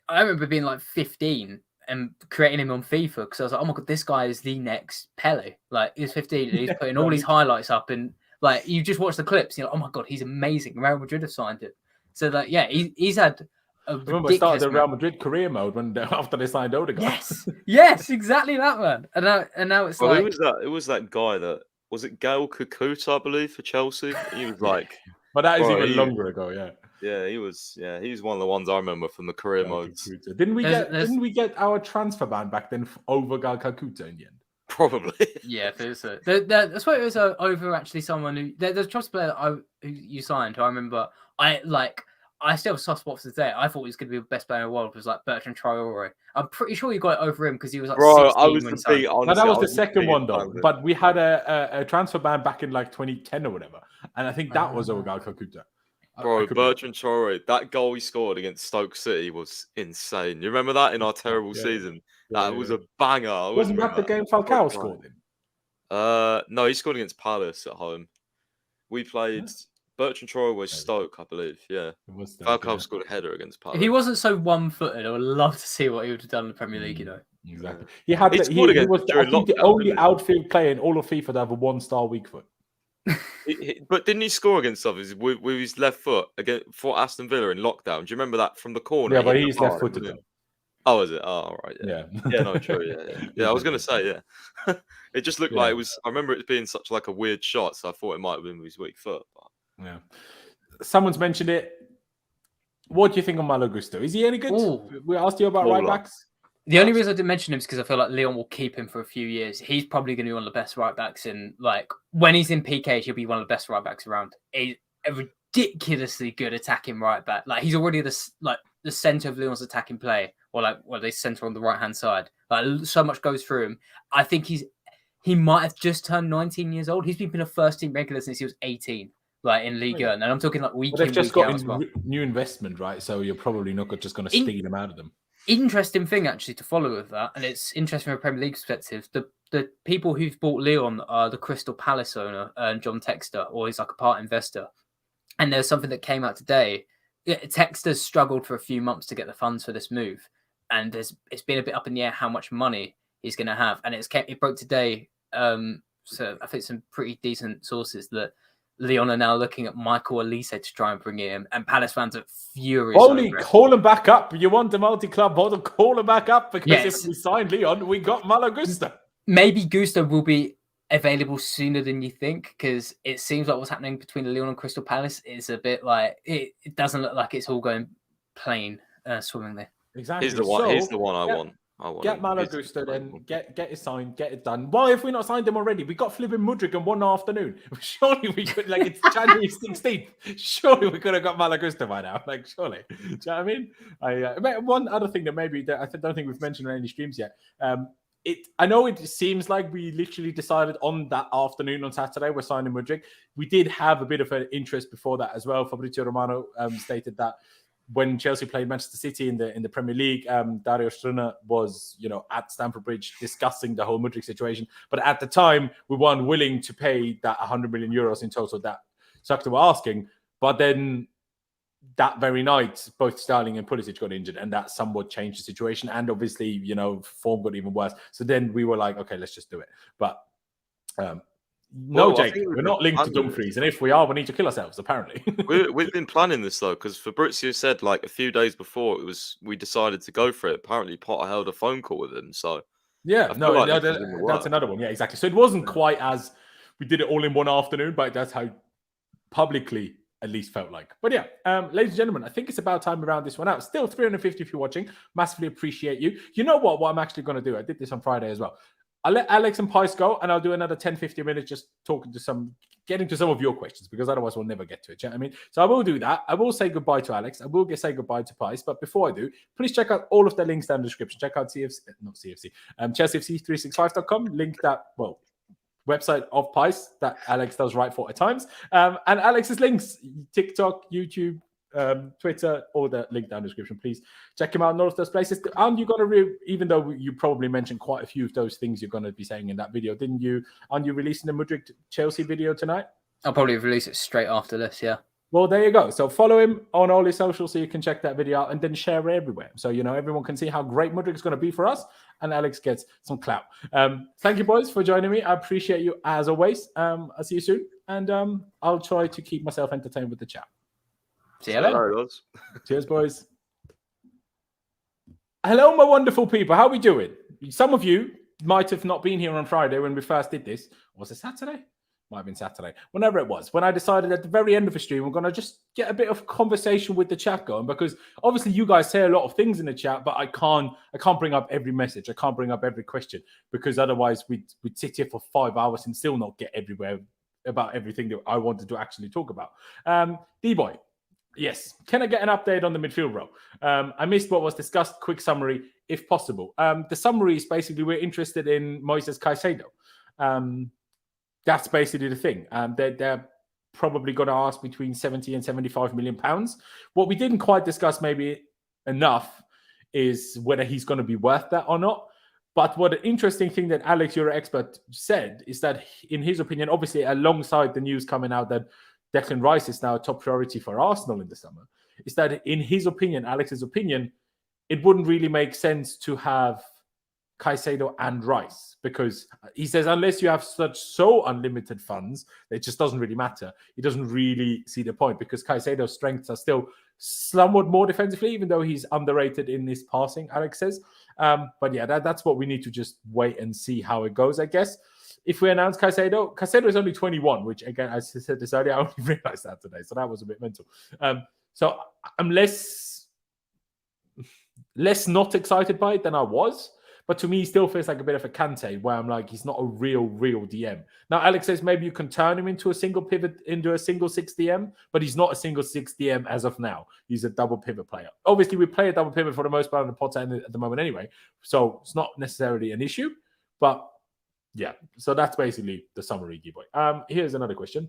I remember being like 15 and creating him on FIFA because I was like, oh my God, this guy is the next Pele. Like, he's 15 and he's putting all these highlights up, and like, you just watch the clips, you're like, oh my God, he's amazing. Real Madrid have signed him. So, like, yeah, he's had a remember I started the Real Madrid career mode after they signed Odegaard. Yes, exactly that, man. And now it's like... It was that guy that... Was it Gael Kakuta, I believe, for Chelsea? He was like... But that is even longer ago, yeah. Yeah, he was one of the ones I remember from the career modes. Didn't we get our transfer ban back then over Gael Kakuta in the end? Probably. Yeah, so. That's why it was over actually someone who... There's a trust player who you signed, who I remember... I still have soft spots today. I thought he was going to be the best player in the world. Was like Bertrand Traore. I'm pretty sure you got it over him because he was like 16 I was when the big, honestly, that was the second one though. But we had a transfer ban back in like 2010 or whatever, and I think that was Odegaard Kakuta. Bro, Bertrand Traore, that goal he scored against Stoke City was insane. You remember that in our terrible season? That was a banger. Wasn't that the game Falcao scored in? No, he scored against Palace at home. We played. Bertrand Traore was Stoke, I believe. Yeah. Falcao scored a header against Palace. If he wasn't so one-footed, I would love to see what he would have done in the Premier League, Exactly. He was the only outfield player in all of FIFA to have a one-star weak foot. But didn't he score against others with his left foot for Aston Villa in lockdown? Do you remember that from the corner? Yeah, but he's left-footed though. Oh, is it? Oh, all right. Yeah. Yeah, no, true. Yeah. I was going to say, yeah. It just looked like it was... I remember it being such like a weird shot, so I thought it might have been with his weak foot. But... Yeah. Someone's mentioned it. What do you think of Malo Gusto? Is he any good? Ooh. We asked you about right backs. The only reason I didn't mention him is because I feel like Leon will keep him for a few years. He's probably going to be one of the best right backs in, like, when he's in PK, he'll be one of the best right backs around. He's a ridiculously good attacking right back. Like, he's already the center of Leon's attacking play, or the center on the right hand side. Like, so much goes through him. I think he might have just turned 19 years old. He's been a first team regular since he was 18. Like in Ligue 1, and I'm talking like week in, they've just week got out as well. New investment, right? So you're probably not just going to steal them out of them. Interesting thing actually to follow with that, and it's interesting from a Premier League perspective. The people who've bought Leon are the Crystal Palace owner, John Textor, or he's like a part investor. And there's something that came out today. Textor's struggled for a few months to get the funds for this move, and it's been a bit up in the air how much money he's going to have. And it broke today. So I think some pretty decent sources that Leon are now looking at Michael Elise to try and bring him, and Palace fans are furious. Only call him back up. You want the multi-club model? Call him back up because if we signed Leon, we got Malo Gusto. Maybe Gusto will be available sooner than you think because it seems like what's happening between Leon and Crystal Palace is a bit like it doesn't look like it's all going plain swimmingly. Exactly. He's the one I want. Get Malo Gusto, then get it signed, get it done. Why have we not signed him already? We got flipping Mudryk in one afternoon. Surely we could, like, it's January 16th. Surely we could have got Malo Gusto by now. Like, surely. Do you know what I mean? One other thing that maybe I don't think we've mentioned on any streams yet. I know it seems like we literally decided on that afternoon on Saturday we're signing Mudryk. We did have a bit of an interest before that as well. Fabrizio Romano stated that when Chelsea played Manchester City in the Premier League, Dario Struna was, at Stamford Bridge discussing the whole Mudryk situation. But at the time, we weren't willing to pay that 100 million euros in total that Shakhtar were asking. But then that very night, both Sterling and Pulisic got injured, and that somewhat changed the situation. And obviously, form got even worse. So then we were like, okay, let's just do it. But Jake, we're not linked to Humphreys, and if we are, we need to kill ourselves. Apparently, we've been planning this though, because Fabrizio said like a few days before we decided to go for it. Apparently, Potter held a phone call with him. So yeah, that's another one. Yeah, exactly. So it wasn't quite as we did it all in one afternoon, but that's how publicly at least felt like. But yeah, ladies and gentlemen, I think it's about time we round this one out. Still 350 if you're watching. Massively appreciate you. You know what I'm actually going to do? I did this on Friday as well. I'll let Alex and Pys go, and I'll do another 10-15 minutes just getting to some of your questions, because otherwise we'll never get to it. You know what I mean? So I will do that. I will say goodbye to Alex. I will say goodbye to Pys. But before I do, please check out all of the links down in the description. Check out ChelseaFC365.com. Link that, website of Pys that Alex does write for at times. And Alex's links, TikTok, YouTube, Twitter, all the link down in the description. Please check him out in all of those places. And you're going to, even though you probably mentioned quite a few of those things you're going to be saying in that video, didn't you? Aren't you releasing the Mudryk Chelsea video tonight? I'll probably release it straight after this, yeah. Well, there you go. So follow him on all his socials so you can check that video out, and then share it everywhere. So, everyone can see how great Mudryk is going to be for us, and Alex gets some clout. Thank you, boys, for joining me. I appreciate you as always. I'll see you soon, and I'll try to keep myself entertained with the chat. See you later. Cheers, boys. Hello, my wonderful people. How are we doing? Some of you might have not been here on Friday when we first did this. Was it Saturday? Might have been Saturday. Whenever it was. When I decided at the very end of the stream, we're going to just get a bit of conversation with the chat going, because obviously you guys say a lot of things in the chat, but I can't bring up every message. I can't bring up every question, because otherwise we'd sit here for 5 hours and still not get everywhere about everything that I wanted to actually talk about. D-Boy. Yes. Can I get an update on the midfield row? I missed what was discussed. Quick summary, if possible. The summary is basically we're interested in Moises Caicedo. That's basically the thing. They're probably going to ask between 70 and 75 million pounds. What we didn't quite discuss maybe enough is whether he's going to be worth that or not. But what an interesting thing that Alex, EuroExpert, said is that in his opinion, obviously alongside the news coming out that Declan Rice is now a top priority for Arsenal in the summer, is that in his opinion, Alex's opinion, it wouldn't really make sense to have Caicedo and Rice, because he says unless you have so unlimited funds, it just doesn't really matter. He doesn't really see the point, because Caicedo's strengths are still somewhat more defensively, even though he's underrated in his passing, Alex says. But yeah, that's what we need to just wait and see how it goes, I guess. If we announce Caicedo is only 21, which again, as I said this earlier, I only realized that today, so that was a bit mental. So I'm less not excited by it than I was. But to me, he still feels like a bit of a Kante, where I'm like, he's not a real DM. Now, Alex says maybe you can turn him into a single pivot, into a single 6 DM, but he's not a single 6 DM as of now. He's a double pivot player. Obviously, we play a double pivot for the most part on the pot end at the moment anyway, so it's not necessarily an issue. But yeah, so that's basically the summary, G-Boy. Here's another question.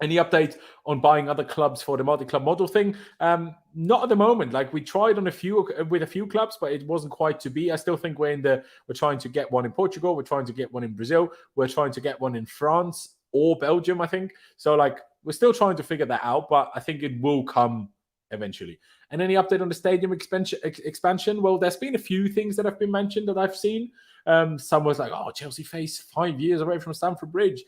Any update on buying other clubs for the multi-club model thing? Not at the moment. Like, we tried with a few clubs, but it wasn't quite to be. I still think we're trying to get one in Portugal. We're trying to get one in Brazil. We're trying to get one in France or Belgium, I think. So, we're still trying to figure that out, but I think it will come eventually. And any update on the stadium expansion? Well, there's been a few things that have been mentioned that I've seen. Some was like, Chelsea face 5 years away from Stamford Bridge.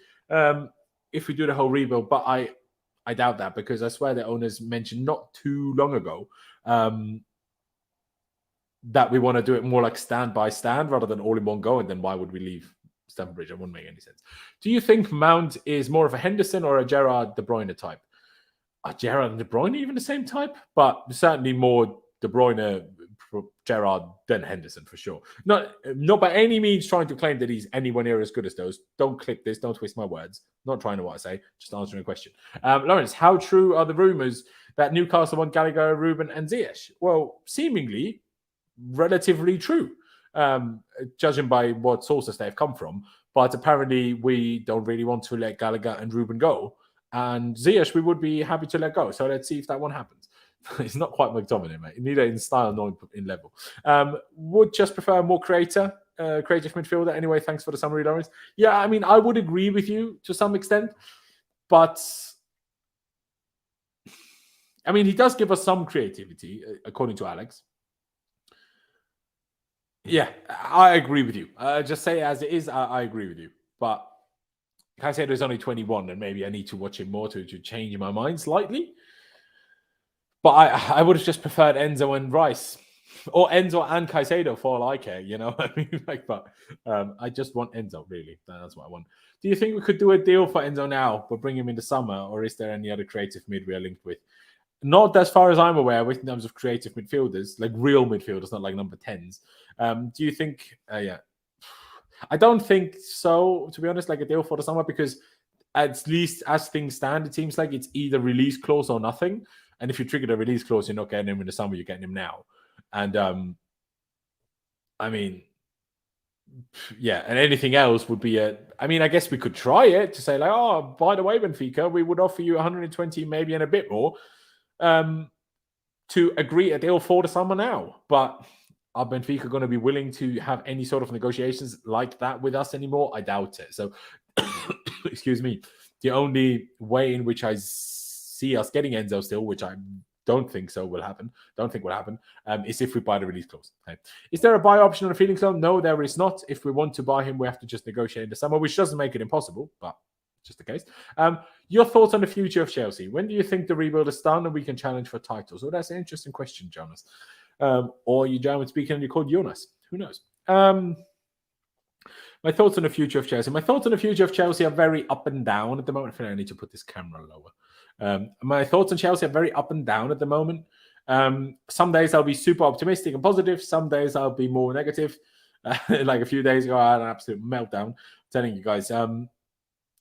If we do the whole rebuild, but I doubt that, because I swear the owners mentioned not too long ago that we want to do it more like stand by stand rather than all in one go. And then why would we leave Stamford Bridge? It wouldn't make any sense. Do you think Mount is more of a Henderson or a Gerrard De Bruyne type? Are Gerrard and De Bruyne even the same type? But certainly more De Bruyne, Gerrard than Henderson for sure. Not by any means trying to claim that he's anywhere near as good as those. Don't clip this. Don't twist my words. Not trying to what I say. Just answering a question. Laurenz, how true are the rumours that Newcastle want Gallagher, Ruben, and Ziyech? Well, seemingly relatively true, judging by what sources they've come from. But apparently, we don't really want to let Gallagher and Ruben go. And Ziyech, we would be happy to let go. So let's see if that one happens. He's not quite McTominay, mate. Neither in style nor in level. Would just prefer a more creative midfielder. Anyway, thanks for the summary, Laurenz. Yeah, I mean, I would agree with you to some extent, but I mean, he does give us some creativity, according to Alex. Yeah, I agree with you. Just say it as it is, I agree with you. But Caicedo is only 21, and maybe I need to watch him more to change my mind slightly. But I would have just preferred Enzo and Rice, or Enzo and Caicedo for all I care. You know what I mean? But I just want Enzo, really. That's what I want. Do you think we could do a deal for Enzo now, but bring him in the summer, or is there any other creative mid we are linked with? Not as far as I'm aware, with in terms of creative midfielders, like real midfielders, not like number 10s. Do you think? Yeah, I don't think so. To be honest, like a deal for the summer, because at least as things stand, it seems like it's either release clause or nothing. And if you trigger the release clause, you're not getting him in the summer, you're getting him now. And I mean, yeah, and anything else would be I mean, I guess we could try it to say like, oh, by the way, Benfica, we would offer you 120, maybe, and a bit more, to agree a deal for the summer now. But are Benfica going to be willing to have any sort of negotiations like that with us anymore? I doubt it. So, excuse me, the only way in which I see us getting Enzo still, which I don't think will happen, is if we buy the release clause. Okay. Is there a buy option on a feelings loan? No, there is not. If we want to buy him, we have to just negotiate in the summer, which doesn't make it impossible, but just the case. Your thoughts on the future of Chelsea? When do you think the rebuild is done and we can challenge for titles? Well, that's an interesting question, Jonas. Or you German speaking and you're called Jonas. Who knows? My thoughts on the future of Chelsea. My thoughts on the future of Chelsea are very up and down at the moment. I think I need to put this camera lower. My thoughts on Chelsea are very up and down at the moment. Some days I'll be super optimistic and positive. Some days I'll be more negative. Like a few days ago, I had an absolute meltdown. I'm telling you guys.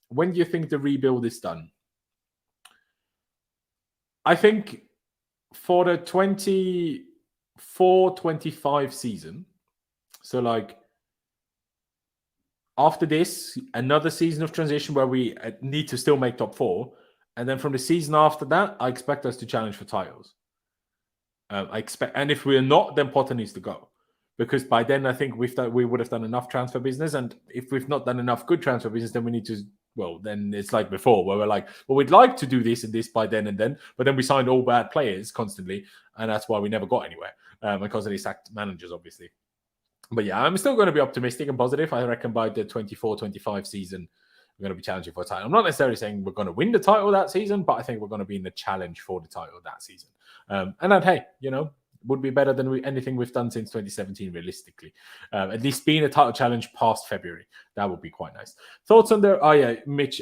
When do you think the rebuild is done? I think for the 24-25 season, so like after this, another season of transition where we need to still make top 4. And then from the season after that, I expect us to challenge for titles. And if we're not, then Potter needs to go. Because by then, I think we would have done enough transfer business. And if we've not done enough good transfer business, then we need to, well, then it's like before, where we're like, well, we'd like to do this and this by then and then. But then we signed all bad players constantly. And that's why we never got anywhere. And constantly sacked managers, obviously. But yeah, I'm still going to be optimistic and positive. I reckon by the 24-25 season, we're going to be challenging for a title. I'm not necessarily saying we're going to win the title that season, but I think we're going to be in the challenge for the title that season. And then, hey, you know, would be better than anything we've done since 2017, realistically. At least being a title challenge past February. That would be quite nice. Thoughts on the... Oh, yeah, Mitch,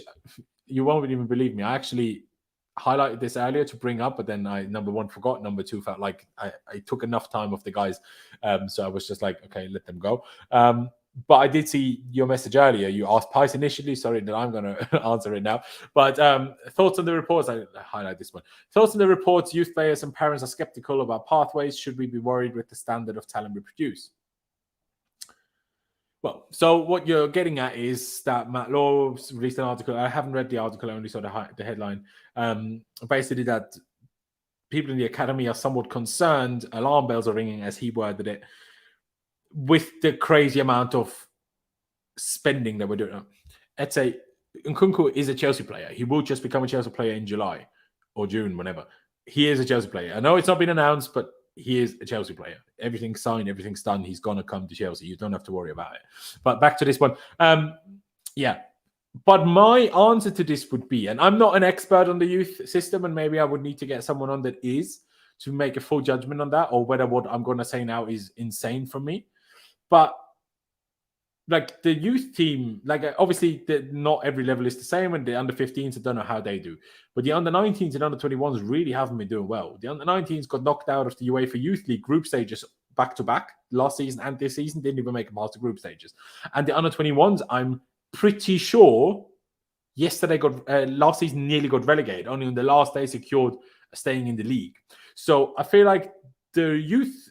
you won't even believe me. I actually highlighted this earlier to bring up, but then I, number one, forgot. Number two, felt like I took enough time off the guys. So I was just like, okay, let them go. But I did see your message earlier. You asked Pice initially. Sorry that I'm going to answer it now. But thoughts on the reports. I highlight this one. Thoughts on the reports. Youth players and parents are skeptical about pathways. Should we be worried with the standard of talent we produce? Well, so what you're getting at is that Matt Law released an article. I haven't read the article. I only saw the headline. Basically that people in the academy are somewhat concerned. Alarm bells are ringing, as he worded it, with the crazy amount of spending that we're doing. Let's say Nkunku is a Chelsea player. He will just become a Chelsea player in July or June, whenever. He is a Chelsea player. I know it's not been announced, but he is a Chelsea player. Everything's signed, everything's done. He's going to come to Chelsea. You don't have to worry about it. But back to this one. Yeah. But my answer to this would be, and I'm not an expert on the youth system, and maybe I would need to get someone on that is to make a full judgment on that, or whether what I'm going to say now is insane for me. But like the youth team, like obviously not every level is the same, and the under 15s, I don't know how they do. But the under 19s and under 21s really haven't been doing well. The under 19s got knocked out of the UEFA Youth League group stages back to back last season and this season, didn't even make it past the group stages. And the under 21s, I'm pretty sure last season nearly got relegated. Only on the last day secured staying in the league. So I feel like the youth,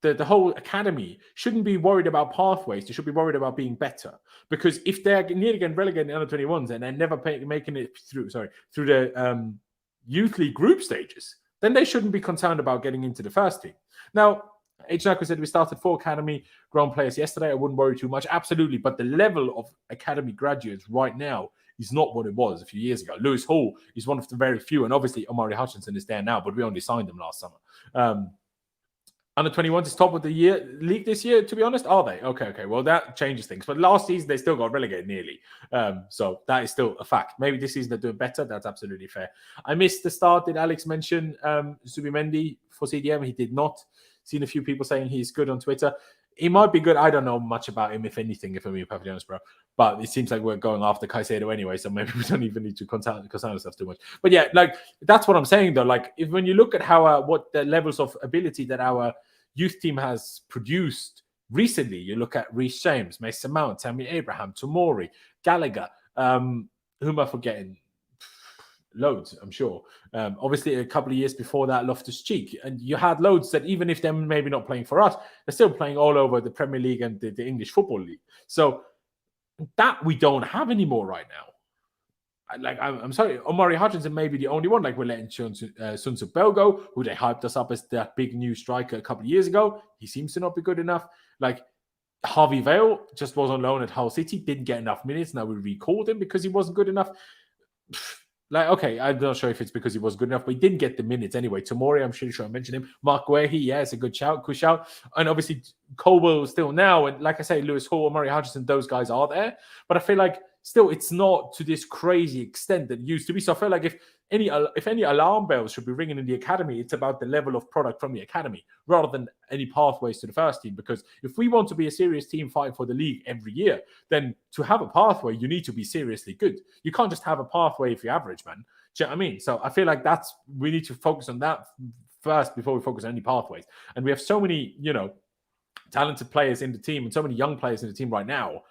the whole academy shouldn't be worried about pathways. They should be worried about being better. Because if they're nearly getting relegated in the under 21s and they're never making it through the youth league group stages, then they shouldn't be concerned about getting into the first team. Now, H. said we started 4 academy grown players yesterday. I wouldn't worry too much. Absolutely. But the level of academy graduates right now is not what it was a few years ago. Lewis Hall is one of the very few. And obviously, Omari Hutchinson is there now, but we only signed him last summer. Under 21 is top of the league this year, to be honest. Are they? Okay. Well, that changes things. But last season, they still got relegated nearly. So that is still a fact. Maybe this season they're doing better. That's absolutely fair. I missed the start. Did Alex mention Zubimendi for CDM? He did not. Seen a few people saying he's good on Twitter. He might be good. I don't know much about him, if anything, if I'm being perfectly honest, bro. But it seems like we're going after Caicedo anyway, so maybe we don't even need to concern ourselves too much. But yeah, like that's what I'm saying though. Like when you look at how what the levels of ability that our youth team has produced recently, you look at Reece James, Mason Mount, Tammy Abraham, Tomori, Gallagher. Who am I forgetting? Loads, I'm sure. Obviously, a couple of years before that, Loftus-Cheek. And you had loads that even if they're maybe not playing for us, they're still playing all over the Premier League and the English Football League. So that we don't have anymore right now. Like, I'm sorry, Omari Hutchinson may be the only one. Like, we're letting Sunsu Belgo, who they hyped us up as that big new striker a couple of years ago. He seems to not be good enough. Like, Harvey Vale just was on loan at Hull City, didn't get enough minutes. Now we recalled him because he wasn't good enough. Like, okay, I'm not sure if it's because he was good enough, but he didn't get the minutes anyway. Tomori, I'm sure I mentioned him. Mark Guehi, yeah, it's a good shout. And obviously, Colwill still now. And like I say, Lewis Hall, Murray Hutchinson, those guys are there. But I feel like still it's not to this crazy extent that it used to be. So I feel like if any alarm bells should be ringing in the academy, it's about the level of product from the academy rather than any pathways to the first team. Because if we want to be a serious team fighting for the league every year, then to have a pathway, you need to be seriously good. You can't just have a pathway if you're average, man. Do you know what I mean? So I feel like we need to focus on that first before we focus on any pathways. And we have so many, talented players in the team and so many young players in the team right now.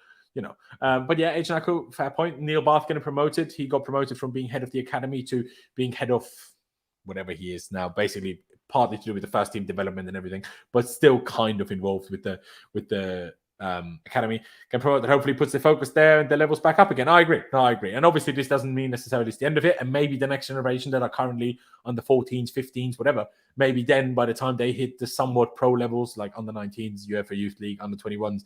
But yeah, Ejnako, fair point. Neil Bath getting promoted. He got promoted from being head of the academy to being head of whatever he is now, basically partly to do with the first team development and everything, but still kind of involved with the academy. Can promote that hopefully puts the focus there and the levels back up again. I agree. And obviously this doesn't mean necessarily it's the end of it. And maybe the next generation that are currently under 14s, 15s, whatever, maybe then by the time they hit the somewhat pro levels, like under 19s, UEFA Youth League, under 21s,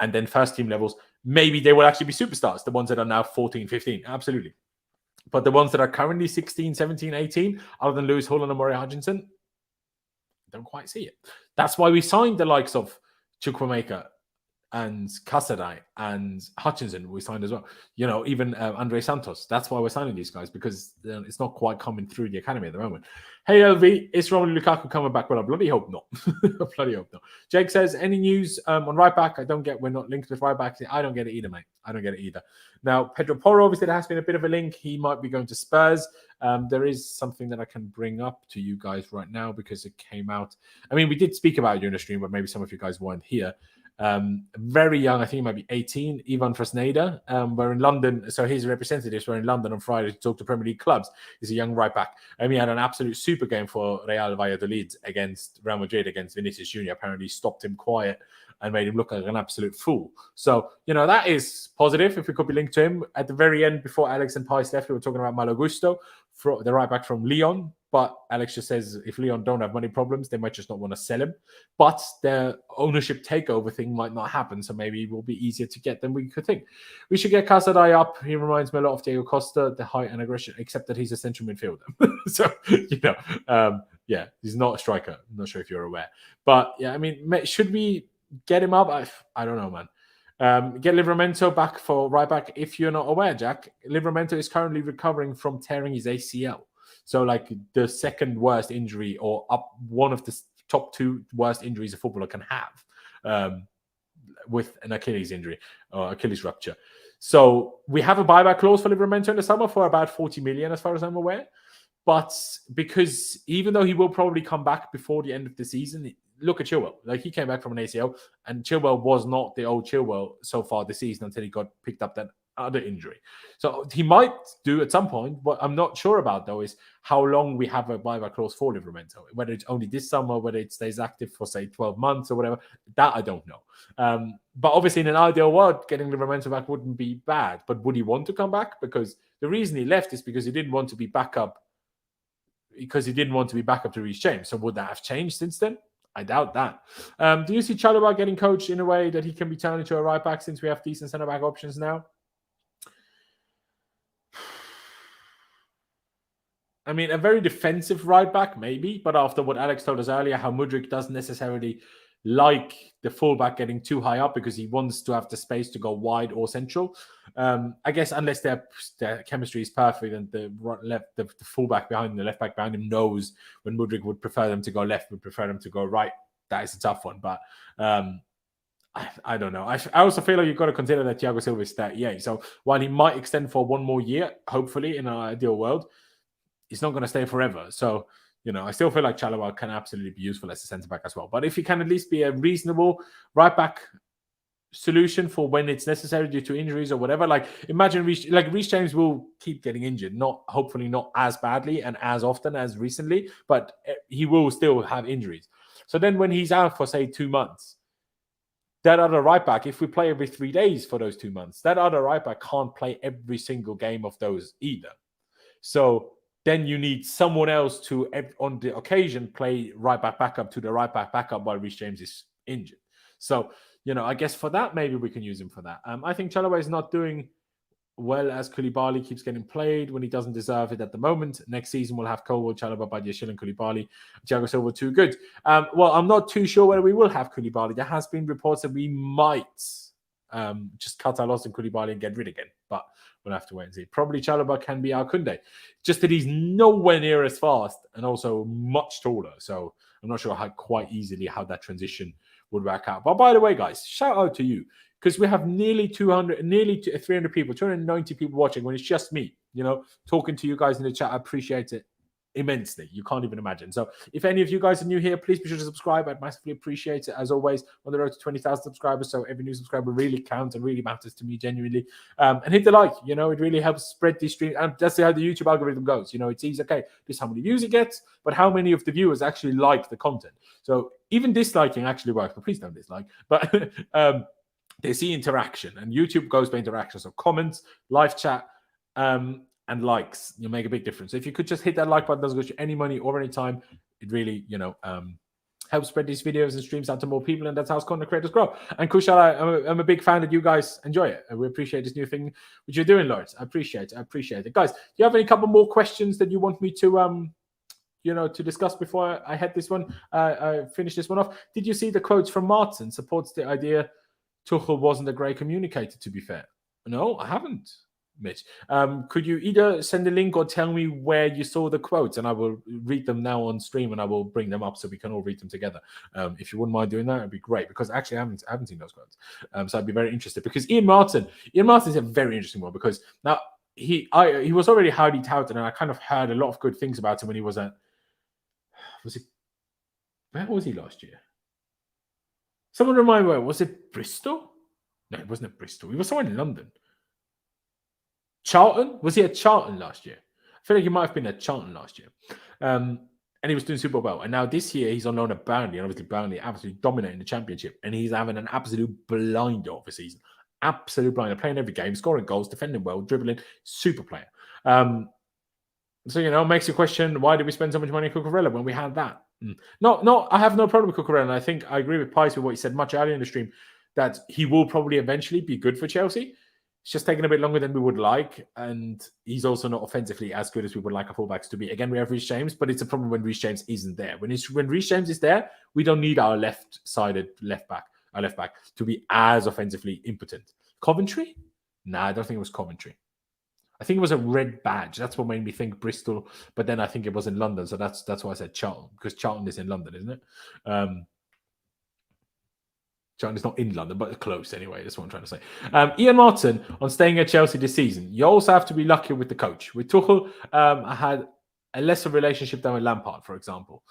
and then first team levels, maybe they will actually be superstars, the ones that are now 14, 15. Absolutely. But the ones that are currently 16, 17, 18, other than Lewis Hall and Omari Hutchinson, don't quite see it. That's why we signed the likes of Chukwuemeka and Caicedo and Hutchinson we signed as well. Even Andrey Santos. That's why we're signing these guys, because it's not quite coming through the academy at the moment. Hey, LV, is Romelu Lukaku coming back? Well, I bloody hope not. Jake says, any news on right back? We're not linked with right back. I don't get it either, mate. I don't get it either. Now, Pedro Porro, obviously, there has been a bit of a link. He might be going to Spurs. There is something that I can bring up to you guys right now because it came out. I mean, we did speak about it during the stream, but maybe some of you guys weren't here. Very young, I think he might be 18, Ivan Fresneda. We're in London, so his representatives were in London on Friday to talk to Premier League clubs. He's a young right back. He had an absolute super game for Real Valladolid against Real Madrid, against Vinicius Jr. Apparently stopped him quiet and made him look like an absolute fool. So, that is positive if we could be linked to him. At the very end, before Alex and Pies left, we were talking about Malo Gusto, the right back from Lyon. But Alex just says if Lyon don't have money problems, they might just not want to sell him. But their ownership takeover thing might not happen, so maybe it will be easier to get than we could think. We should get Caicedo up. He reminds me a lot of Diego Costa, the height and aggression, except that he's a central midfielder. So, yeah, he's not a striker. I'm not sure if you're aware. But, yeah, I mean, should we get him up? I don't know, man. Get Livramento back for right back. If you're not aware, Jack, Livramento is currently recovering from tearing his ACL. So, like, the second worst injury or one of the top 2 worst injuries a footballer can have with an Achilles injury or Achilles rupture. So, we have a buyback clause for Livramento in the summer for about 40 million, as far as I'm aware. But because even though he will probably come back before the end of the season, look at Chilwell. Like, he came back from an ACL, and Chilwell was not the old Chilwell so far this season until he got picked up that other injury. So he might do at some point. What I'm not sure about, though, is how long we have a buyback clause for Livramento. Whether it's only this summer, whether it stays active for, say, 12 months or whatever, that I don't know. But obviously, in an ideal world, getting Livramento back wouldn't be bad. But would he want to come back? Because the reason he left is because he didn't want to be back up because he didn't want to be back up to Reece James. So would that have changed since then? I doubt that. Do you see Chalobah getting coached in a way that he can be turned into a right back since we have decent centre back options now? I mean, a very defensive right back, maybe, but after what Alex told us earlier, how Mudryk doesn't necessarily like the fullback getting too high up because he wants to have the space to go wide or central. I guess unless their chemistry is perfect and the fullback behind him, the left back behind him knows when Mudryk would prefer them to go left, would prefer them to go right. That is a tough one, but I don't know. I also feel like you've got to consider that Thiago Silva is 38. So while he might extend for one more year, hopefully in an ideal world, he's not going to stay forever. So, I still feel like Chalobah can absolutely be useful as a centre-back as well. But if he can at least be a reasonable right-back solution for when it's necessary due to injuries or whatever, like imagine Reece James will keep getting injured, hopefully not as badly and as often as recently, but he will still have injuries. So then when he's out for, say, 2 months, that other right-back, if we play every 3 days for those 2 months, that other right-back can't play every single game of those either. So then you need someone else to, on the occasion, play right back backup to the right back backup while Reece James is injured. So, I guess for that, maybe we can use him for that. I think Chalobah is not doing well as Koulibaly keeps getting played when he doesn't deserve it at the moment. Next season, we'll have Colwill, Chalobah, Badiashile, and Koulibaly. Thiago Silva, too good. Well, I'm not too sure whether we will have Koulibaly. There has been reports that we might just cut our loss in Koulibaly and get rid again, but we'll have to wait and see. Probably Chalobah can be our Kunde. Just that he's nowhere near as fast and also much taller. So I'm not sure quite easily how that transition would work out. But by the way, guys, shout out to you because we have nearly 300 people, 290 people watching when it's just me, talking to you guys in the chat. I appreciate it immensely. You can't even imagine. So if any of you guys are new here, please be sure to subscribe. I'd massively appreciate it. As always, on the road to 20,000 subscribers. So every new subscriber really counts and really matters to me genuinely. And hit the like, it really helps spread these streams. And that's how the YouTube algorithm goes. It's easy. Okay, this is how many views it gets, but how many of the viewers actually like the content. So even disliking actually works, but please don't dislike. But they see interaction and YouTube goes by interaction. So comments, live chat, and likes, you'll make a big difference. So if you could just hit that like button, doesn't cost you any money or any time. It really, helps spread these videos and streams out to more people, and that's how content creators grow. And Kushal, I'm a big fan that you guys enjoy it. And we appreciate this new thing which you're doing, Laurenz. I appreciate it. Guys, do you have any couple more questions that you want me to to discuss before I head this one? I finish this one off. Did you see the quotes from Martin supports the idea Tuchel wasn't a great communicator, to be fair? No, I haven't. Mitch, could you either send a link or tell me where you saw the quotes, and I will read them now on stream, and I will bring them up so we can all read them together. If you wouldn't mind doing that, it'd be great, because actually I haven't seen those quotes, so I'd be very interested. Because Ian Martin is a very interesting one, because now he was already highly touted, and I kind of heard a lot of good things about him when he was where was he last year? Someone remind me, where was it? Bristol? No, it wasn't at Bristol. He was somewhere in London. Charlton? Was he at Charlton last year? I feel like he might have been at Charlton last year. And he was doing super well. And now this year, he's on loan at Burnley. And obviously, Burnley absolutely dominating the Championship. And he's having an absolute blinder of a season. Absolute blinder. Playing every game, scoring goals, defending well, dribbling. Super player. So, makes you question, why did we spend so much money on Cucurella when we had that? No, I have no problem with Cucurella. And I think I agree with Pys with what he said much earlier in the stream, that he will probably eventually be good for Chelsea. It's just taking a bit longer than we would like, and he's also not offensively as good as we would like our fullbacks to be. Again, we have Reece James, but it's a problem when Reece James isn't there. When Reece James is there, we don't need our left-sided left back to be as offensively impotent. Coventry? Nah, I don't think it was Coventry. I think it was a red badge. That's what made me think Bristol, but then I think it was in London, so that's why I said Charlton, because Charlton is in London, isn't it? Charlton is not in London, but close anyway. That's what I'm trying to say. Ian Martin on staying at Chelsea this season. You also have to be lucky with the coach. With Tuchel, I had a lesser relationship than with Lampard, for example.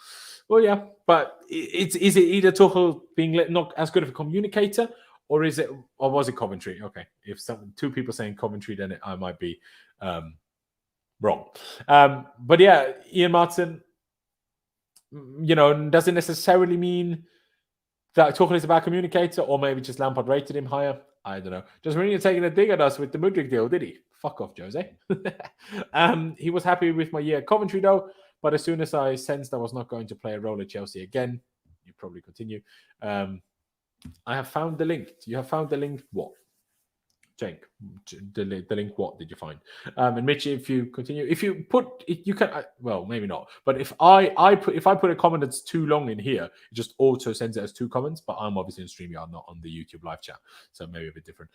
Well, yeah, but is it either Tuchel being not as good of a communicator, or was it Coventry? Okay, if two people saying Coventry, then I might be wrong. But yeah, Ian Martin, doesn't necessarily mean that Tuchel is a bad communicator, or maybe just Lampard rated him higher. I don't know. Just Mourinho taking a dig at us with the Mudryk deal, did he? Fuck off, Jose. He was happy with my year at Coventry, though. But as soon as I sensed I was not going to play a role at Chelsea again, you probably continue. I have found the link. You have found the link. What? Jake, the link. What did you find? And Mitch, if you continue, if you put, you can. Well, maybe not. But if I put a comment that's too long in here, it just auto sends it as 2 comments. But I'm obviously in StreamYard, not on the YouTube live chat, so maybe a bit different.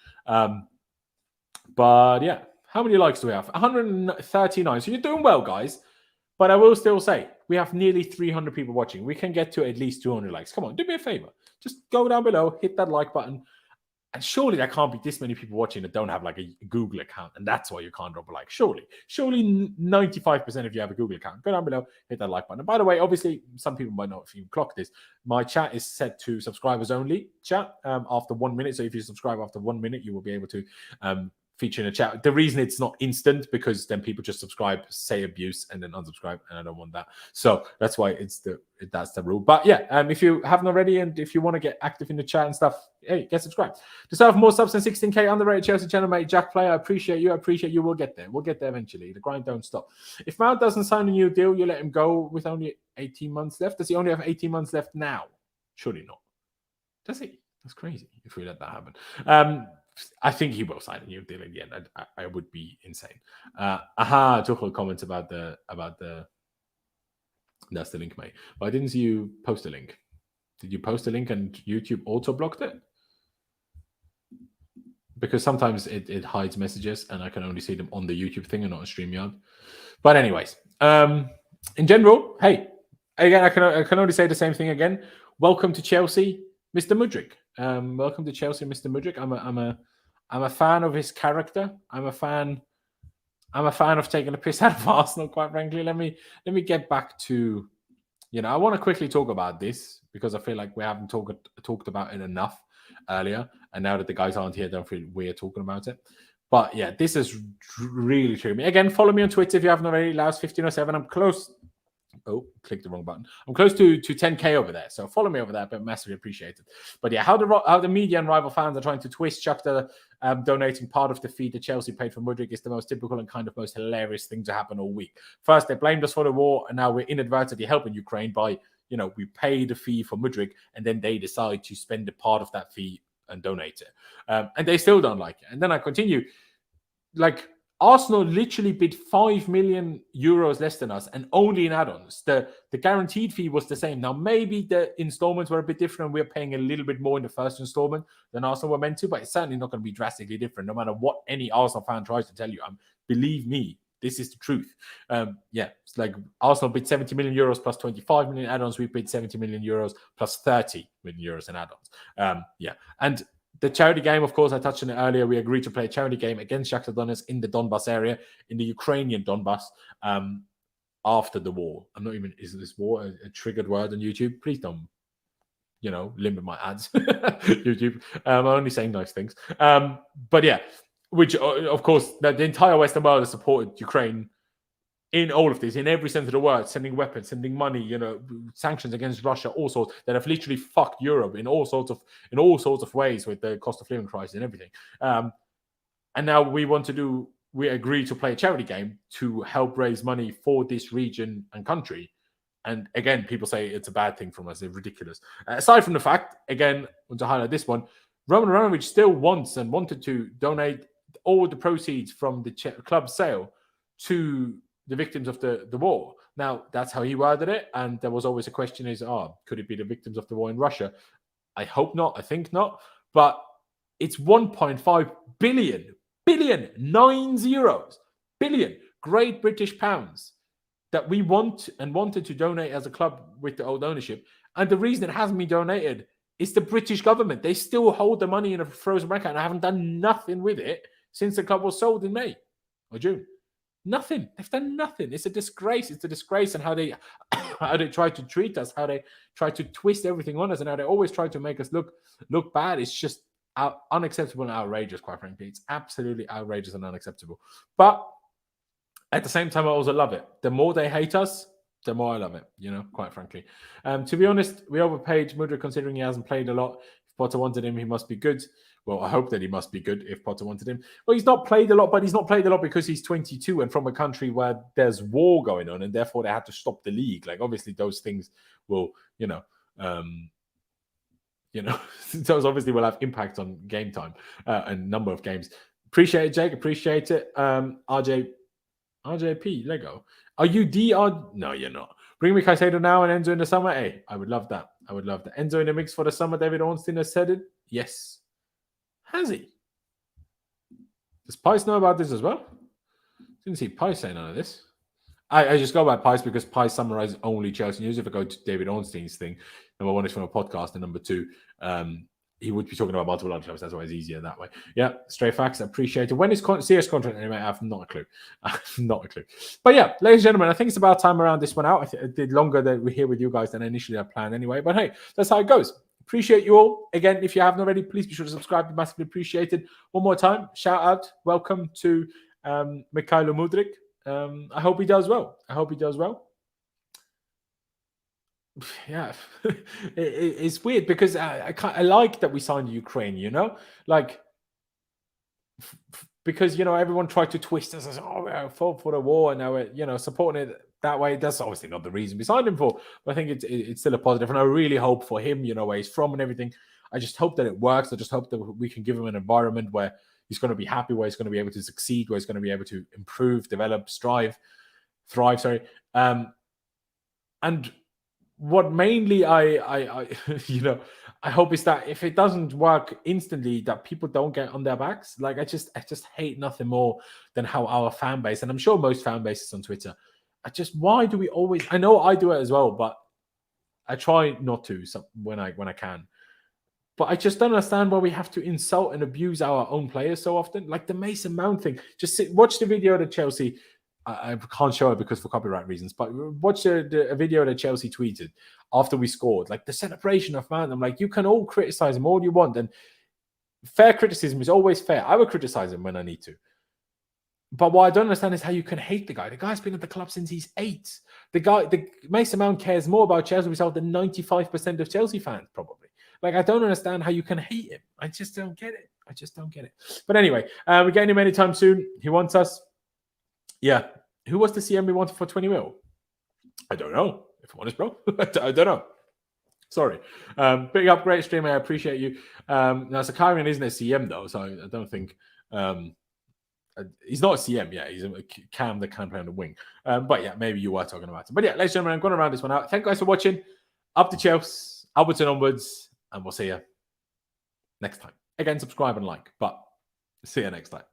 But yeah, how many likes do we have? 139. So you're doing well, guys. But I will still say we have nearly 300 people watching. We can get to at least 200 likes. Come on, do me a favor. Just go down below, hit that like button. And surely there can't be this many people watching that don't have like a Google account. And that's why you can't drop a like. Surely 95% of you have a Google account. Go down below, hit that like button. And by the way, obviously, some people might not have even clocked this. My chat is set to subscribers only chat after 1 minute. So if you subscribe after 1 minute, you will be able to feature in a chat. The reason it's not instant because then people just subscribe, say abuse, and then unsubscribe, and I don't want that. So that's why that's the rule. But yeah, if you haven't already, and if you want to get active in the chat and stuff, hey, get subscribed. Deserve more subs than 16k underrated Chelsea channel mate Jack Player. I appreciate you. I appreciate you. We'll get there. We'll get there eventually. The grind don't stop. If Mount doesn't sign a new deal, you let him go with only 18 months left. Does he only have 18 months left now? Surely not. Does he? That's crazy if we let that happen. I think he will sign a new deal in the end. I would be insane. Tuchel comments about the that's the link, mate. But I didn't see you post a link. Did you post a link and YouTube auto blocked it? Because sometimes it hides messages and I can only see them on the YouTube thing and not on StreamYard. But anyways, in general, hey, again, I can only say the same thing again. Welcome to Chelsea, Mr. Mudryk. Welcome to Chelsea, Mr. Mudryk. I'm a fan of his character. I'm a fan of taking a piss out of Arsenal, quite frankly. Let me get back to, I want to quickly talk about this because I feel like we haven't talked about it enough earlier. And now that the guys aren't here, I don't feel weird talking about it. But yeah, this is really true. Again, follow me on Twitter if you haven't already. Last 1507. I'm close. Oh, clicked the wrong button. I'm close to 10k over there, so follow me over there, but massively appreciated. But yeah, how the media and rival fans are trying to twist Shakhtar donating part of the fee that Chelsea paid for Mudryk is the most typical and kind of most hilarious thing to happen all week. First, they blamed us for the war, and now we're inadvertently helping Ukraine by, we pay the fee for Mudryk, and then they decide to spend a part of that fee and donate it. And they still don't like it. And then I continue, Arsenal literally bid 5 million euros less than us and only in add-ons. The guaranteed fee was the same. Now, maybe the installments were a bit different. We're paying a little bit more in the first installment than Arsenal were meant to, but it's certainly not going to be drastically different no matter what any Arsenal fan tries to tell you. Believe me, this is the truth. It's like Arsenal bid 70 million euros plus 25 million add-ons. We bid 70 million euros plus 30 million euros in add-ons. And the charity game, of course, I touched on it earlier. We agreed to play a charity game against Shakhtar Donetsk in the Donbas area, in the Ukrainian Donbas, after the war. Is this war a triggered word on YouTube? Please don't, limit my ads. YouTube. I'm only saying nice things. But yeah, which, of course, the entire Western world has supported Ukraine in all of this, in every sense of the word, sending weapons, sending money, sanctions against Russia, all sorts that have literally fucked Europe in all sorts of ways with the cost of living crisis and everything. And now we agree to play a charity game to help raise money for this region and country. And again, people say it's a bad thing from us. It's ridiculous. Aside from the fact, again, I want to highlight this one, Roman Abramovich still wants and wanted to donate all the proceeds from the club sale to the victims of the war. Now, that's how he worded it. And there was always a question could it be the victims of the war in Russia? I hope not. I think not. But it's 1.5 billion Great British pounds that we want and wanted to donate as a club with the old ownership. And the reason it hasn't been donated is the British government. They still hold the money in a frozen bank account and haven't done nothing with it since the club was sold in May or June. Nothing. They've done nothing. It's a disgrace. It's a disgrace, and how they try to treat us, how they try to twist everything on us, and how they always try to make us look bad. It's just unacceptable and outrageous, quite frankly. It's absolutely outrageous and unacceptable. But at the same time, I also love it. The more they hate us, the more I love it, quite frankly. To be honest, we overpaid Mudryk considering he hasn't played a lot. If Potter wanted him, he must be good. Well, I hope that he must be good if Potter wanted him. Well, he's not played a lot, but he's not played a lot because he's 22 and from a country where there's war going on, and therefore they had to stop the league. Like, obviously, those things will, those obviously will have impact on game time and number of games. Appreciate it, Jake. Appreciate it. RJP, Lego. Are you DR? No, you're not. Bring me Caicedo now and Enzo in the summer. Hey, I would love that. I would love that. Enzo in the mix for the summer. David Ornstein has said it. Yes. Has he? Does Pys know about this as well? Didn't see Pys say none of this. I just go by Pys because Pys summarizes only Chelsea news. If I go to David Ornstein's thing, number one is from a podcast, and number two, he would be talking about multiple other shows. That's why it's easier that way. Yeah, straight facts. Appreciate it. When is CS contract anyway? I have not a clue. I have not a clue. But yeah, ladies and gentlemen, I think it's about time around this one out. I did longer than we're here with you guys than I initially had planned anyway. But hey, that's how it goes. Appreciate you all. Again, if you haven't already, please be sure to subscribe. Be massively appreciated. One more time, shout out. Welcome to Mykhailo Mudryk. I hope he does well. Yeah, it's weird because I like that we signed Ukraine, like because everyone tried to twist us as we're for the war and now we're supporting it that way. That's obviously not the reason we signed him for, but I think it's still a positive, and I really hope for him, where he's from and everything. I just hope that it works. I just hope that we can give him an environment where he's going to be happy, where he's going to be able to succeed, where he's going to be able to improve, develop, thrive. Sorry, and what mainly I hope is that if it doesn't work instantly, that people don't get on their backs. Like I just hate nothing more than how our fan base, and I'm sure most fan bases on Twitter, why do we always? I know I do it as well, but I try not to when I can. But I just don't understand why we have to insult and abuse our own players so often. Like the Mason Mount thing. Just watch the video that Chelsea. I can't show it because for copyright reasons, but watch a video that Chelsea tweeted after we scored. Like the celebration of Mount. I'm like, you can all criticize him all you want, and fair criticism is always fair. I will criticize him when I need to. But what I don't understand is how you can hate the guy. The guy's been at the club since he's 8. The Mason Mount cares more about Chelsea result than 95% of Chelsea fans, probably. Like, I don't understand how you can hate him. I just don't get it. But anyway, we're getting him anytime soon. He wants us. Yeah. Who was the CM we wanted for 20 mil? I don't know. If I'm honest, bro. I don't know. Sorry. Big up, great streamer. I appreciate you. Now, Zakaria isn't a CM, though, so I don't think... he's not a CM, yeah. He's a cam that can play on the wing. But yeah, maybe you were talking about him. But yeah, ladies and gentlemen, I'm going to round this one out. Thank you guys for watching. Up to Chelsea, upwards and onwards, and we'll see you next time. Again, subscribe and like, but see you next time.